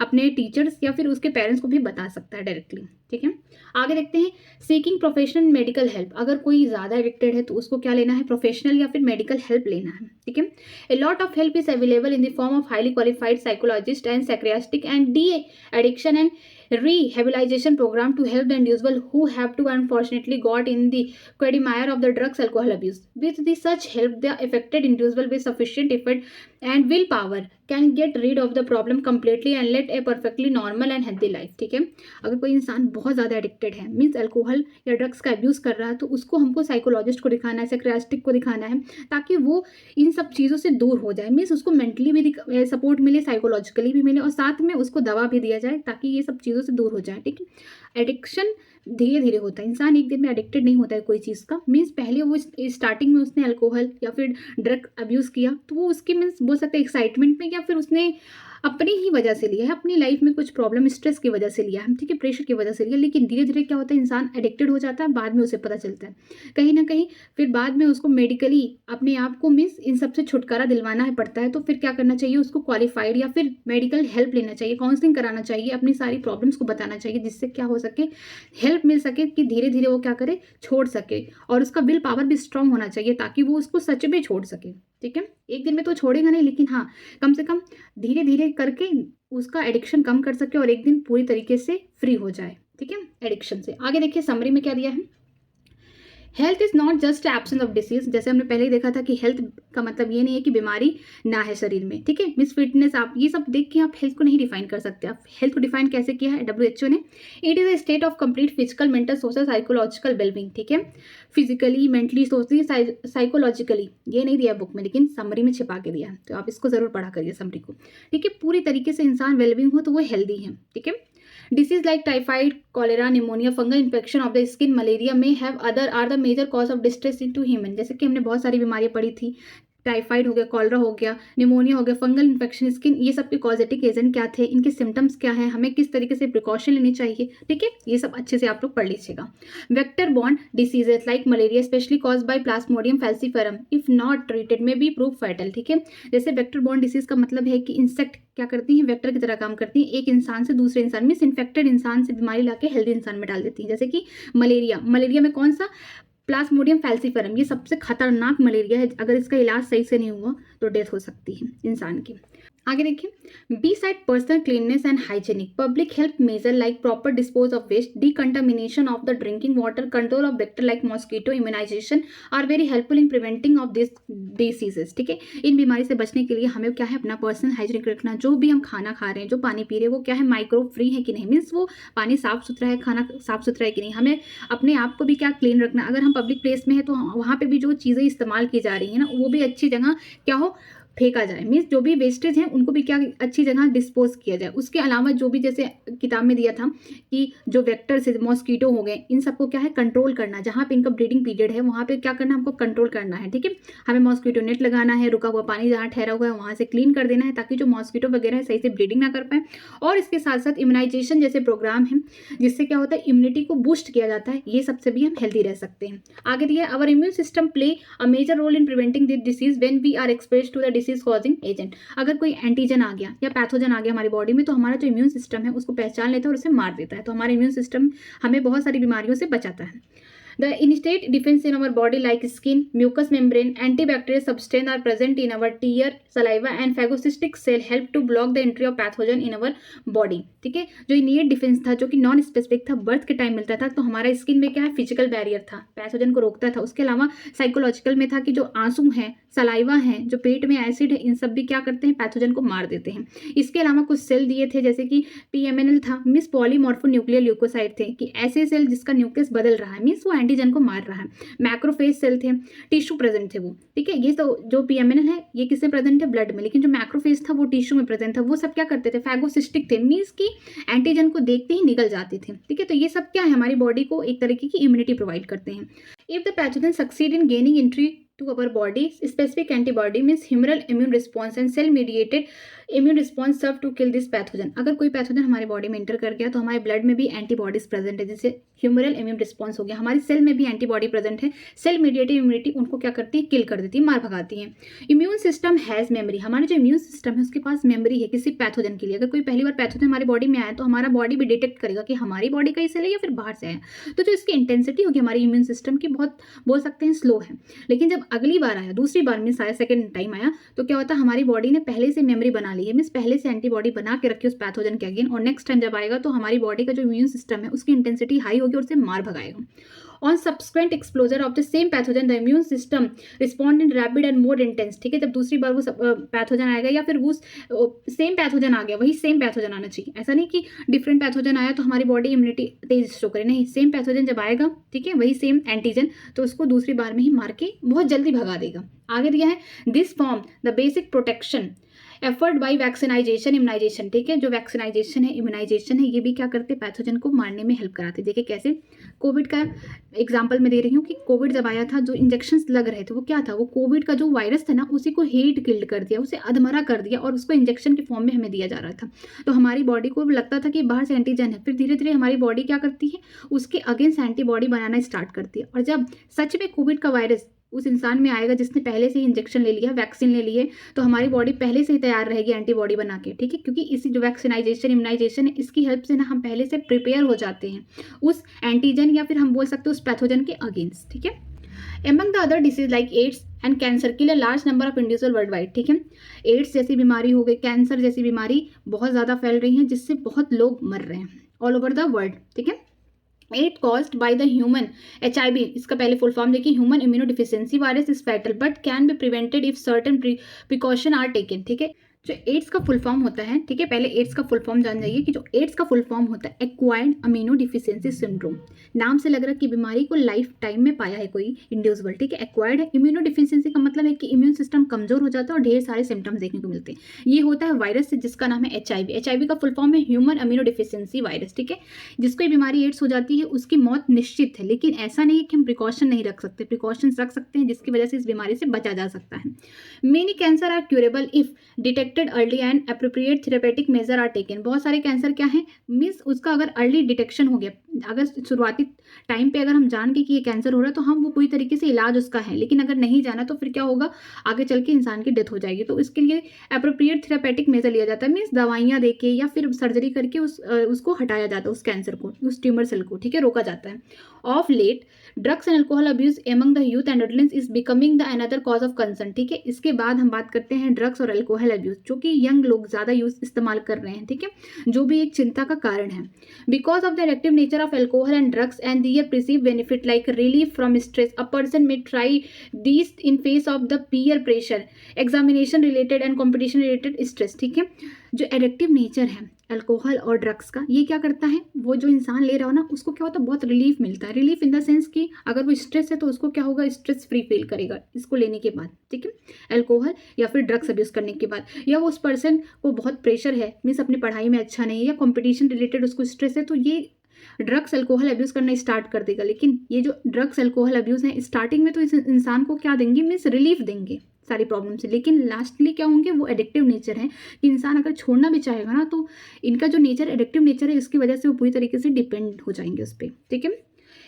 अपने टीचर्स या फिर उसके पेरेंट्स को भी बता सकता है डायरेक्टली। ठीक है, आगे देखते हैं, सीकिंग प्रोफेशनल मेडिकल हेल्प। अगर कोई ज़्यादा एडिक्टेड है तो उसको क्या लेना है, प्रोफेशनल या फिर मेडिकल हेल्प लेना है। ठीक है, a lot of help is available in the form of highly qualified psychologist and psychiatrist and de addiction and rehabilitation program to help the individual who have to unfortunately got in the quagmire of the drugs alcohol abuse. With the such help, the affected individual with sufficient effort and willpower can get rid of the problem completely and lead a perfectly normal and healthy life. ठीक है, अगर कोई इंसान बहुत ज़्यादा addicted है, means alcohol या drugs का अब्यूज़ कर रहा है, तो उसको हमको साइकोलॉजिस्ट को दिखाना है, साइकियाट्रिस्ट को दिखाना है, ताकि वो इन सब चीज़ों से दूर हो जाए। मीन्स उसको मेंटली भी सपोर्ट मिले, साइकोलॉजिकली भी मिले और साथ में उसको दवा भी दिया जाए ताकि ये सब चीज़ों से दूर हो जाए। ठीक है, एडिक्शन धीरे धीरे होता है, इंसान एक दिन में एडिक्टेड नहीं होता है कोई चीज़ का। मीन्स पहले वो स्टार्टिंग में उसने अल्कोहल या फिर ड्रग अब्यूज़ किया तो वो उसकी मीन्स बोल सकते हैं एक्साइटमेंट में या फिर उसने अपनी ही वजह से लिया है, अपनी लाइफ में कुछ प्रॉब्लम स्ट्रेस की वजह से लिया है, ठीक है, प्रेशर की वजह से लिया। लेकिन धीरे धीरे क्या होता है, इंसान एडिक्टेड हो जाता है, बाद में उसे पता चलता है कहीं ना कहीं, फिर बाद में उसको मेडिकली अपने आप को मीन्स इन सब से छुटकारा दिलवाना है पड़ता है। तो फिर क्या करना चाहिए, उसको क्वालिफाइड या फिर मेडिकल हेल्प लेना चाहिए, काउंसलिंग कराना चाहिए, अपनी सारी प्रॉब्लम्स को बताना चाहिए, जिससे क्या हो सके, हेल्प मिल सके कि धीरे धीरे वो क्या करे, छोड़ सके। और उसका विल पावर भी स्ट्रांग होना चाहिए ताकि वो उसको सच में छोड़ सके। ठीक है, एक दिन में तो छोड़ेगा नहीं, लेकिन हाँ कम से कम धीरे धीरे करके उसका एडिक्शन कम कर सके और एक दिन पूरी तरीके से फ्री हो जाए। ठीक है, एडिक्शन से। आगे देखिए समरी में क्या दिया है, health is not just absence of disease, जैसे हमने पहले ही देखा था कि हेल्थ का मतलब ये नहीं है कि बीमारी ना है शरीर में, ठीक है। मिस फिटनेस, आप ये सब देख के आप हेल्थ को नहीं डिफाइन कर सकते। आप हेल्थ को डिफाइन कैसे किया है WHO ने? It is a state of complete physical, mental, social, psychological wellbeing, ठीक है। फिजिकली, मेंटली, सोशली, साइकोलॉजिकली, ये नहीं दिया बुक में, लेकिन समरी में छिपा के दिया है, तो आप इसको जरूर पढ़ा करिए समरी को, ठीक है। पूरी तरीके से इंसान वेलबींग हो तो वो हेल्दी है, ठीक है। Disease like typhoid, cholera, pneumonia, fungal infection of the skin, malaria may have other are the major cause of distress into human। जैसे कि हमने बहुत सारी बीमारियां पढ़ी थी, टाइफाइड हो गया, कॉलरा हो गया, निमोनिया हो गया, फंगल इन्फेक्शन, स्किन, ये सब के कॉजेटिक एजेंट क्या थे, इनके सिम्टम्स क्या हैं, हमें किस तरीके से प्रिकॉशन लेनी चाहिए, ठीक है। ये सब अच्छे से आप लोग पढ़ लीजिएगा। Vector borne diseases like malaria specially cause by Plasmodium falciparum if not treated में बी प्रूव फैटल, ठीक है। जैसे वेक्टर बॉर्न डिसीज का मतलब है कि इंसेक्ट क्या करती हैं, वेक्टर की तरह काम करती हैं, एक इंसान से दूसरे इंसान में, इन्फेक्टेड इंसान से बीमारी लाके हेल्दी इंसान में डाल देती हैं। जैसे कि मलेरिया में कौन सा, प्लाज्मोडियम फैल्सीफेरम, ये सबसे खतरनाक मलेरिया है, अगर इसका इलाज सही से नहीं हुआ तो डेथ हो सकती है इंसान की। आगे देखिए, beside personal cleanness and hygienic, public health measure like proper dispose of waste, decontamination of the drinking water, control of vector like mosquito, immunisation are very helpful in preventing of this diseases, ठीक है। इन बीमारी से बचने के लिए हमें क्या है, अपना पर्सनल हाइजीनिक रखना। जो भी हम खाना खा रहे हैं, जो पानी पी रहे हैं, वो क्या है, माइक्रोब फ्री है कि नहीं, मीन्स वो पानी साफ सुथरा है, खाना साफ सुथरा है कि नहीं। हमें अपने आप को भी क्या क्लीन रखना। अगर हम पब्लिक प्लेस में है तो वहाँ पे भी जो चीज़ें इस्तेमाल की जा रही है ना, वो भी अच्छी जगह क्या हो, फेंका जाए, मीन्स जो भी वेस्टेज हैं उनको भी क्या अच्छी जगह डिस्पोज किया जाए। उसके अलावा जो भी, जैसे किताब में दिया था कि जो वेक्टर्स है, मॉस्कीटो हो गए, इन सबको क्या है, कंट्रोल करना। जहाँ पे इनका ब्रीडिंग पीरियड है वहाँ पे क्या करना, हमको कंट्रोल करना है, ठीक है। हमें मॉस्कीटो नेट लगाना है, रुका हुआ पानी जहाँ ठहरा हुआ है वहाँ से क्लीन कर देना है, ताकि जो मॉस्कीटो वगैरह है सही से ब्रीडिंग ना कर पाए। और इसके साथ साथ इम्यूनाइजेशन जैसे प्रोग्राम है, जिससे क्या होता है, इम्यूनिटी को बूस्ट किया जाता है, ये सबसे भी हम हेल्दी रह सकते हैं। आगे दिया, our immune system play a major role in preventing this disease when we are exposed to the disease causing agent. अगर कोई एंटीजन आ गया या पैथोजन आ गया हमारी बॉडी में, तो हमारा जो इम्यून सिस्टम है उसको पहचान लेता है और उसे मार देता है। तो हमारा इम्यून सिस्टम हमें बहुत सारी बीमारियों से बचाता है। The innate defense in our body like skin, mucous membrane, antibacterial substance are present in our tear, saliva and phagocytic cell help to block the entry of pathogen in our body, ठीक है। जो innate defense था, जो कि non specific था, birth के time मिलता था, तो हमारा स्किन में क्या है, फिजिकल बैरियर था, पैथोजन को रोकता था। उसके अलावा साइकोलॉजिकल में था कि जो आंसू हैं, सलाइवा है, जो पेट में एसिड है, इन सब भी क्या करते हैं, पैथोजन को मार देते हैं। इसके अलावा कुछ सेल दिए थे, जैसे कि PMNL था, मिस पॉलीमॉर्फोन्यूक्लियर ल्यूकोसाइट थे, कि ऐसे सेल जिसका न्यूक्लियस बदल रहा है, मीन्स वो एंटीजन को मार रहा है। मैक्रोफेज सेल थे, टिश्यू प्रेजेंट थे वो, ठीक है। ये तो जो PMNL है ये किससे प्रेजेंट है, ब्लड में, लेकिन जो मैक्रोफेज था वो टिश्यू में प्रेजेंट था। वो सब क्या करते थे, फैगोसिस्टिक थे, मीन्स की एंटीजन को देखते ही निकल जाते थे, ठीक है। तो ये सब क्या है, हमारी बॉडी को एक तरीके की इम्यूनिटी प्रोवाइड करते हैं। If the pathogen succeed in gaining entry to our body, specific antibody means humoral immune response and cell mediated immune response serve to kill this pathogen। अगर कोई पैथोजन हमारे बॉडी में एंटर कर गया तो हमारे ब्लड में भी एंटीबॉडीज प्रेजेंट है, जिससे ह्यूमरल इम्यून रिस्पॉन्स हो गया, हमारी सेल में भी एंटीबॉडी प्रेजेंट है। सेल मीडिएटेड इम्यूनिटी उनको क्या करती है, किल कर देती है, मार भगाती है। इम्यून सिस्टम हैज मेमोरी, हमारा जो इम्यून सिस्टम है उसके पास मेमोरी है किसी पैथोजन के लिए। अगर कोई पहली बार पैथोजन हमारी बॉडी में आया तो हमारा बॉडी भी डिटेक्ट करेगा कि हमारी बॉडी का ही सेल है या फिर बाहर से आया। तो जो इसकी इंटेंसिटी होगी हमारी इम्यून सिस्टम की, बहुत बोल सकते हैं स्लो है। लेकिन जब अगली बार आया, दूसरी बार मीन्स आया, सेकेंड टाइम आया, तो क्या होता है, हमारी बॉडी ने पहले से मेमोरी बना ली है, मीन्स पहले से एंटीबॉडी बना के रखी उस पैथोजन के अगेन, और नेक्स्ट टाइम जब आएगा तो हमारी बॉडी का जो इम्यून सिस्टम है उसकी इंटेंसिटी हाई होगी और उसे मार भगाएगा। On subsequent exposure of the same pathogen the immune system respond in rapid and more intense, ठीक है। जब दूसरी बार वो पैथोजन आएगा या फिर वो सेम पैथोजन आ गया, वही सेम पैथोजन आना चाहिए, ऐसा नहीं कि डिफरेंट पैथोजन आया तो हमारी बॉडी इम्यूनिटी तेज शो करे, नहीं, सेम पैथोजन जब आएगा, ठीक है, वही सेम एंटीजन, तो उसको दूसरी बार में ही मार के बहुत जल्दी भगा देगा। आगे दिया है, this form the basic protection effort by vaccinisation immunisation, ठीक है। जो वैक्सीनाइजेशन है, इम्यूनाइजेशन है, ये भी क्या करते हैं, पैथोजन को मारने में हेल्प कराते हैं। देखिए कैसे, कोविड का एग्जांपल मैं दे रही हूँ कि कोविड जब आया था, जो इंजेक्शंस लग रहे थे वो क्या था, वो कोविड का जो वायरस था ना, उसी को हीट किल्ड कर दिया, उसे अधमरा कर दिया, और उसको इंजेक्शन के फॉर्म में हमें दिया जा रहा था। तो हमारी बॉडी को लगता था कि बाहर से एंटीजन है, फिर धीरे धीरे हमारी बॉडी क्या करती है, उसके अगेंस्ट एंटीबॉडी बनाना स्टार्ट करती है। और जब सच में कोविड का वायरस उस इंसान में आएगा जिसने पहले से ही इंजेक्शन ले लिया, वैक्सीन ले ली है, तो हमारी बॉडी पहले से ही तैयार रहेगी एंटीबॉडी बना के, ठीक है। क्योंकि इसी जो वैक्सीनाइजेशन इम्यूनाइजेशन है, इसकी हेल्प से ना हम पहले से प्रिपेयर हो जाते हैं उस एंटीजन या फिर हम बोल सकते हैं उस पैथोजन के अगेंस्ट, ठीक है। Among the other disease like AIDS and cancer kill a large number of individual worldwide, ठीक है। एड्स जैसी बीमारी हो गई, कैंसर जैसी बीमारी बहुत ज़्यादा फैल रही है, जिससे बहुत लोग मर रहे हैं ऑल ओवर द वर्ल्ड, ठीक है। It caused by the human HIV, इसका पहले फुल फॉर्म देखिए, human immunodeficiency virus is fatal but can be prevented if certain precaution are taken. ठीक है, जो एड्स का फुल फॉर्म होता है, ठीक है, पहले एड्स का फुल फॉर्म जान जाइए कि जो एड्स का फुल फॉर्म होता है एक्वायर्ड अमीनो डिफिशियंसी सिंड्रोम। नाम से लग रहा है कि बीमारी को लाइफ टाइम में पाया है कोई इंडिविजुअल। ठीक है, एक्वायर्ड है। इम्यूनो डिफिशियंसी का मतलब है कि इम्यून सिस्टम कमजोर हो जाता है और ढेर सारे सिम्टम्स देखने को मिलते हैं। ये होता है वायरस से जिसका नाम है HIV। HIV का फुल फॉर्म है ह्यूमन अमीनो डिफिशियंसी वायरस। ठीक है, जिसको ये बीमारी एड्स हो जाती है उसकी मौत निश्चित है, लेकिन ऐसा नहीं है कि हम प्रिकॉशन नहीं रख सकते, प्रिकॉशंस रख सकते हैं जिसकी वजह से इस बीमारी से बचा जा सकता है। Many cancer are curable if detected early and appropriate therapeutic measure are taken. बहुत सारे कैंसर क्या है, मीन्स उसका अगर अर्ली डिटेक्शन हो गया, अगर शुरुआती टाइम पे अगर हम जान गए कि ये कैंसर हो रहा है तो हम वो पूरी तरीके से इलाज उसका है, लेकिन अगर नहीं जाना तो फिर क्या होगा, आगे चल के इंसान की डेथ हो जाएगी। तो इसके लिए अप्रोप्रिएट थेरेपेटिक मेजर लिया जाता है, मीन्स दवाइयाँ दे के या फिर सर्जरी करके उसको हटाया जाता है, उस कैंसर को, उस ट्यूमर सेल को, ठीक है, रोका जाता है। Of late drugs and alcohol abuse among the youth and adolescence is becoming the another cause of concern. ठीक है, इसके बाद हम बात करते हैं ड्रग्स और अल्कोहल अब्यूज, जो कि यंग लोग ज़्यादा इस्तेमाल कर रहे हैं। ठीक है, जो भी एक चिंता का कारण है। Because of the addictive nature of alcohol and drugs and their perceived benefit like relief from stress, a person may try these in face of the peer pressure, examination related and competition related stress। ठीक है, जो addictive nature है alcohol और drugs का, ये क्या करता है, वो जो इंसान ले रहा हो ना उसको क्या होता है, बहुत रिलीफ मिलता है। रिलीफ इन द सेंस कि अगर वो स्ट्रेस है तो उसको क्या होगा, स्ट्रेस फ्री फील करेगा इसको लेने के बाद। ठीक है, अल्कोहल या फिर ड्रग्स अब्यूज करने के बाद, या वो उस पर्सन को बहुत प्रेशर है, मीन्स अपनी पढ़ाई में अच्छा नहीं है या कॉम्पिटिशन रिलेटेड उसको स्ट्रेस है, तो ये ड्रग्स अल्कोहल अब्यूज़ करना स्टार्ट कर देगा। लेकिन ये जो ड्रग्स अल्कोहल अब्यूज़ हैं स्टार्टिंग में तो इस इंसान को क्या देंगे, मीन्स रिलीफ देंगे सारी प्रॉब्लम से, लेकिन लास्टली क्या होंगे, वो एडिक्टिव नेचर है कि इंसान अगर छोड़ना भी चाहेगा ना तो इनका जो नेचर एडिक्टिव नेचर है इसकी वजह से वो पूरी तरीके से डिपेंड हो जाएंगे उस पर। ठीक है,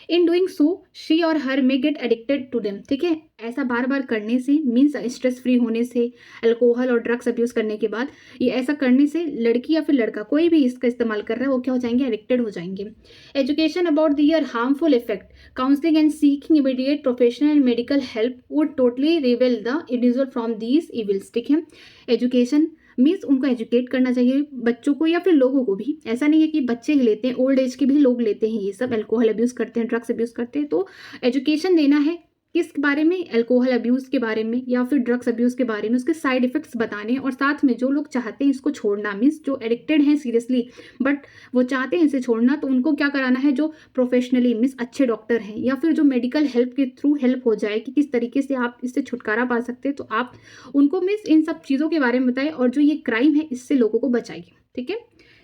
in doing so she or her may get addicted to them. ठीक है, ऐसा बार बार करने से, मीन्स स्ट्रेस फ्री होने से, अल्कोहल और ड्रग्स अब्यूज़ करने के बाद, ये ऐसा करने से लड़की या फिर लड़का कोई भी इसका इस्तेमाल कर रहा है वो क्या हो जाएंगे, एडिक्टेड हो जाएंगे। Education about their harmful effect, counselling and seeking immediate professional and medical help would totally relieve the individual from these evils. ठीक है, एजुकेशन मीन्स उनको एजुकेट करना चाहिए, बच्चों को या फिर लोगों को भी। ऐसा नहीं है कि बच्चे ही लेते हैं, ओल्ड एज के भी लोग लेते हैं ये सब, अल्कोहल अब्यूज़ करते हैं, ड्रग्स अब्यूज़ करते हैं। तो एजुकेशन देना है किस बारे में, अल्कोहल अब्यूज़ के बारे में या फिर ड्रग्स अब्यूज़ के बारे में, उसके साइड इफ़ेक्ट्स बताने, और साथ में जो लोग चाहते हैं इसको छोड़ना, मीन्स जो एडिक्टेड हैं सीरियसली बट वो चाहते हैं इसे छोड़ना, तो उनको क्या कराना है, जो प्रोफेशनली मीन्स अच्छे डॉक्टर हैं या फिर जो मेडिकल हेल्प के थ्रू हेल्प हो जाए कि किस तरीके से आप इससे छुटकारा पा सकते हैं, तो आप उनको मीन्स इन सब चीज़ों के बारे में बताएं और जो ये क्राइम है इससे लोगों को बचाइए। ठीक है,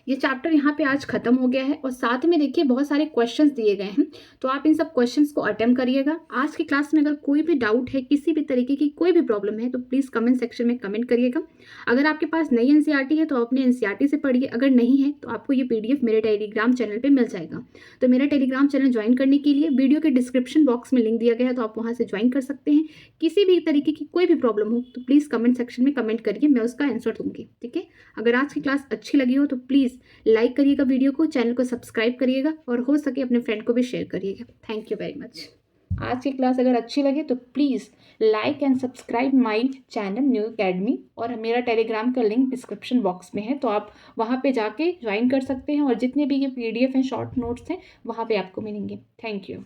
ये चैप्टर यहाँ पे आज खत्म हो गया है और साथ में देखिए बहुत सारे क्वेश्चंस दिए गए हैं, तो आप इन सब क्वेश्चंस को अटेम्प्ट करिएगा। आज की क्लास में अगर कोई भी डाउट है, किसी भी तरीके की कोई भी प्रॉब्लम है, तो प्लीज़ कमेंट सेक्शन में कमेंट करिएगा। अगर आपके पास नई एनसीईआरटी है तो अपने एनसीईआरटी से पढ़िए, अगर नहीं है तो आपको ये PDF मेरे टेलीग्राम चैनल पर मिल जाएगा। तो मेरा टेलीग्राम चैनल ज्वाइन करने के लिए वीडियो के डिस्क्रिप्शन बॉक्स में लिंक दिया गया है, तो आप वहाँ से ज्वाइन कर सकते हैं। किसी भी तरीके की कोई भी प्रॉब्लम हो तो प्लीज़ कमेंट सेक्शन में कमेंट करिए, मैं उसका आंसर दूंगी। ठीक है, अगर आज की क्लास अच्छी लगी हो तो प्लीज़ लाइक करिएगा वीडियो को, चैनल को सब्सक्राइब करिएगा और हो सके अपने फ्रेंड को भी शेयर करिएगा। Thank you very much. आज की क्लास अगर अच्छी लगे तो please like and subscribe my channel new academy, और मेरा टेलीग्राम का लिंक डिस्क्रिप्शन बॉक्स में है, तो आप वहाँ पे जाके ज्वाइन कर सकते हैं और जितने भी ये PDF हैं, शॉर्ट नोट्स हैं, वहाँ पे आपको मिलेंगे। Thank you.